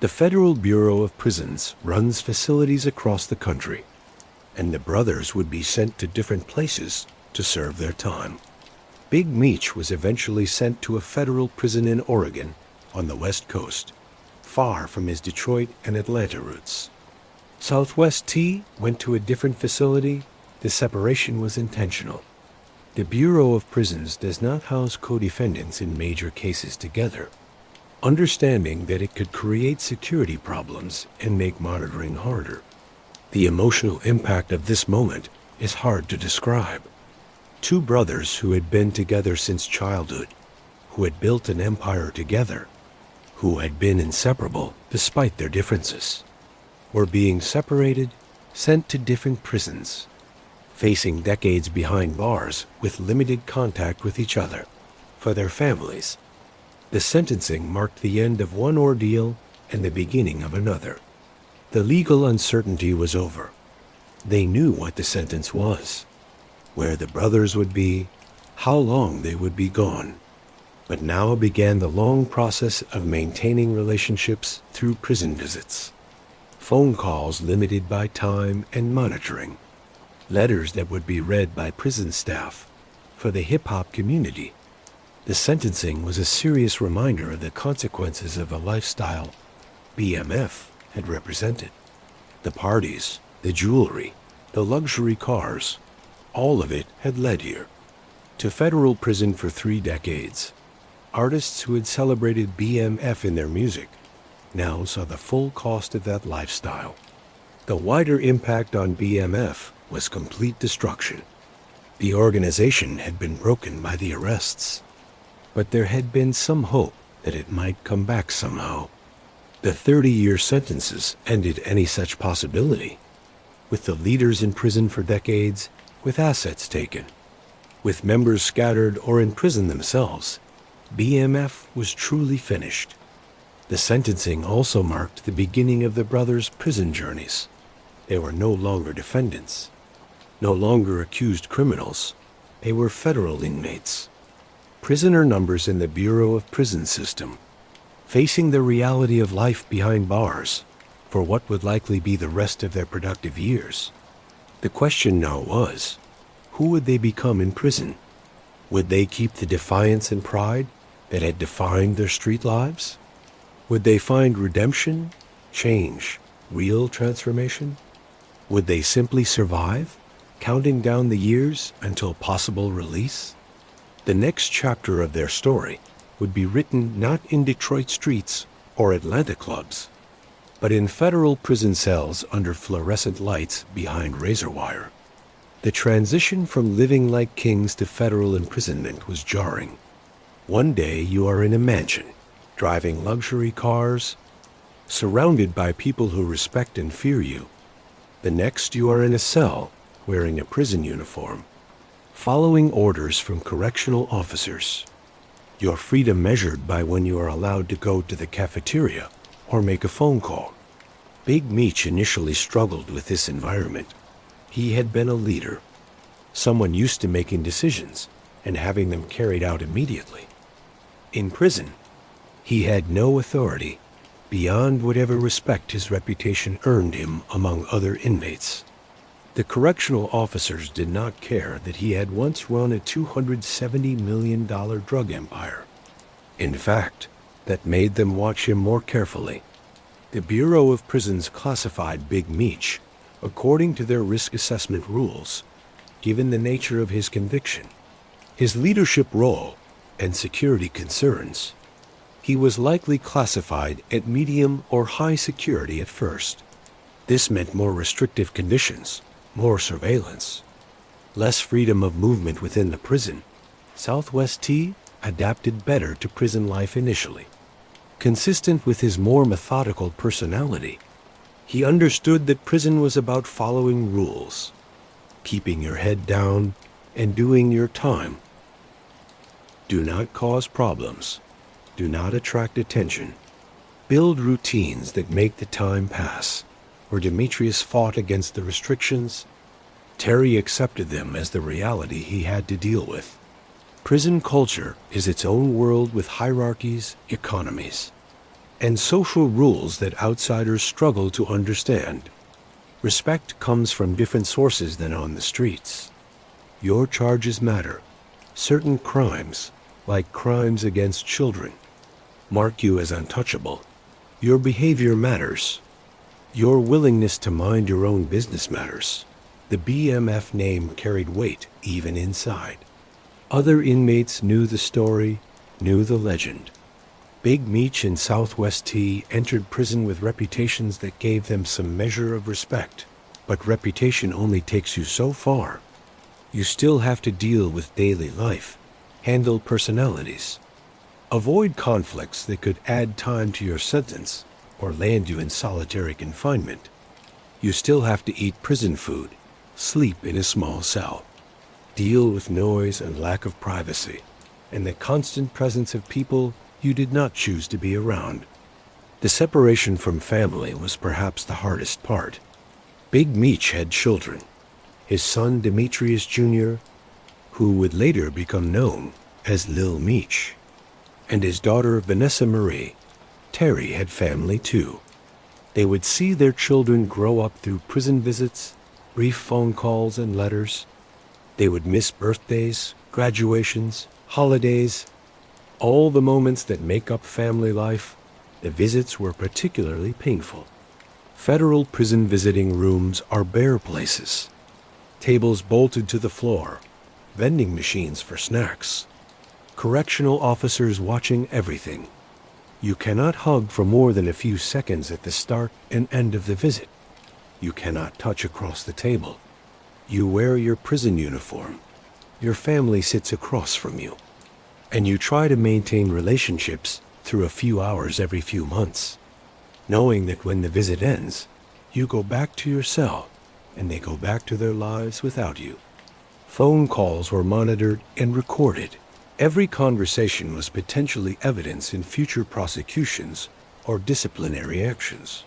The Federal Bureau of Prisons runs facilities across the country, and the brothers would be sent to different places to serve their time. Big Meech was eventually sent to a federal prison in Oregon on the West Coast. far from his Detroit and Atlanta roots. Southwest T went to a different facility. The separation was intentional. The Bureau of Prisons does not house co-defendants in major cases together, understanding that it could create security problems and make monitoring harder. The emotional impact of this moment is hard to describe. Two brothers who had been together since childhood, who had built an empire together, who had been inseparable despite their differences, were being separated, sent to different prisons, facing decades behind bars with limited contact with each other. For their families, the sentencing marked the end of one ordeal and the beginning of another. The legal uncertainty was over. They knew what the sentence was, where the brothers would be, how long they would be gone. But now began the long process of maintaining relationships through prison visits. Phone calls limited by time and monitoring. Letters that would be read by prison staff. For the hip-hop community, the sentencing was a serious reminder of the consequences of a lifestyle BMF had represented. The parties, the jewelry, the luxury cars, all of it had led here. To federal prison for 3 decades, artists who had celebrated BMF in their music now saw the full cost of that lifestyle. The wider impact on BMF was complete destruction. The organization had been broken by the arrests, but there had been some hope that it might come back somehow. The 30-year sentences ended any such possibility, with the leaders in prison for decades, with assets taken, with members scattered or in prison themselves. BMF was truly finished. The sentencing also marked the beginning of the brothers' prison journeys. They were no longer defendants, no longer accused criminals. They were federal inmates, prisoner numbers in the Bureau of Prison System, facing the reality of life behind bars for what would likely be the rest of their productive years. The question now was, who would they become in prison? Would they keep the defiance and pride that had defined their street lives? Would they find redemption, change, real transformation? Would they simply survive, counting down the years until possible release? The next chapter of their story would be written not in Detroit streets or Atlanta clubs, but in federal prison cells under fluorescent lights behind razor wire. The transition from living like kings to federal imprisonment was jarring. One day you are in a mansion, driving luxury cars, surrounded by people who respect and fear you. The next you are in a cell, wearing a prison uniform, following orders from correctional officers. Your freedom measured by when you are allowed to go to the cafeteria or make a phone call. Big Meech initially struggled with this environment. He had been a leader, someone used to making decisions and having them carried out immediately. In prison, he had no authority beyond whatever respect his reputation earned him among other inmates. The correctional officers did not care that he had once run a $270 million drug empire. In fact, that made them watch him more carefully. The Bureau of Prisons classified Big Meech according to their risk assessment rules, given the nature of his conviction, his leadership role, and security concerns. He was likely classified at medium or high security at first. This meant more restrictive conditions, more surveillance, less freedom of movement within the prison. Southwest T adapted better to prison life initially. Consistent with his more methodical personality, he understood that prison was about following rules, keeping your head down, and doing your time. Do not cause problems. Do not attract attention. Build routines that make the time pass. Where Demetrius fought against the restrictions, Terry accepted them as the reality he had to deal with. Prison culture is its own world with hierarchies, economies, and social rules that outsiders struggle to understand. Respect comes from different sources than on the streets. Your charges matter. Certain crimes, like crimes against children, mark you as untouchable. Your behavior matters. Your willingness to mind your own business matters. The BMF name carried weight even inside. Other inmates knew the story, knew the legend. Big Meech and Southwest T entered prison with reputations that gave them some measure of respect. But reputation only takes you so far. You still have to deal with daily life, handle personalities, avoid conflicts that could add time to your sentence or land you in solitary confinement. You still have to eat prison food, sleep in a small cell, deal with noise and lack of privacy, and the constant presence of people you did not choose to be around. The separation from family was perhaps the hardest part. Big Meech had children. His son Demetrius Jr., who would later become known as Lil Meech, and his daughter Vanessa Marie. Terry had family too. They would see their children grow up through prison visits, brief phone calls and letters. They would miss birthdays, graduations, holidays, all the moments that make up family life. The visits were particularly painful. Federal prison visiting rooms are bare places. Tables bolted to the floor, vending machines for snacks, correctional officers watching everything. You cannot hug for more than a few seconds at the start and end of the visit. You cannot touch across the table. You wear your prison uniform. Your family sits across from you. And you try to maintain relationships through a few hours every few months, knowing that when the visit ends, you go back to your cell and they go back to their lives without you. Phone calls were monitored and recorded. Every conversation was potentially evidence in future prosecutions or disciplinary actions.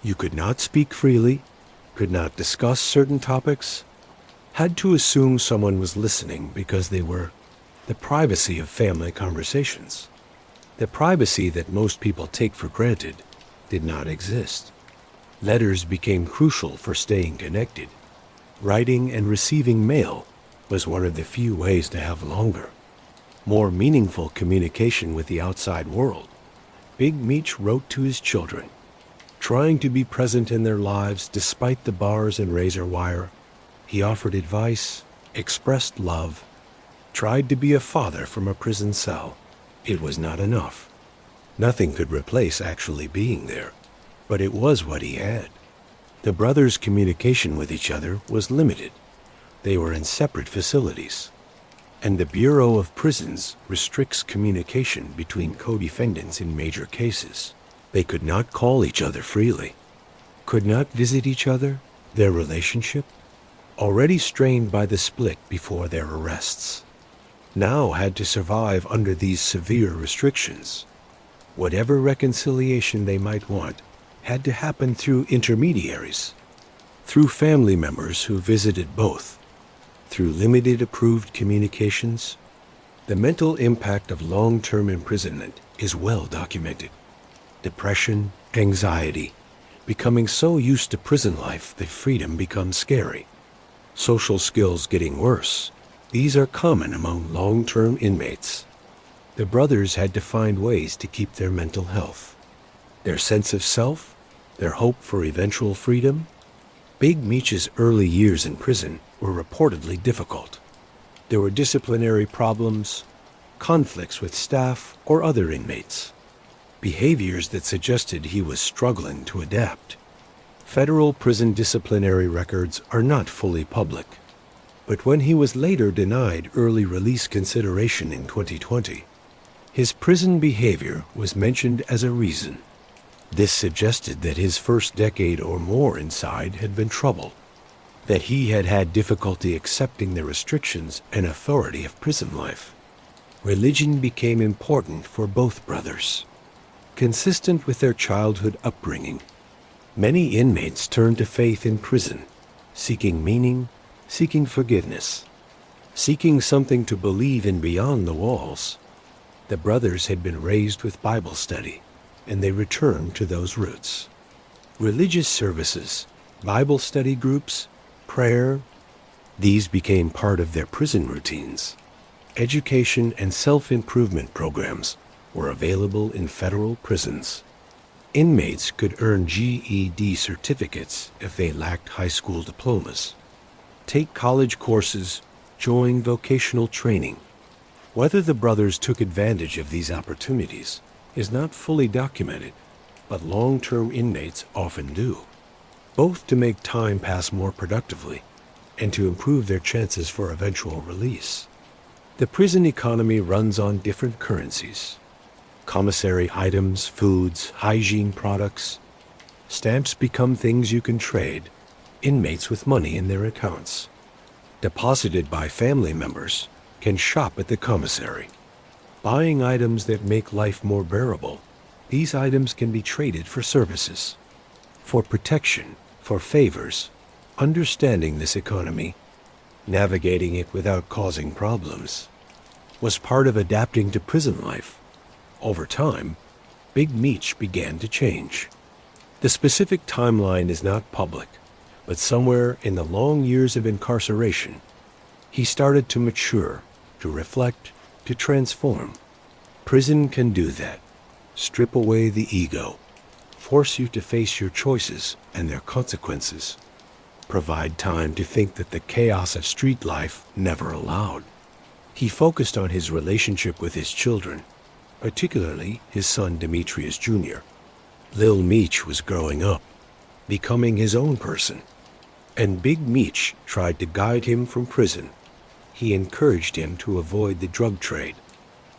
You could not speak freely, could not discuss certain topics, had to assume someone was listening because they were the privacy of family conversations. The privacy that most people take for granted did not exist. Letters became crucial for staying connected. Writing and receiving mail was one of the few ways to have longer, more meaningful communication with the outside world. Big Meech wrote to his children, trying to be present in their lives despite the bars and razor wire. He offered advice, expressed love, tried to be a father from a prison cell. It was not enough. Nothing could replace actually being there, but it was what he had. The brothers' communication with each other was limited. They were in separate facilities, and the Bureau of Prisons restricts communication between co-defendants in major cases. They could not call each other freely, could not visit each other, their relationship, already strained by the split before their arrests, now had to survive under these severe restrictions. Whatever reconciliation they might want had to happen through intermediaries, through family members who visited both, through limited approved communications. The mental impact of long-term imprisonment is well documented. Depression, anxiety, becoming so used to prison life that freedom becomes scary. Social skills getting worse. These are common among long-term inmates. The brothers had to find ways to keep their mental health, their sense of self, their hope for eventual freedom. Big Meech's early years in prison were reportedly difficult. There were disciplinary problems, conflicts with staff or other inmates, behaviors that suggested he was struggling to adapt. Federal prison disciplinary records are not fully public, but when he was later denied early release consideration in 2020, his prison behavior was mentioned as a reason. This suggested that his first decade or more inside had been troubled, that he had had difficulty accepting the restrictions and authority of prison life. Religion became important for both brothers. Consistent with their childhood upbringing, many inmates turned to faith in prison, seeking meaning, seeking forgiveness, seeking something to believe in beyond the walls. The brothers had been raised with Bible study, and they returned to those roots. Religious services, Bible study groups, prayer, these became part of their prison routines. Education and self-improvement programs were available in federal prisons. Inmates could earn GED certificates if they lacked high school diplomas, take college courses, join vocational training. Whether the brothers took advantage of these opportunities is not fully documented, but long-term inmates often do, both to make time pass more productively and to improve their chances for eventual release. The prison economy runs on different currencies: commissary items, foods, hygiene products. Stamps become things you can trade, inmates with money in their accounts, deposited by family members, can shop at the commissary, buying items that make life more bearable. These items can be traded for services, for protection, for favors. Understanding this economy, navigating it without causing problems, was part of adapting to prison life. Over time, Big Meech began to change. The specific timeline is not public, but somewhere in the long years of incarceration, he started to mature, to reflect, to transform. Prison can do that. Strip away the ego, force you to face your choices and their consequences, provide time to think that the chaos of street life never allowed. He focused on his relationship with his children, particularly his son Demetrius Jr. Lil Meech was growing up, becoming his own person, and Big Meech tried to guide him from prison. He encouraged him to avoid the drug trade,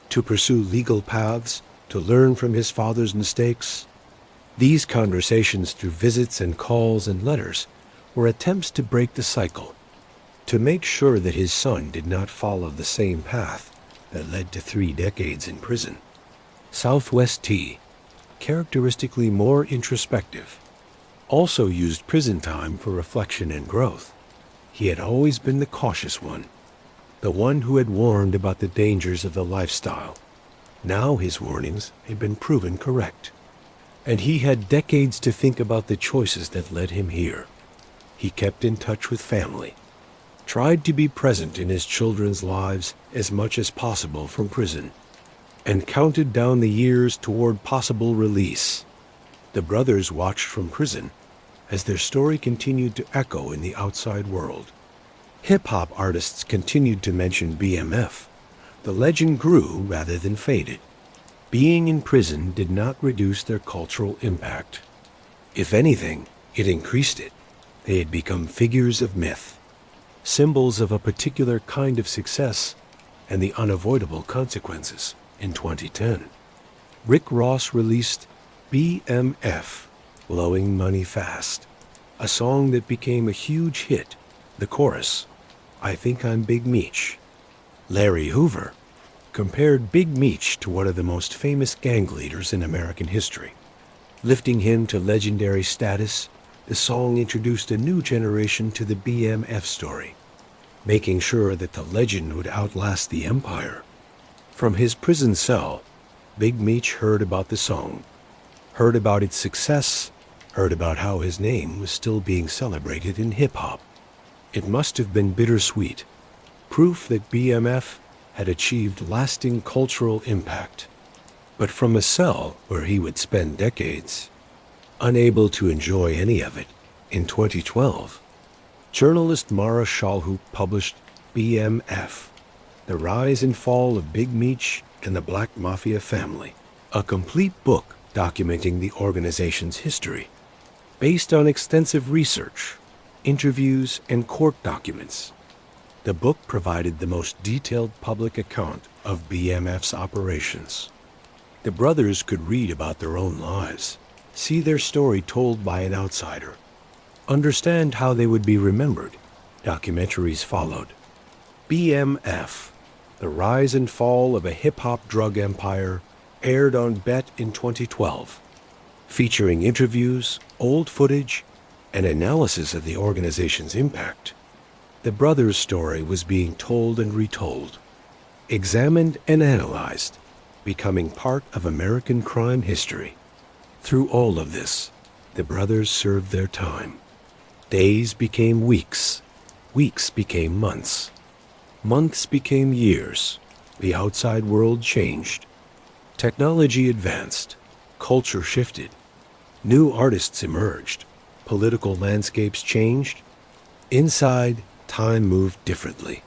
to pursue legal paths, to learn from his father's mistakes. These conversations through visits and calls and letters were attempts to break the cycle, to make sure that his son did not follow the same path that led to 3 decades in prison. Southwest T, characteristically more introspective, also used prison time for reflection and growth. He had always been the cautious one, the one who had warned about the dangers of the lifestyle. Now his warnings had been proven correct, and he had decades to think about the choices that led him here. He kept in touch with family, tried to be present in his children's lives as much as possible from prison, and counted down the years toward possible release. The brothers watched from prison as their story continued to echo in the outside world. Hip-hop artists continued to mention BMF. The legend grew rather than faded. Being in prison did not reduce their cultural impact. If anything, it increased it. They had become figures of myth, symbols of a particular kind of success and the unavoidable consequences. In 2010, Rick Ross released BMF, Blowing Money Fast, a song that became a huge hit. The chorus, I think I'm Big Meech. Larry Hoover compared Big Meech to one of the most famous gang leaders in American history. Lifting him to legendary status, the song introduced a new generation to the BMF story, making sure that the legend would outlast the empire. From his prison cell, Big Meech heard about the song, heard about its success, heard about how his name was still being celebrated in hip-hop. It must have been bittersweet, proof that BMF had achieved lasting cultural impact. But from a cell where he would spend decades, unable to enjoy any of it, in 2012, journalist Mara Shalhoub published BMF, The Rise and Fall of Big Meech and the Black Mafia Family, a complete book documenting the organization's history, based on extensive research, interviews, and court documents. The book provided the most detailed public account of BMF's operations. The brothers could read about their own lives, see their story told by an outsider, understand how they would be remembered. Documentaries followed. BMF, The Rise and Fall of a Hip-Hop Drug Empire, aired on BET in 2012, featuring interviews, old footage, and analysis of the organization's impact. The brothers' story was being told and retold, examined and analyzed, becoming part of American crime history. Through all of this, the brothers served their time. Days became weeks, weeks became months, months became years. The outside world changed. Technology advanced, culture shifted, New artists emerged, political landscapes changed. Inside, time moved differently,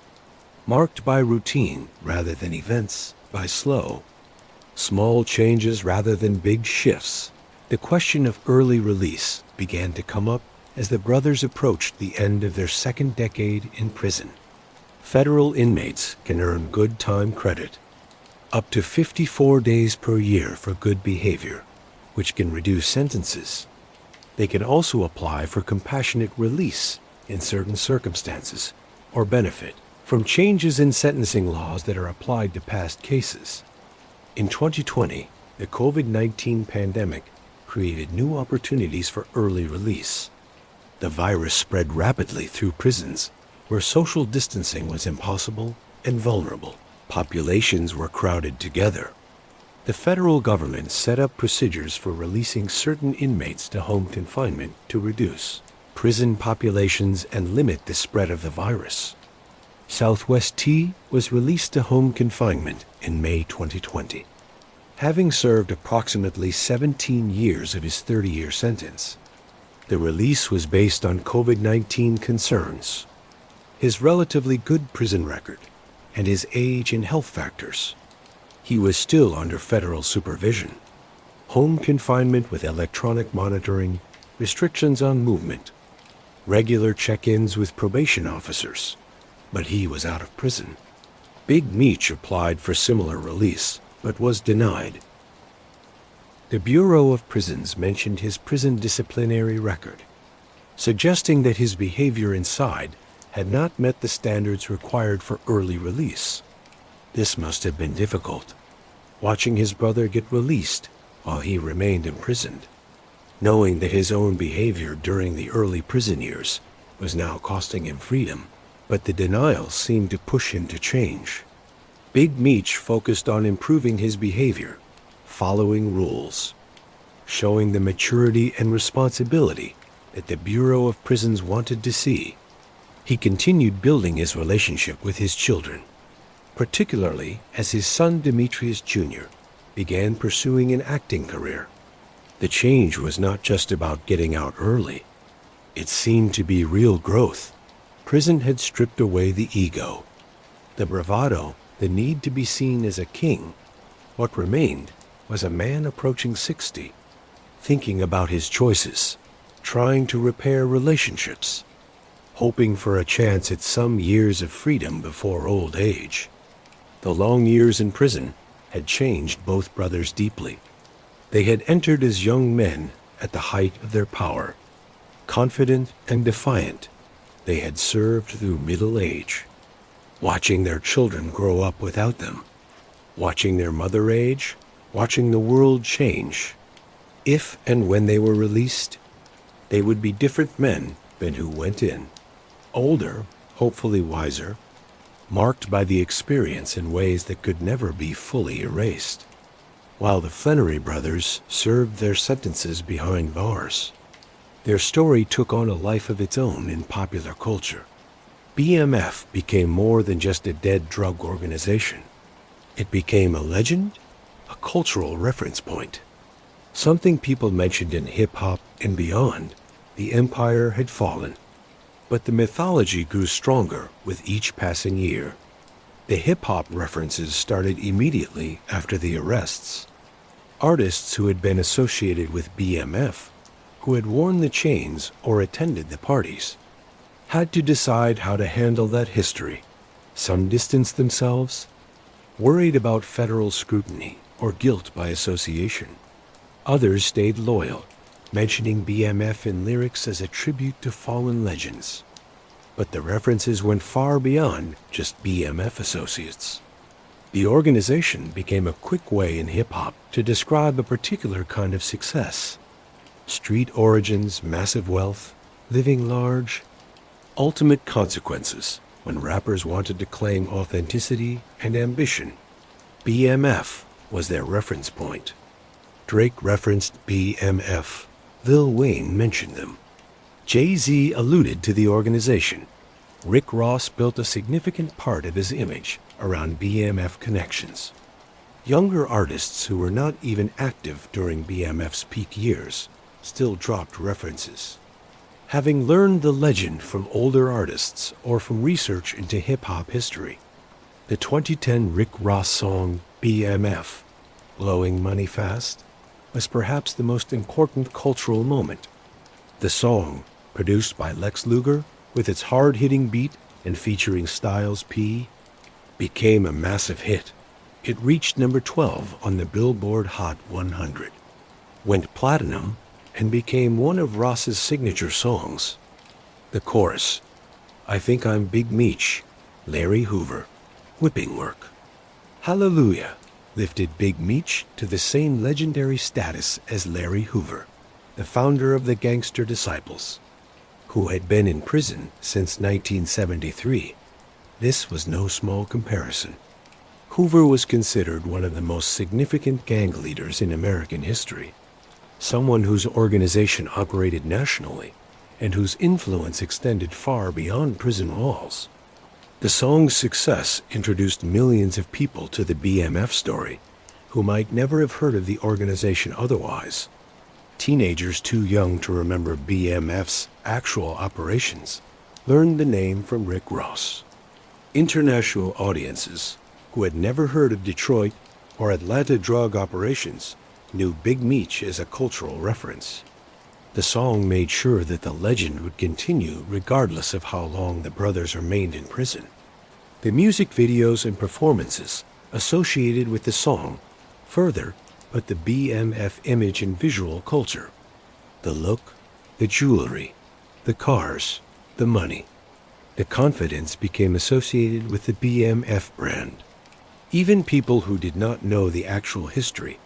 marked by routine rather than events, by slow, small changes rather than big shifts. The question of early release began to come up as the brothers approached the end of their second decade in prison. Federal inmates can earn good time credit, up to 54 days per year for good behavior, which can reduce sentences. They can also apply for compassionate release in certain circumstances, or benefit from changes in sentencing laws that are applied to past cases. In 2020, the COVID-19 pandemic created new opportunities for early release. The virus spread rapidly through prisons, where social distancing was impossible and vulnerable. Populations were crowded together. The federal government set up procedures for releasing certain inmates to home confinement to reduce prison populations and limit the spread of the virus. Southwest T was released to home confinement in May 2020, having served approximately 17 years of his 30-year sentence. The release was based on COVID-19 concerns, his relatively good prison record, and his age and health factors. He was still under federal supervision, home confinement with electronic monitoring, restrictions on movement, regular check-ins with probation officers, but he was out of prison. Big Meech applied for similar release, but was denied. The Bureau of Prisons mentioned his prison disciplinary record, suggesting that his behavior inside had not met the standards required for early release. This must have been difficult, watching his brother get released while he remained imprisoned, knowing that his own behavior during the early prison years was now costing him freedom, but the denial seemed to push him to change. Big Meech focused on improving his behavior, following rules, showing the maturity and responsibility that the Bureau of Prisons wanted to see. He continued building his relationship with his children, particularly as his son Demetrius Jr. began pursuing an acting career. The change was not just about getting out early. It seemed to be real growth. Prison had stripped away the ego, the bravado, the need to be seen as a king. What remained was a man approaching 60, thinking about his choices, trying to repair relationships, hoping for a chance at some years of freedom before old age. The long years in prison had changed both brothers deeply. They had entered as young men at the height of their power, confident and defiant. They had served through middle age, watching their children grow up without them, watching their mother age, watching the world change. If and when they were released, they would be different men than who went in. Older, hopefully wiser, marked by the experience in ways that could never be fully erased. While the Flenory brothers served their sentences behind bars, their story took on a life of its own in popular culture. BMF became more than just a dead drug organization. It became a legend, a cultural reference point. Something people mentioned in hip-hop and beyond. The empire had fallen, but the mythology grew stronger with each passing year. The hip-hop references started immediately after the arrests. Artists who had been associated with BMF, who had worn the chains or attended the parties, had to decide how to handle that history. Some distanced themselves, worried about federal scrutiny or guilt by association. Others stayed loyal, mentioning BMF in lyrics as a tribute to fallen legends. But the references went far beyond just BMF associates. The organization became a quick way in hip-hop to describe a particular kind of success. Street origins, massive wealth, living large, ultimate consequences when rappers wanted to claim authenticity and ambition. BMF was their reference point. Drake referenced BMF. Lil Wayne mentioned them. Jay-Z alluded to the organization. Rick Ross built a significant part of his image around BMF connections. Younger artists who were not even active during BMF's peak years still dropped references. Having learned the legend from older artists or from research into hip-hop history, the 2010 Rick Ross song BMF, Blowing Money Fast, was perhaps the most important cultural moment. The song, produced by Lex Luger with its hard-hitting beat and featuring Styles P, became a massive hit. It reached number 12 on the Billboard Hot 100, went platinum, and became one of Ross's signature songs. The chorus, "I think I'm Big Meech, Larry Hoover," whipping work. Hallelujah lifted Big Meech to the same legendary status as Larry Hoover, the founder of the Gangster Disciples, who had been in prison since 1973. This was no small comparison. Hoover was considered one of the most significant gang leaders in American history, someone whose organization operated nationally and whose influence extended far beyond prison walls. The song's success introduced millions of people to the BMF story who might never have heard of the organization otherwise. Teenagers too young to remember BMF's actual operations learned the name from Rick Ross. International audiences who had never heard of Detroit or Atlanta drug operations knew Big Meech as a cultural reference. The song made sure that the legend would continue regardless of how long the brothers remained in prison. The music videos and performances associated with the song further put the BMF image in visual culture. The look, the jewelry, the cars, the money, the confidence became associated with the BMF brand. Even people who did not know the actual history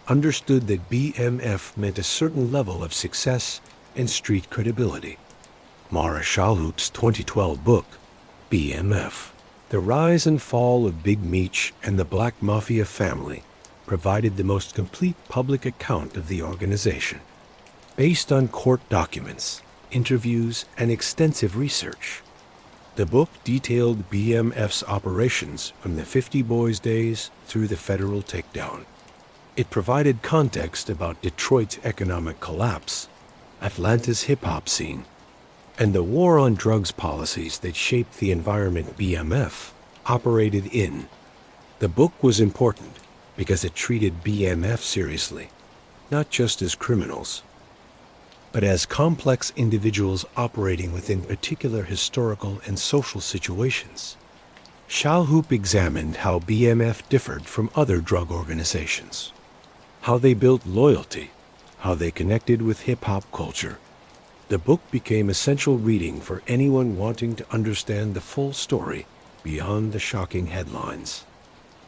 understood that BMF meant a certain level of success and street credibility. Mara Shalhoub's 2012 book, BMF, The Rise and Fall of Big Meech and the Black Mafia Family, provided the most complete public account of the organization. Based on court documents, interviews, and extensive research, the book detailed BMF's operations from the 50 Boys days through the federal takedown. It provided context about Detroit's economic collapse, Atlanta's hip-hop scene, and the war on drugs policies that shaped the environment BMF operated in. The book was important because it treated BMF seriously, not just as criminals, but as complex individuals operating within particular historical and social situations. Shalhoub examined how BMF differed from other drug organizations, how they built loyalty, how they connected with hip-hop culture. The book became essential reading for anyone wanting to understand the full story beyond the shocking headlines.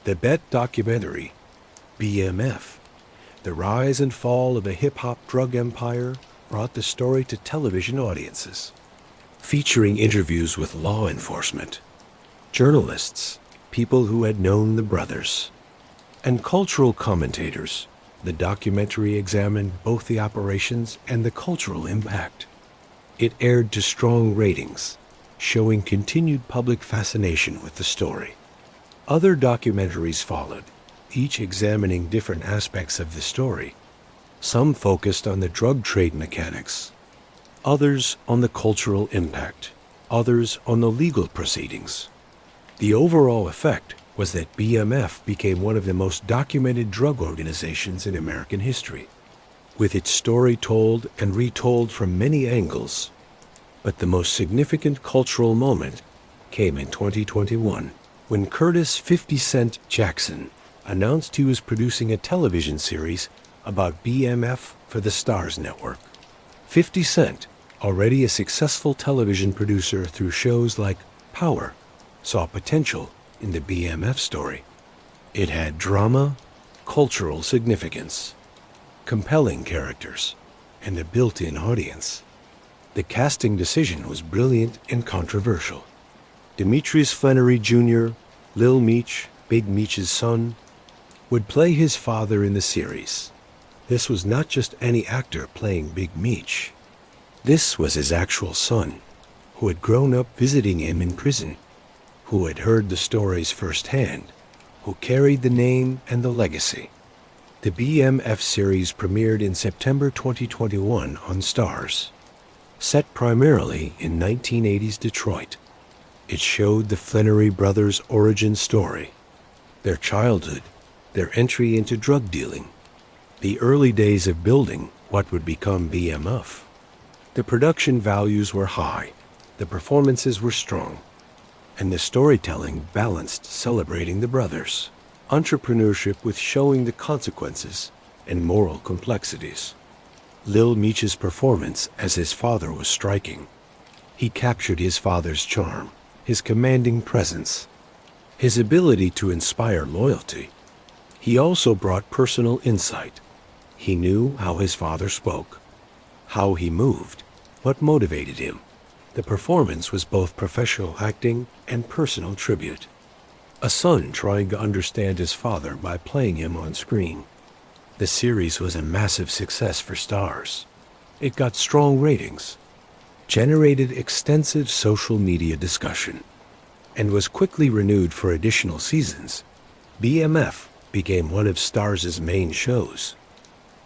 The Bet documentary, BMF, The Rise and Fall of a Hip-Hop Drug Empire, brought the story to television audiences, featuring interviews with law enforcement, journalists, people who had known the brothers, and cultural commentators. The documentary examined both the operations and the cultural impact. It aired to strong ratings, showing continued public fascination with the story. Other documentaries followed, each examining different aspects of the story. Some focused on the drug trade mechanics, others on the cultural impact, others on the legal proceedings. The overall effect was that BMF became one of the most documented drug organizations in American history, with its story told and retold from many angles. But the most significant cultural moment came in 2021, when Curtis 50 Cent Jackson announced he was producing a television series about BMF for the Starz Network. 50 Cent, already a successful television producer through shows like Power, saw potential in the BMF story. It had drama, cultural significance, compelling characters, and a built-in audience. The casting decision was brilliant and controversial. Demetrius Flenory Jr., Lil Meech, Big Meech's son, would play his father in the series. This was not just any actor playing Big Meech. This was his actual son, who had grown up visiting him in prison, who had heard the stories firsthand, who carried the name and the legacy. The BMF series premiered in September 2021 on Starz. Set primarily in 1980s Detroit, it showed the Flenory brothers' origin story, their childhood, their entry into drug dealing, the early days of building what would become BMF. The production values were high, the performances were strong, and the storytelling balanced, celebrating the brothers' entrepreneurship with showing the consequences and moral complexities. Lil Meech's performance as his father was striking. He captured his father's charm, his commanding presence, his ability to inspire loyalty. He also brought personal insight. He knew how his father spoke, how he moved, what motivated him. The performance was both professional acting and personal tribute. A son trying to understand his father by playing him on screen. The series was a massive success for Starz. It got strong ratings, generated extensive social media discussion, and was quickly renewed for additional seasons. BMF became one of Starz's main shows,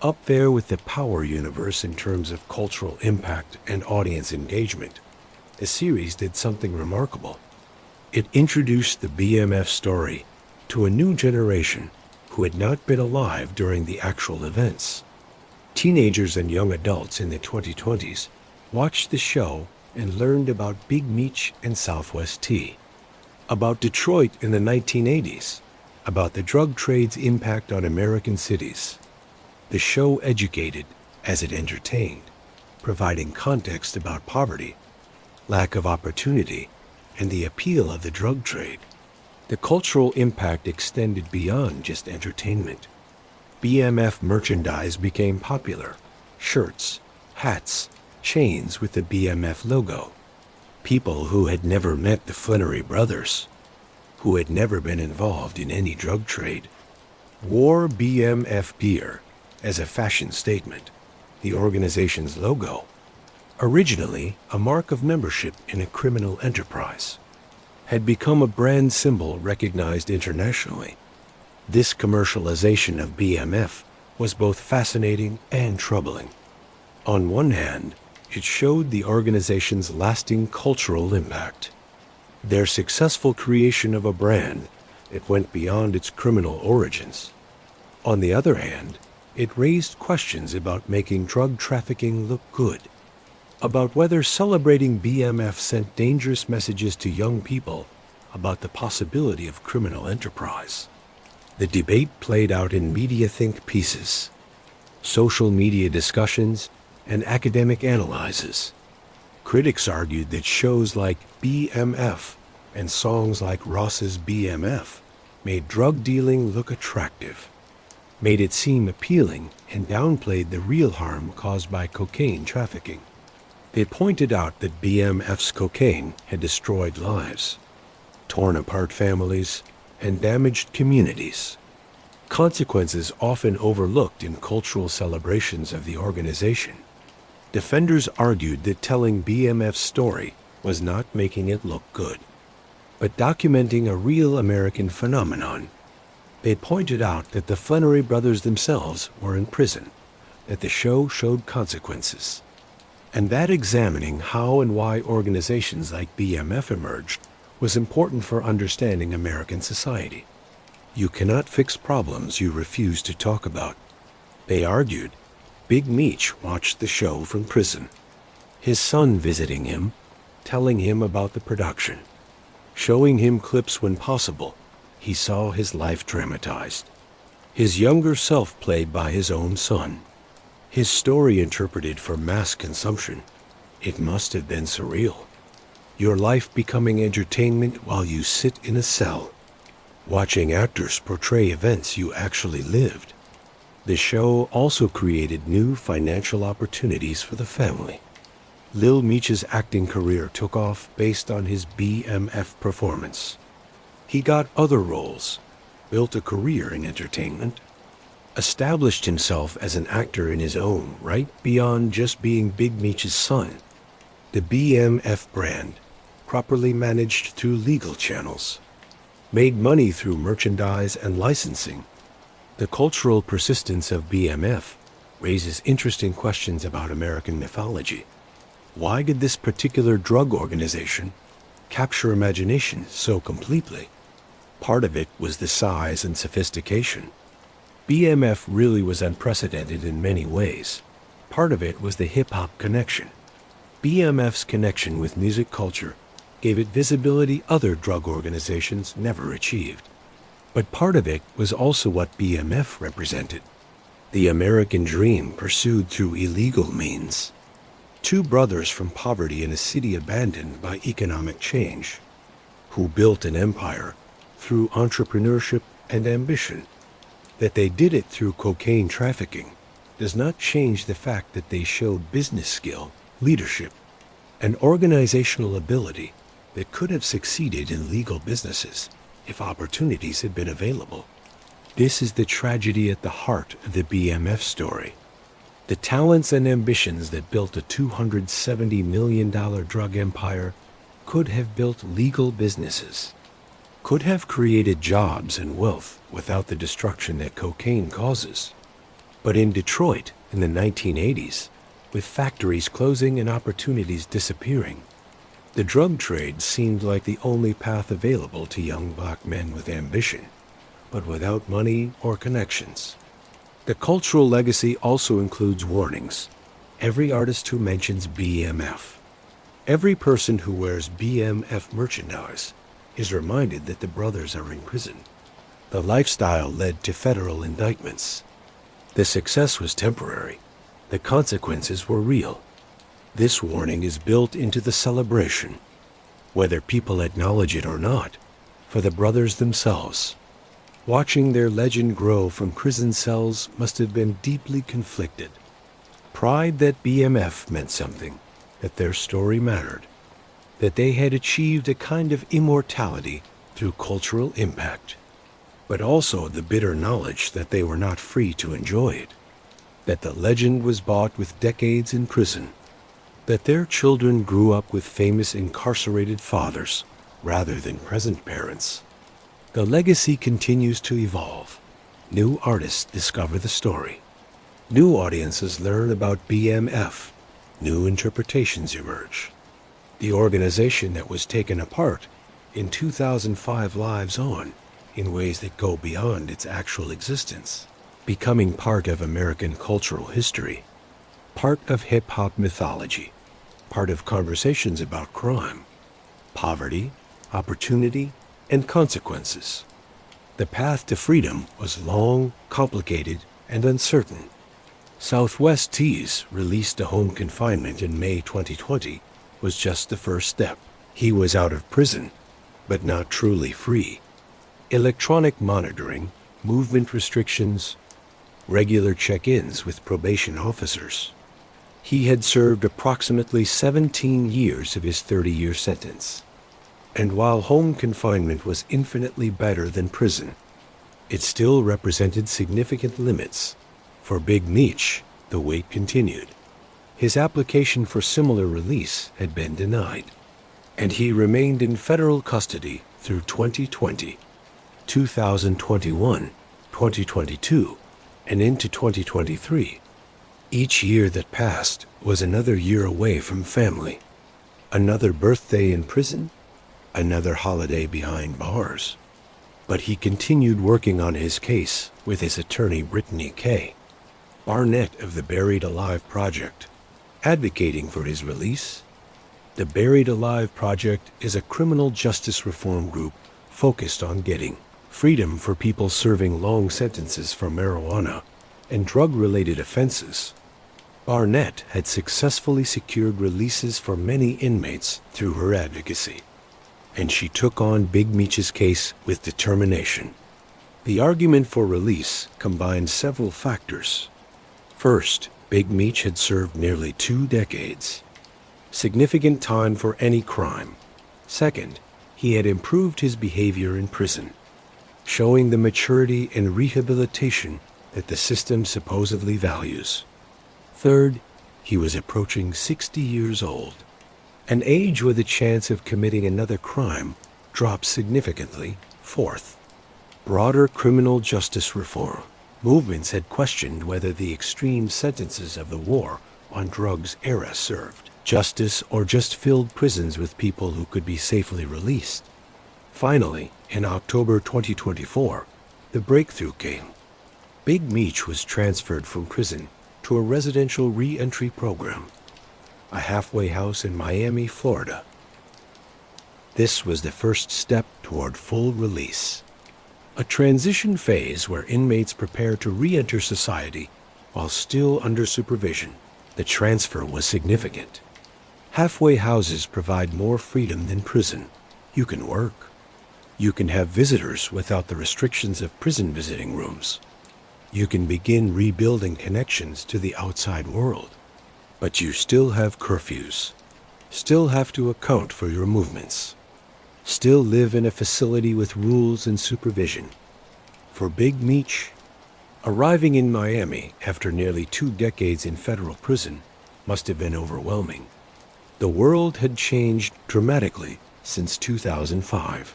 up there with the Power universe in terms of cultural impact and audience engagement. The series did something remarkable. It introduced the BMF story to a new generation who had not been alive during the actual events. Teenagers and young adults in the 2020s watched the show and learned about Big Meech and Southwest T, about Detroit in the 1980s, about the drug trade's impact on American cities. The show educated as it entertained, providing context about poverty, lack of opportunity, and the appeal of the drug trade. The cultural impact extended beyond just entertainment. BMF merchandise became popular. Shirts, hats, chains with the BMF logo. People who had never met the Flenory brothers, who had never been involved in any drug trade, wore BMF gear as a fashion statement. The organization's logo, originally a mark of membership in a criminal enterprise, had become a brand symbol recognized internationally. This commercialization of BMF was both fascinating and troubling. On one hand, it showed the organization's lasting cultural impact, their successful creation of a brand that went beyond its criminal origins. On the other hand, it raised questions about making drug trafficking look good, about whether celebrating BMF sent dangerous messages to young people about the possibility of criminal enterprise. The debate played out in media think pieces, social media discussions, and academic analyses. Critics argued that shows like BMF and songs like Ross's BMF made drug dealing look attractive, made it seem appealing, and downplayed the real harm caused by cocaine trafficking. They pointed out that BMF's cocaine had destroyed lives, torn apart families, and damaged communities. Consequences often overlooked in cultural celebrations of the organization. Defenders argued that telling BMF's story was not making it look good, but documenting a real American phenomenon. They pointed out that the Flenory brothers themselves were in prison, that the show showed consequences, and that examining how and why organizations like BMF emerged was important for understanding American society. You cannot fix problems you refuse to talk about. They argued. Big Meech watched the show from prison, his son visiting him, telling him about the production, showing him clips when possible. He saw his life dramatized, his younger self played by his own son, his story interpreted for mass consumption. It must have been surreal. Your life becoming entertainment while you sit in a cell, watching actors portray events you actually lived. The show also created new financial opportunities for the family. Lil Meech's acting career took off based on his BMF performance. He got other roles, built a career in entertainment, established himself as an actor in his own right beyond just being Big Meech's son. The BMF brand, properly managed through legal channels, made money through merchandise and licensing. The cultural persistence of BMF raises interesting questions about American mythology. Why did this particular drug organization capture imagination so completely? Part of it was the size and sophistication. BMF really was unprecedented in many ways. Part of it was the hip-hop connection. BMF's connection with music culture gave it visibility other drug organizations never achieved. But part of it was also what BMF represented: the American dream pursued through illegal means. Two brothers from poverty in a city abandoned by economic change, who built an empire through entrepreneurship and ambition. That they did it through cocaine trafficking does not change the fact that they showed business skill, leadership, and organizational ability that could have succeeded in legal businesses if opportunities had been available. This is the tragedy at the heart of the BMF story. The talents and ambitions that built a $270 million drug empire could have built legal businesses, could have created jobs and wealth without the destruction that cocaine causes. But in Detroit in the 1980s, with factories closing and opportunities disappearing, the drug trade seemed like the only path available to young black men with ambition, but without money or connections. The cultural legacy also includes warnings. Every artist who mentions BMF, every person who wears BMF merchandise, is reminded that the brothers are in prison. The lifestyle led to federal indictments. The success was temporary. The consequences were real. This warning is built into the celebration, whether people acknowledge it or not, for the brothers themselves. Watching their legend grow from prison cells must have been deeply conflicted. Pride that BMF meant something, that their story mattered, that they had achieved a kind of immortality through cultural impact, but also the bitter knowledge that they were not free to enjoy it, that the legend was bought with decades in prison, that their children grew up with famous incarcerated fathers rather than present parents. The legacy continues to evolve. New artists discover the story. New audiences learn about BMF. New interpretations emerge. The organization that was taken apart in 2005 lives on in ways that go beyond its actual existence, becoming part of American cultural history, part of hip-hop mythology, part of conversations about crime, poverty, opportunity, and consequences. The path to freedom was long, complicated, and uncertain. Southwest T's release to home confinement in May 2020 was just the first step. He was out of prison, but not truly free. Electronic monitoring, movement restrictions, regular check-ins with probation officers. He had served approximately 17 years of his 30-year sentence. And while home confinement was infinitely better than prison, it still represented significant limits. For Big Meech, the wait continued. His application for similar release had been denied, and he remained in federal custody through 2020, 2021, 2022, and into 2023. Each year that passed was another year away from family, another birthday in prison, another holiday behind bars. But he continued working on his case with his attorney Brittany K. Barnett of the Buried Alive Project, advocating for his release. The Buried Alive Project is a criminal justice reform group focused on getting freedom for people serving long sentences for marijuana and drug-related offenses. Barnett had successfully secured releases for many inmates through her advocacy, and she took on Big Meech's case with determination. The argument for release combined several factors. First, Big Meech had served nearly 2 decades, significant time for any crime. Second, he had improved his behavior in prison, showing the maturity and rehabilitation that the system supposedly values. Third, he was approaching 60 years old, an age where the chance of committing another crime drops significantly. Fourth, broader criminal justice reform. Movements had questioned whether the extreme sentences of the war on drugs era served justice or just filled prisons with people who could be safely released. Finally, in October 2024, the breakthrough came. Big Meech was transferred from prison to a residential re-entry program, a halfway house in Miami, Florida. This was the first step toward full release, a transition phase where inmates prepare to re-enter society while still under supervision. The transfer was significant. Halfway houses provide more freedom than prison. You can work. You can have visitors without the restrictions of prison visiting rooms. You can begin rebuilding connections to the outside world. But you still have curfews, still have to account for your movements, still live in a facility with rules and supervision. For Big Meech, arriving in Miami after nearly 2 decades in federal prison must have been overwhelming. The world had changed dramatically since 2005.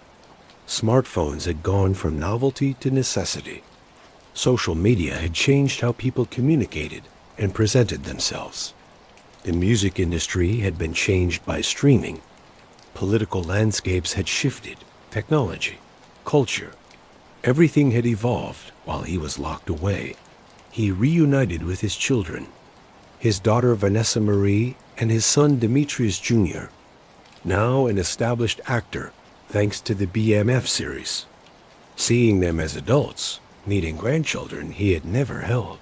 Smartphones had gone from novelty to necessity. Social media had changed how people communicated and presented themselves. The music industry had been changed by streaming. Political landscapes had shifted. Technology, culture, everything had evolved while he was locked away. He reunited with his children, his daughter Vanessa Marie and his son Demetrius Jr., now an established actor thanks to the BMF series. Seeing them as adults, meeting grandchildren he had never held,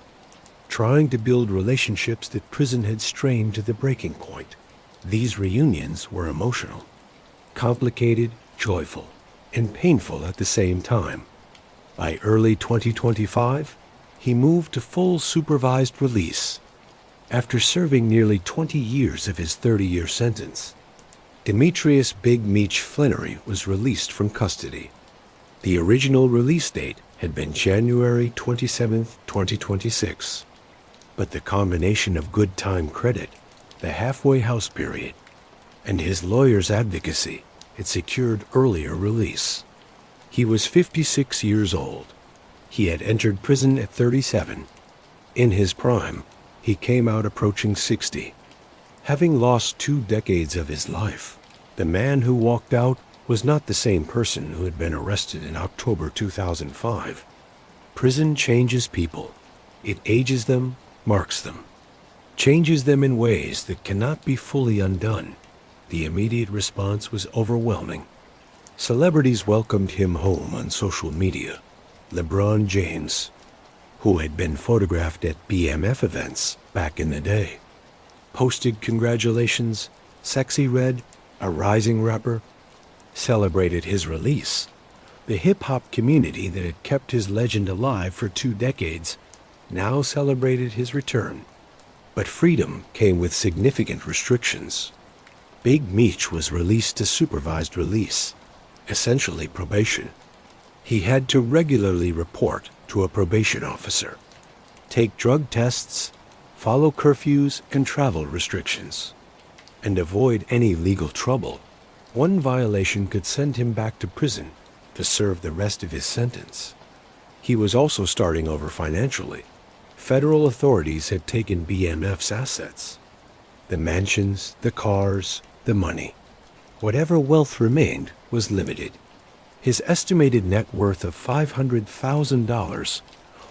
trying to build relationships that prison had strained to the breaking point. These reunions were emotional, complicated, joyful, and painful at the same time. By early 2025, he moved to full supervised release. After serving nearly 20 years of his 30-year sentence, Demetrius Big Meech Flenory was released from custody. The original release date had been January 27, 2026. But the combination of good time credit, the halfway house period, and his lawyer's advocacy had secured earlier release. He was 56 years old. He had entered prison at 37. In his prime, he came out approaching 60. Having lost 2 decades of his life, the man who walked out was not the same person who had been arrested in October 2005. Prison changes people. It ages them, marks them, changes them in ways that cannot be fully undone. The immediate response was overwhelming. Celebrities welcomed him home on social media. LeBron James, who had been photographed at BMF events back in the day, posted congratulations. Sexy Red, a rising rapper, celebrated his release. The hip-hop community that had kept his legend alive for 2 decades now celebrated his return. But freedom came with significant restrictions. Big Meech was released to supervised release, essentially probation. He had to regularly report to a probation officer, take drug tests, follow curfews and travel restrictions, and avoid any legal trouble. One violation could send him back to prison to serve the rest of his sentence. He was also starting over financially. Federal authorities had taken BMF's assets, the mansions, the cars, the money. Whatever wealth remained was limited. His estimated net worth of $500,000,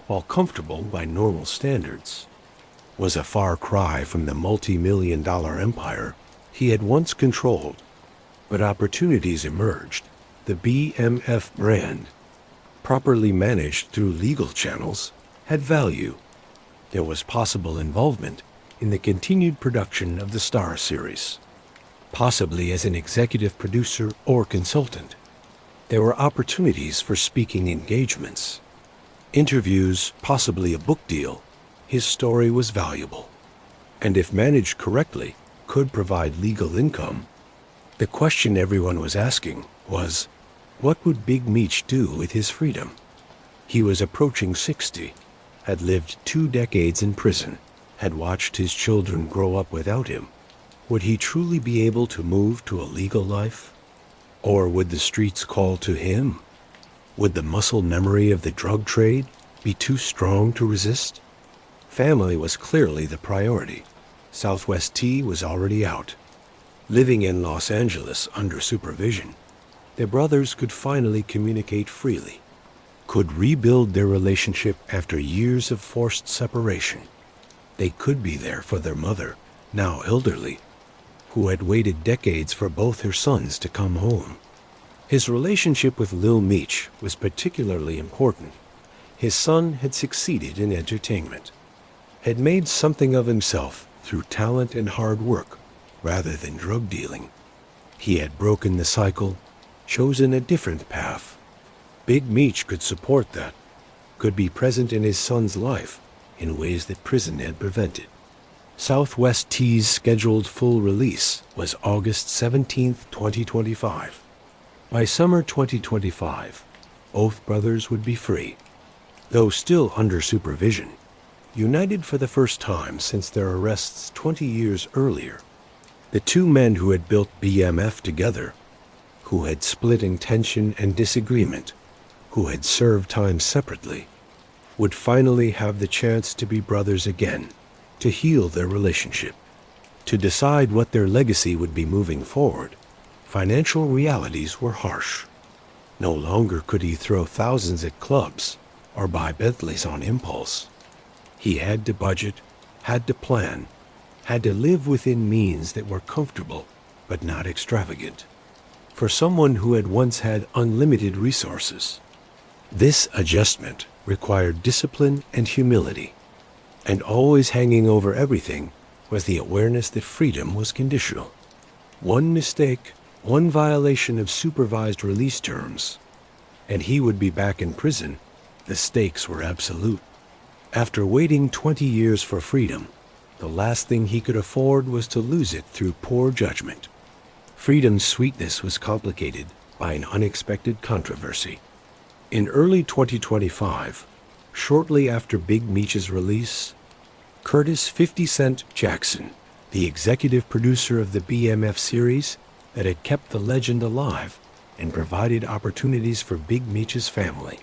while comfortable by normal standards, was a far cry from the multi-million-dollar empire he had once controlled. But opportunities emerged. The BMF brand, properly managed through legal channels, had value. There was possible involvement in the continued production of the Star series, possibly as an executive producer or consultant. There were opportunities for speaking engagements, interviews, possibly a book deal. His story was valuable, and if managed correctly, could provide legal income. The question everyone was asking was, what would Big Meech do with his freedom? He was approaching 60, had lived 2 decades in prison, had watched his children grow up without him. Would he truly be able to move to a legal life? Or would the streets call to him? Would the muscle memory of the drug trade be too strong to resist? Family was clearly the priority. Southwest T was already out. Living in Los Angeles under supervision, their brothers could finally communicate freely, could rebuild their relationship after years of forced separation. They could be there for their mother, now elderly, who had waited decades for both her sons to come home. His relationship with Lil Meech was particularly important. His son had succeeded in entertainment, had made something of himself through talent and hard work rather than drug dealing. He had broken the cycle, chosen a different path. Big Meech could support that, could be present in his son's life in ways that prison had prevented. Southwest T's scheduled full release was August 17, 2025. By summer 2025, both brothers would be free, though still under supervision, united for the first time since their arrests 20 years earlier. The two men who had built BMF together, who had split in tension and disagreement, who had served time separately, would finally have the chance to be brothers again, to heal their relationship, to decide what their legacy would be moving forward. Financial realities were harsh. No longer could he throw thousands at clubs or buy Bentleys on impulse. He had to budget, had to plan, had to live within means that were comfortable but not extravagant. For someone who had once had unlimited resources, this adjustment required discipline and humility, and always hanging over everything was the awareness that freedom was conditional. One mistake, one violation of supervised release terms, and he would be back in prison. The stakes were absolute. After waiting 20 years for freedom, the last thing he could afford was to lose it through poor judgment. Freedom's sweetness was complicated by an unexpected controversy. In early 2025, shortly after Big Meech's release, Curtis 50 Cent Jackson, the executive producer of the BMF series that had kept the legend alive and provided opportunities for Big Meech's family,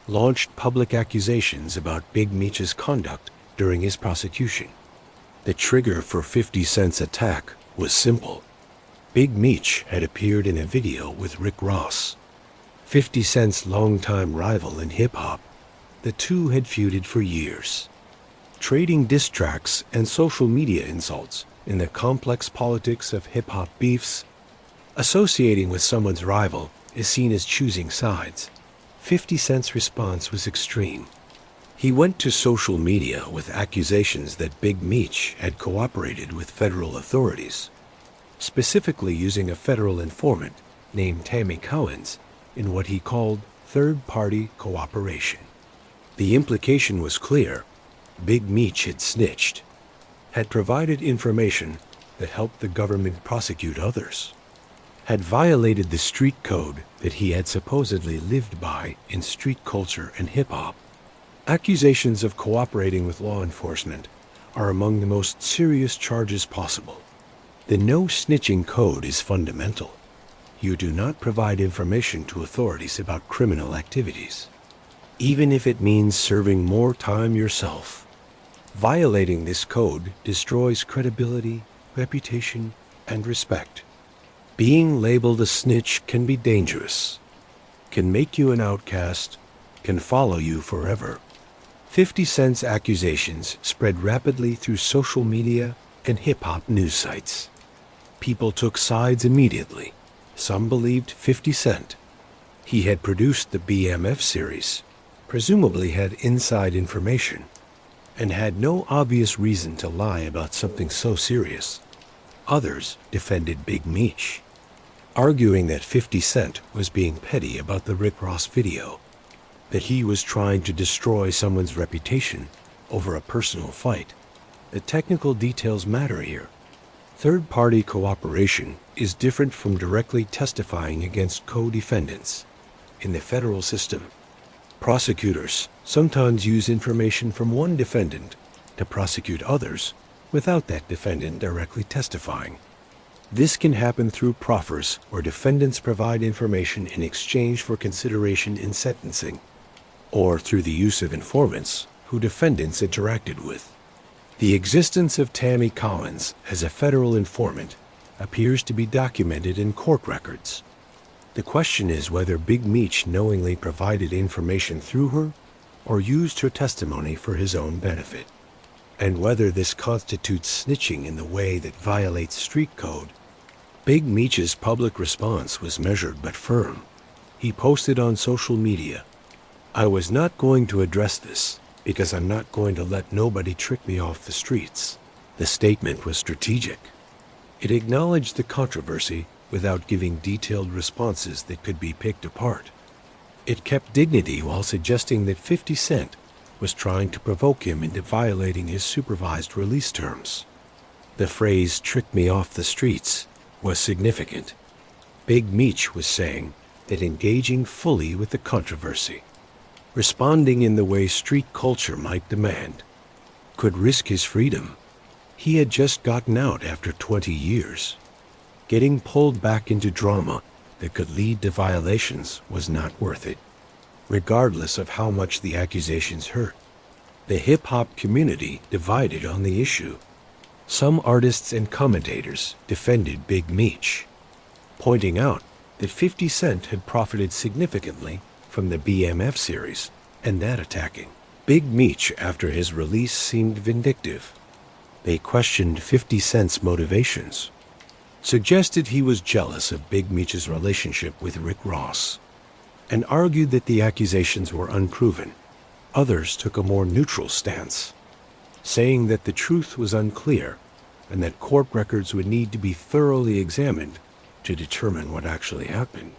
launched public accusations about Big Meech's conduct during his prosecution. The trigger for 50 Cent's attack was simple. Big Meech had appeared in a video with Rick Ross, 50 Cent's longtime rival in hip-hop. The two had feuded for years, trading diss tracks and social media insults in the complex politics of hip-hop beefs. Associating with someone's rival is seen as choosing sides. 50 Cent's response was extreme. He went to social media with accusations that Big Meech had cooperated with federal authorities, specifically using a federal informant named Tammy Cowens in what he called third-party cooperation. The implication was clear. Big Meech had snitched, had provided information that helped the government prosecute others, had violated the street code that he had supposedly lived by in street culture and hip-hop. Accusations of cooperating with law enforcement are among the most serious charges possible. The no snitching code is fundamental. You do not provide information to authorities about criminal activities, even if it means serving more time yourself. Violating this code destroys credibility, reputation, and respect. Being labeled a snitch can be dangerous, can make you an outcast, can follow you forever. 50 Cent's accusations spread rapidly through social media and hip-hop news sites. People took sides immediately. Some believed 50 Cent. He had produced the BMF series, presumably had inside information, and had no obvious reason to lie about something so serious. Others defended Big Meech, arguing that 50 Cent was being petty about the Rick Ross video, that he was trying to destroy someone's reputation over a personal fight. The technical details matter here. Third-party cooperation is different from directly testifying against co-defendants. In the federal system, prosecutors sometimes use information from one defendant to prosecute others without that defendant directly testifying. This can happen through proffers where defendants provide information in exchange for consideration in sentencing. or through the use of informants who defendants interacted with. The existence of Tammy Collins as a federal informant appears to be documented in court records. The question is whether Big Meech knowingly provided information through her or used her testimony for his own benefit, and whether this constitutes snitching in the way that violates street code. Big Meech's public response was measured but firm. He posted on social media, "I was not going to address this because I'm not going to let nobody trick me off the streets." The statement was strategic. It acknowledged the controversy without giving detailed responses that could be picked apart. It kept dignity while suggesting that 50 Cent was trying to provoke him into violating his supervised release terms. The phrase "trick me off the streets" was significant. Big Meech was saying that engaging fully with the controversy, responding in the way street culture might demand, could risk his freedom. He had just gotten out after 20 years. Getting pulled back into drama that could lead to violations was not worth it, regardless of how much the accusations hurt. The hip-hop community divided on the issue. Some artists and commentators defended Big Meech, pointing out that 50 Cent had profited significantly from the BMF series, and that attacking Big Meech after his release seemed vindictive. They questioned 50 Cent's motivations, suggested he was jealous of Big Meech's relationship with Rick Ross, and argued that the accusations were unproven. Others took a more neutral stance, saying that the truth was unclear and that court records would need to be thoroughly examined to determine what actually happened.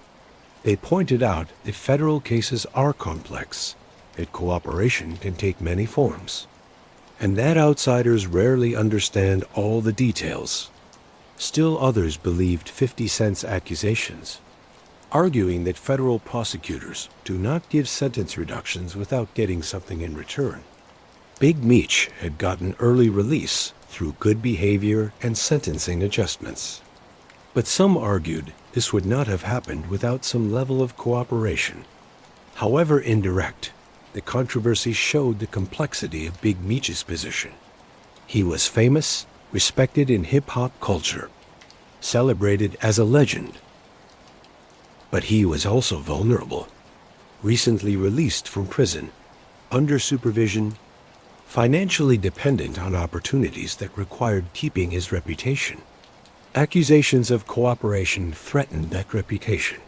They pointed out that federal cases are complex, that cooperation can take many forms, and that outsiders rarely understand all the details. Still others believed 50 Cent's accusations, arguing that federal prosecutors do not give sentence reductions without getting something in return. Big Meech had gotten early release through good behavior and sentencing adjustments. But some argued this would not have happened without some level of cooperation. However indirect, the controversy showed the complexity of Big Meech's position. He was famous, respected in hip-hop culture, celebrated as a legend. But he was also vulnerable, recently released from prison, under supervision, financially dependent on opportunities that required keeping his reputation. Accusations of cooperation threatened that reputation,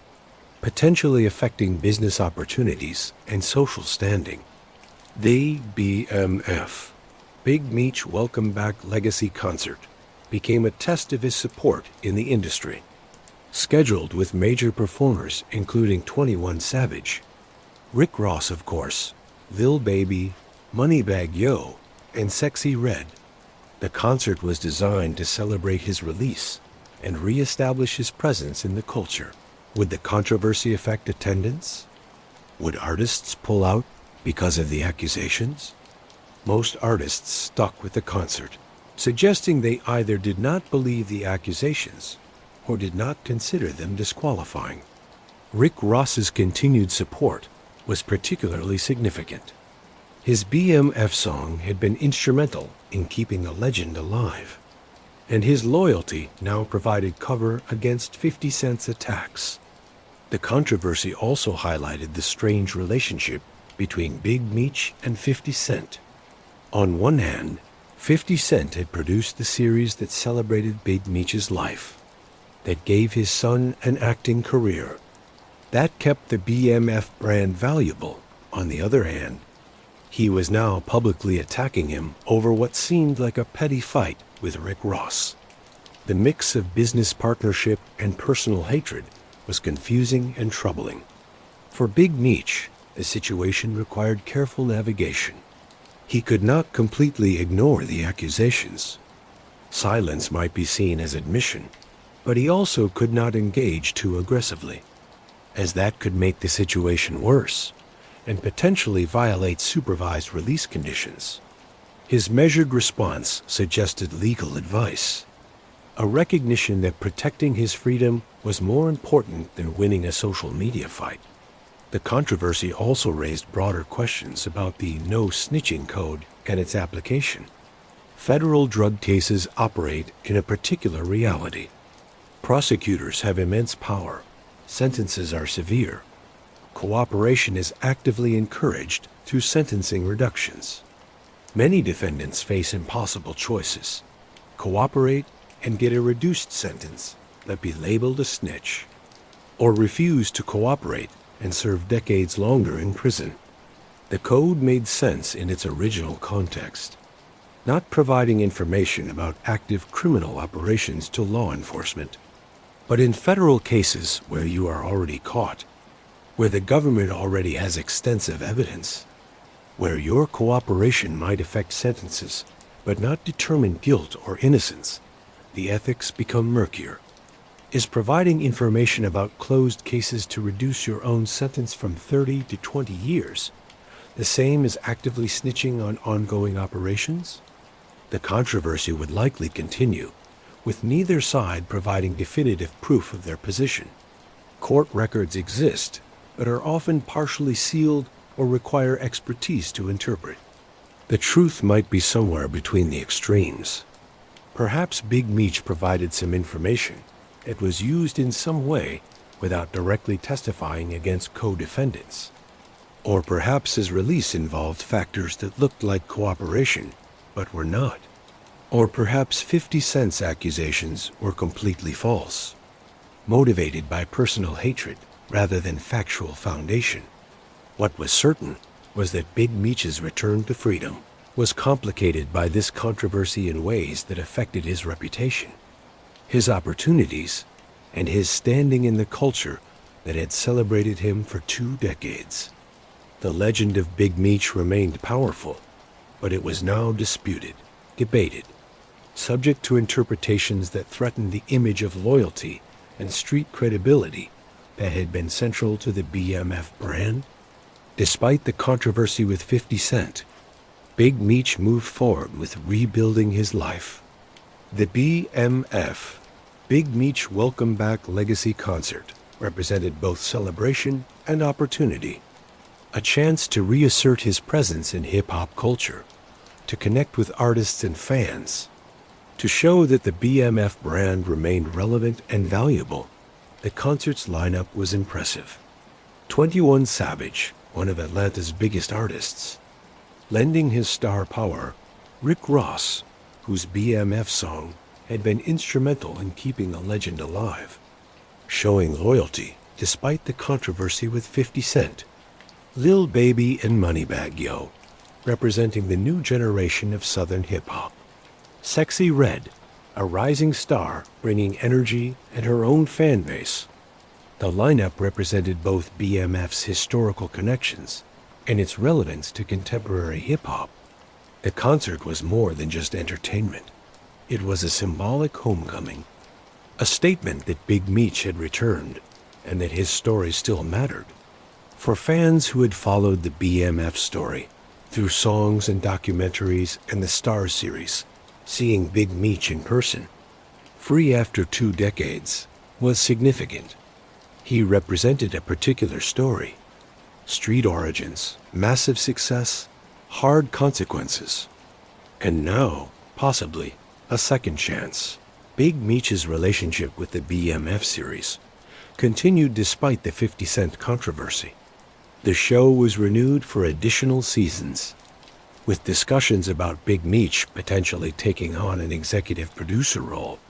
potentially affecting business opportunities and social standing. The BMF, Big Meech Welcome Back Legacy Concert, became a test of his support in the industry. Scheduled with major performers including 21 Savage, Rick Ross of course, Lil Baby, Moneybagg Yo, and Sexy Red. The concert was designed to celebrate his release and re-establish his presence in the culture. Would the controversy affect attendance? Would artists pull out because of the accusations? Most artists stuck with the concert, suggesting they either did not believe the accusations or did not consider them disqualifying. Rick Ross's continued support was particularly significant. His BMF song had been instrumental in keeping the legend alive, and his loyalty now provided cover against 50 Cent's attacks. The controversy also highlighted the strange relationship between Big Meech and 50 Cent. On one hand, 50 Cent had produced the series that celebrated Big Meech's life, that gave his son an acting career. That kept the BMF brand valuable. On the other hand, he was now publicly attacking him over what seemed like a petty fight with Rick Ross. The mix of business partnership and personal hatred was confusing and troubling. For Big Meech, the situation required careful navigation. He could not completely ignore the accusations. Silence might be seen as admission, but he also could not engage too aggressively, as that could make the situation worse and potentially violate supervised release conditions. His measured response suggested legal advice, a recognition that protecting his freedom was more important than winning a social media fight. The controversy also raised broader questions about the no snitching code and its application. Federal drug cases operate in a particular reality. Prosecutors have immense power. Sentences are severe. Cooperation is actively encouraged through sentencing reductions. Many defendants face impossible choices: cooperate and get a reduced sentence that be labeled a snitch, or refuse to cooperate and serve decades longer in prison. The code made sense in its original context, not providing information about active criminal operations to law enforcement. But in federal cases where you are already caught, where the government already has extensive evidence, where your cooperation might affect sentences but not determine guilt or innocence, the ethics become murkier. Is providing information about closed cases to reduce your own sentence from 30 to 20 years the same as actively snitching on ongoing operations? The controversy would likely continue, with neither side providing definitive proof of their position. Court records exist, but are often partially sealed or require expertise to interpret. The truth might be somewhere between the extremes. Perhaps Big Meech provided some information that was used in some way without directly testifying against co-defendants. Or perhaps his release involved factors that looked like cooperation, but were not. Or perhaps 50 Cent's accusations were completely false, motivated by personal hatred rather than factual foundation. What was certain was that Big Meech's return to freedom was complicated by this controversy in ways that affected his reputation, his opportunities, and his standing in the culture that had celebrated him for 2 decades. The legend of Big Meech remained powerful, but it was now disputed, debated, subject to interpretations that threatened the image of loyalty and street credibility that had been central to the BMF brand. Despite the controversy with 50 Cent, Big Meech moved forward with rebuilding his life. The BMF, Big Meech Welcome Back Legacy Concert, represented both celebration and opportunity. A chance to reassert his presence in hip-hop culture, to connect with artists and fans, to show that the BMF brand remained relevant and valuable. The concert's lineup was impressive. 21 Savage, one of Atlanta's biggest artists, lending his star power. Rick Ross, whose BMF song had been instrumental in keeping the legend alive, showing loyalty despite the controversy with 50 Cent. Lil Baby and Moneybagg Yo, representing the new generation of Southern hip-hop. Sexy Red, a rising star bringing energy and her own fan base. The lineup represented both BMF's historical connections and its relevance to contemporary hip-hop. The concert was more than just entertainment. It was a symbolic homecoming, a statement that Big Meech had returned and that his story still mattered. For fans who had followed the BMF story through songs and documentaries and the Stars series, seeing Big Meech in person, free after 2 decades, was significant. He represented a particular story: street origins, massive success, hard consequences, and now, possibly, a second chance. Big Meech's relationship with the BMF series continued despite the 50 Cent controversy. The show was renewed for additional seasons, with discussions about Big Meech potentially taking on an executive producer role.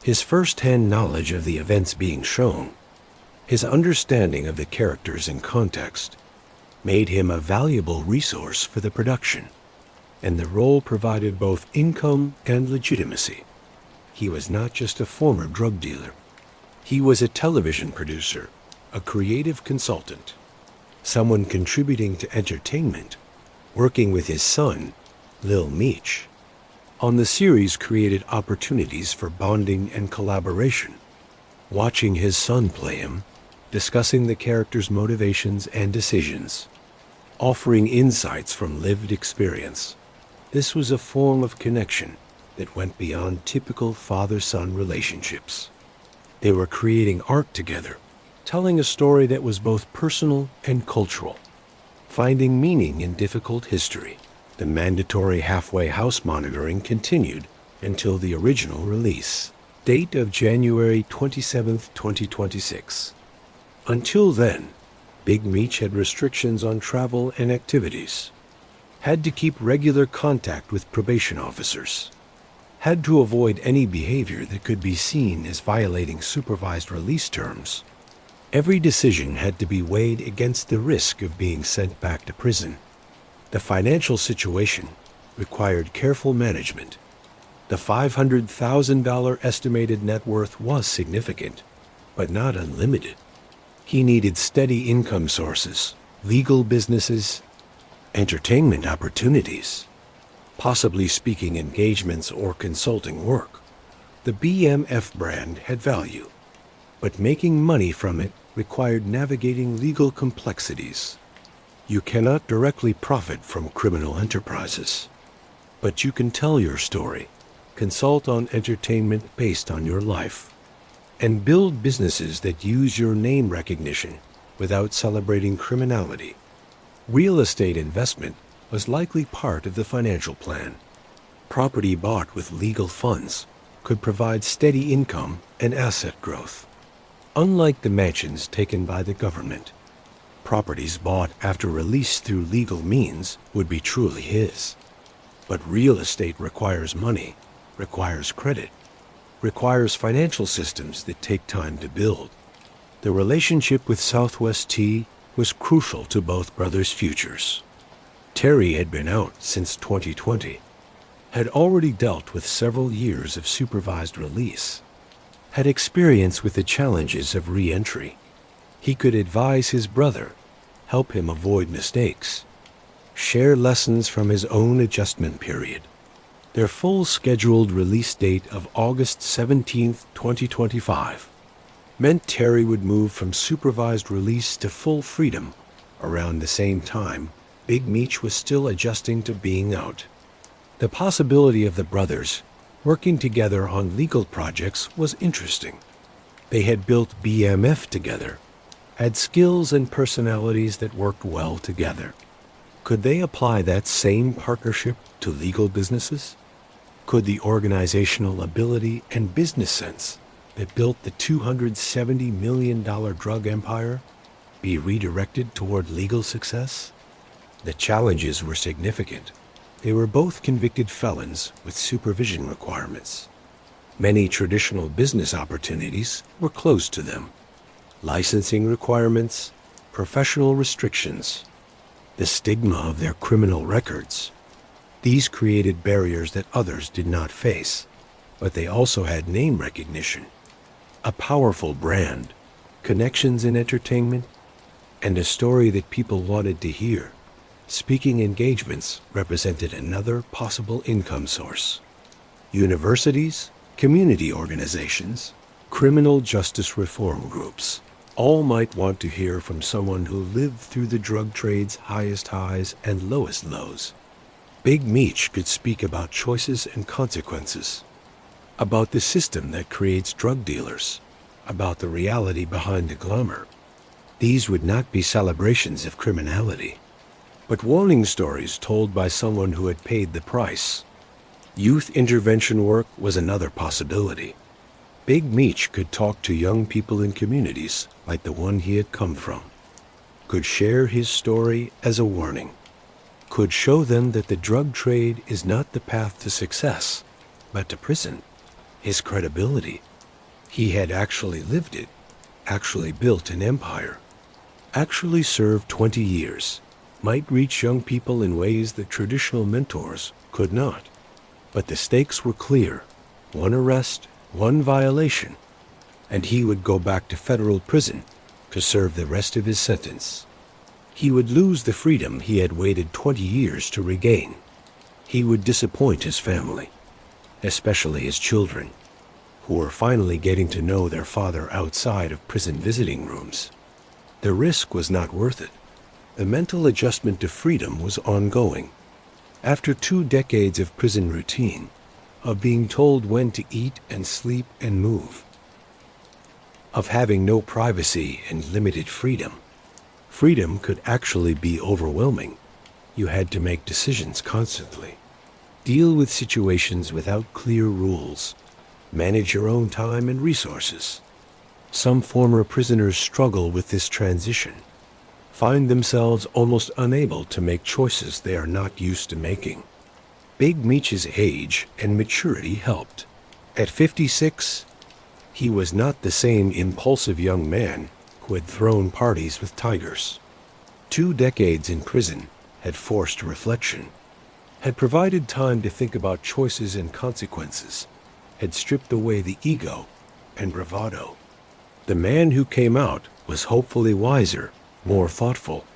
His first-hand knowledge of the events being shown, his understanding of the characters and context, made him a valuable resource for the production, and the role provided both income and legitimacy. He was not just a former drug dealer. He was a television producer, a creative consultant, someone contributing to entertainment, working with his son, Lil Meech. On the series created opportunities for bonding and collaboration. Watching his son play him, discussing the character's motivations and decisions, offering insights from lived experience. This was a form of connection that went beyond typical father-son relationships. They were creating art together, telling a story that was both personal and cultural, finding meaning in difficult history. The mandatory halfway house monitoring continued until the original release, date of January 27, 2026. Until then, Big Meech had restrictions on travel and activities, had to keep regular contact with probation officers, had to avoid any behavior that could be seen as violating supervised release terms. Every decision had to be weighed against the risk of being sent back to prison. The financial situation required careful management. The $500,000 estimated net worth was significant, but not unlimited. He needed steady income sources, legal businesses, entertainment opportunities, possibly speaking engagements or consulting work. The BMF brand had value, but making money from it required navigating legal complexities. You cannot directly profit from criminal enterprises, but you can tell your story, consult on entertainment based on your life, and build businesses that use your name recognition without celebrating criminality. Real estate investment was likely part of the financial plan. Property bought with legal funds could provide steady income and asset growth. Unlike the mansions taken by the government, properties bought after release through legal means would be truly his. But real estate requires money, requires credit, requires financial systems that take time to build. The relationship with Southwest T was crucial to both brothers' futures. Terry had been out since 2020, had already dealt with several years of supervised release, had experience with the challenges of re-entry. He could advise his brother, help him avoid mistakes, share lessons from his own adjustment period. Their full scheduled release date of August 17, 2025, meant Terry would move from supervised release to full freedom. Around the same time, Big Meech was still adjusting to being out. The possibility of the brothers working together on legal projects was interesting. They had built BMF together, had skills and personalities that worked well together. Could they apply that same partnership to legal businesses? Could the organizational ability and business sense that built the $270 million drug empire be redirected toward legal success? The challenges were significant. They were both convicted felons with supervision requirements. Many traditional business opportunities were closed to them. Licensing requirements, professional restrictions, the stigma of their criminal records. These created barriers that others did not face, but they also had name recognition, a powerful brand, connections in entertainment, and a story that people wanted to hear. Speaking engagements represented another possible income source. Universities, community organizations, criminal justice reform groups, all might want to hear from someone who lived through the drug trade's highest highs and lowest lows. Big Meech could speak about choices and consequences, about the system that creates drug dealers, about the reality behind the glamour. These would not be celebrations of criminality, but warning stories told by someone who had paid the price. Youth intervention work was another possibility. Big Meech could talk to young people in communities like the one he had come from, could share his story as a warning, could show them that the drug trade is not the path to success, but to prison. His credibility. He had actually lived it, actually built an empire, actually served 20 years, might reach young people in ways that traditional mentors could not. But the stakes were clear. One arrest, one violation, and he would go back to federal prison to serve the rest of his sentence. He would lose the freedom he had waited 20 years to regain. He would disappoint his family, especially his children, who were finally getting to know their father outside of prison visiting rooms. The risk was not worth it. The mental adjustment to freedom was ongoing. After 2 decades of prison routine, of being told when to eat and sleep and move, of having no privacy and limited freedom. Freedom could actually be overwhelming. You had to make decisions constantly, deal with situations without clear rules, manage your own time and resources. Some former prisoners struggle with this transition, find themselves almost unable to make choices they are not used to making. Big Meech's age and maturity helped. At 56, he was not the same impulsive young man who had thrown parties with tigers. 2 decades in prison had forced reflection, had provided time to think about choices and consequences, had stripped away the ego and bravado. The man who came out was hopefully wiser, more thoughtful,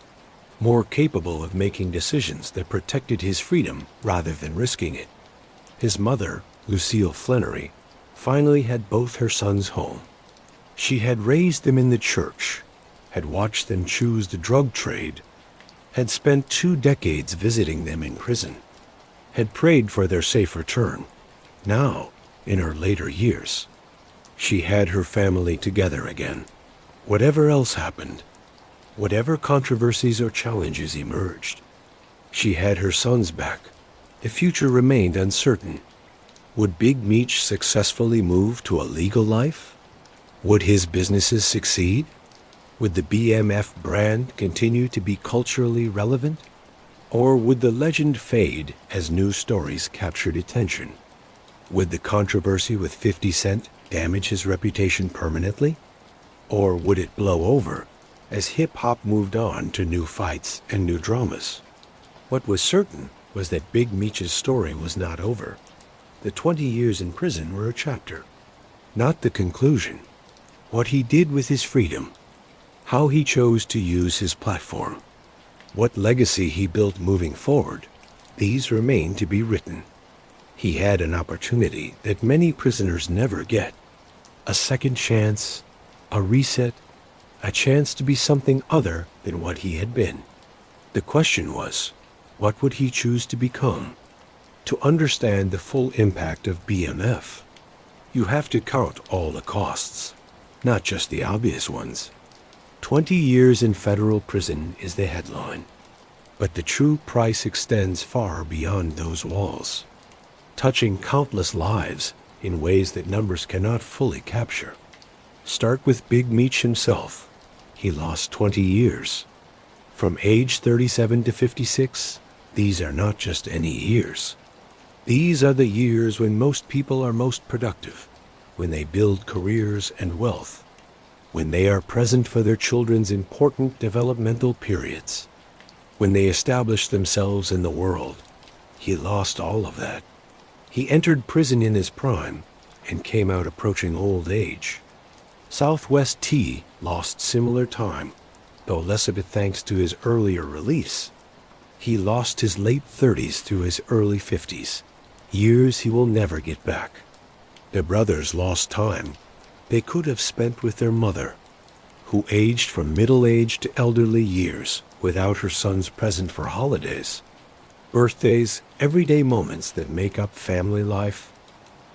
more capable of making decisions that protected his freedom rather than risking it. His mother, Lucille Flenory, finally had both her sons home. She had raised them in the church, had watched them choose the drug trade, had spent 2 decades visiting them in prison, had prayed for their safe return. Now, in her later years, she had her family together again. Whatever else happened, whatever controversies or challenges emerged, she had her sons back. The future remained uncertain. Would Big Meech successfully move to a legal life? Would his businesses succeed? Would the BMF brand continue to be culturally relevant? Or would the legend fade as new stories captured attention? Would the controversy with 50 Cent damage his reputation permanently? Or would it blow over as hip-hop moved on to new fights and new dramas? What was certain was that Big Meech's story was not over. The 20 years in prison were a chapter, not the conclusion. What he did with his freedom, how he chose to use his platform, what legacy he built moving forward, these remain to be written. He had an opportunity that many prisoners never get. A second chance, a reset, a chance to be something other than what he had been. The question was, what would he choose to become? To understand the full impact of BMF, you have to count all the costs, not just the obvious ones. 20 years in federal prison is the headline, but the true price extends far beyond those walls, touching countless lives in ways that numbers cannot fully capture. Start with Big Meech himself. He lost 20 years. From age 37 to 56, these are not just any years. These are the years when most people are most productive, when they build careers and wealth, when they are present for their children's important developmental periods, when they establish themselves in the world. He lost all of that. He entered prison in his prime and came out approaching old age. Southwest T lost similar time, though less of it thanks to his earlier release. He lost his late 30s through his early 50s, years he will never get back. The brothers lost time they could have spent with their mother, who aged from middle age to elderly years without her sons present for holidays, birthdays, everyday moments that make up family life.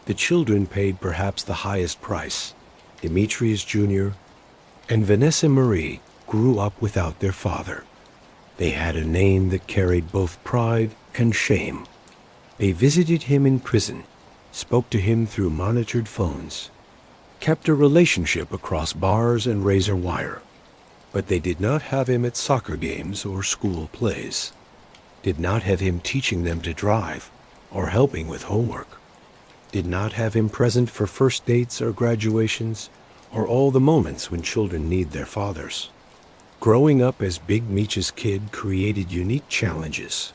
The children paid perhaps the highest price. Demetrius Jr. and Vanessa Marie grew up without their father. They had a name that carried both pride and shame. They visited him in prison, spoke to him through monitored phones, kept a relationship across bars and razor wire. But they did not have him at soccer games or school plays, did not have him teaching them to drive or helping with homework, did not have him present for first dates or graduations or all the moments when children need their fathers. Growing up as Big Meech's kid created unique challenges.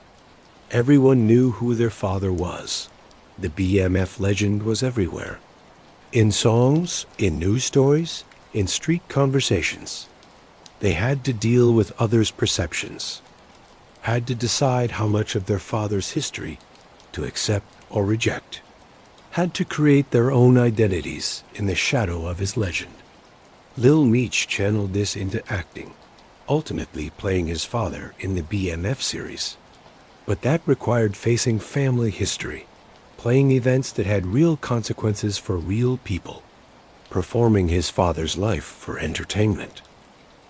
Everyone knew who their father was. The BMF legend was everywhere. In songs, in news stories, in street conversations. They had to deal with others' perceptions, had to decide how much of their father's history to accept or reject, had to create their own identities in the shadow of his legend. Lil Meech channeled this into acting, ultimately playing his father in the BMF series. But that required facing family history, playing events that had real consequences for real people. performing his father's life for entertainment.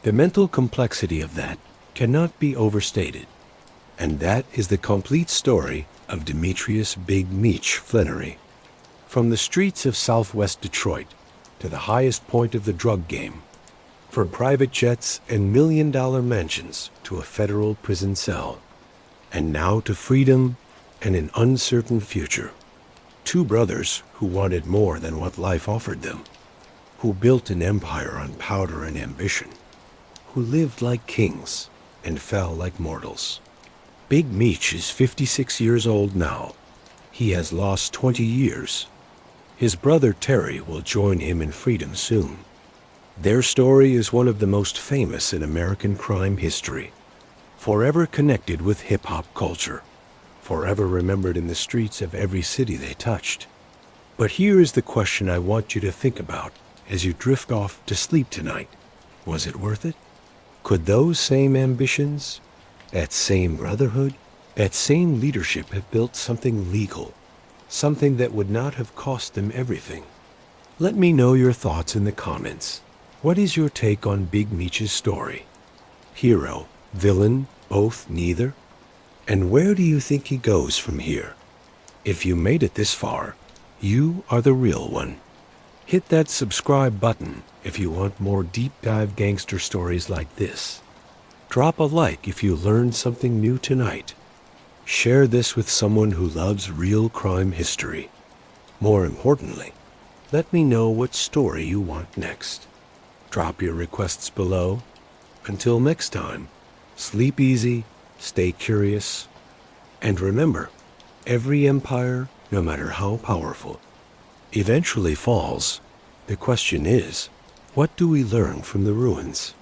The mental complexity of that cannot be overstated. And that is the complete story of Demetrius Big Meech Flenory. From the streets of southwest Detroit to the highest point of the drug game, from private jets and million-dollar mansions to a federal prison cell, and now to freedom and an uncertain future. Two brothers who wanted more than what life offered them, who built an empire on powder and ambition, who lived like kings and fell like mortals. Big Meech is 56 years old now. He has lost 20 years. His brother Terry will join him in freedom soon. Their story is one of the most famous in American crime history, forever connected with hip-hop culture, forever remembered in the streets of every city they touched. But here is the question I want you to think about as you drift off to sleep tonight. Was it worth it? Could those same ambitions, that same brotherhood, that same leadership have built something legal, something that would not have cost them everything? Let me know your thoughts in the comments. What is your take on Big Meech's story? Hero, villain, both, neither? And where do you think he goes from here? If you made it this far, you are the real one. Hit that subscribe button if you want more deep dive gangster stories like this. Drop a like if you learned something new tonight. Share this with someone who loves real crime history. More importantly, let me know what story you want next. Drop your requests below. Until next time, sleep easy, stay curious, and remember, every empire, no matter how powerful, eventually falls. The question is, what do we learn from the ruins?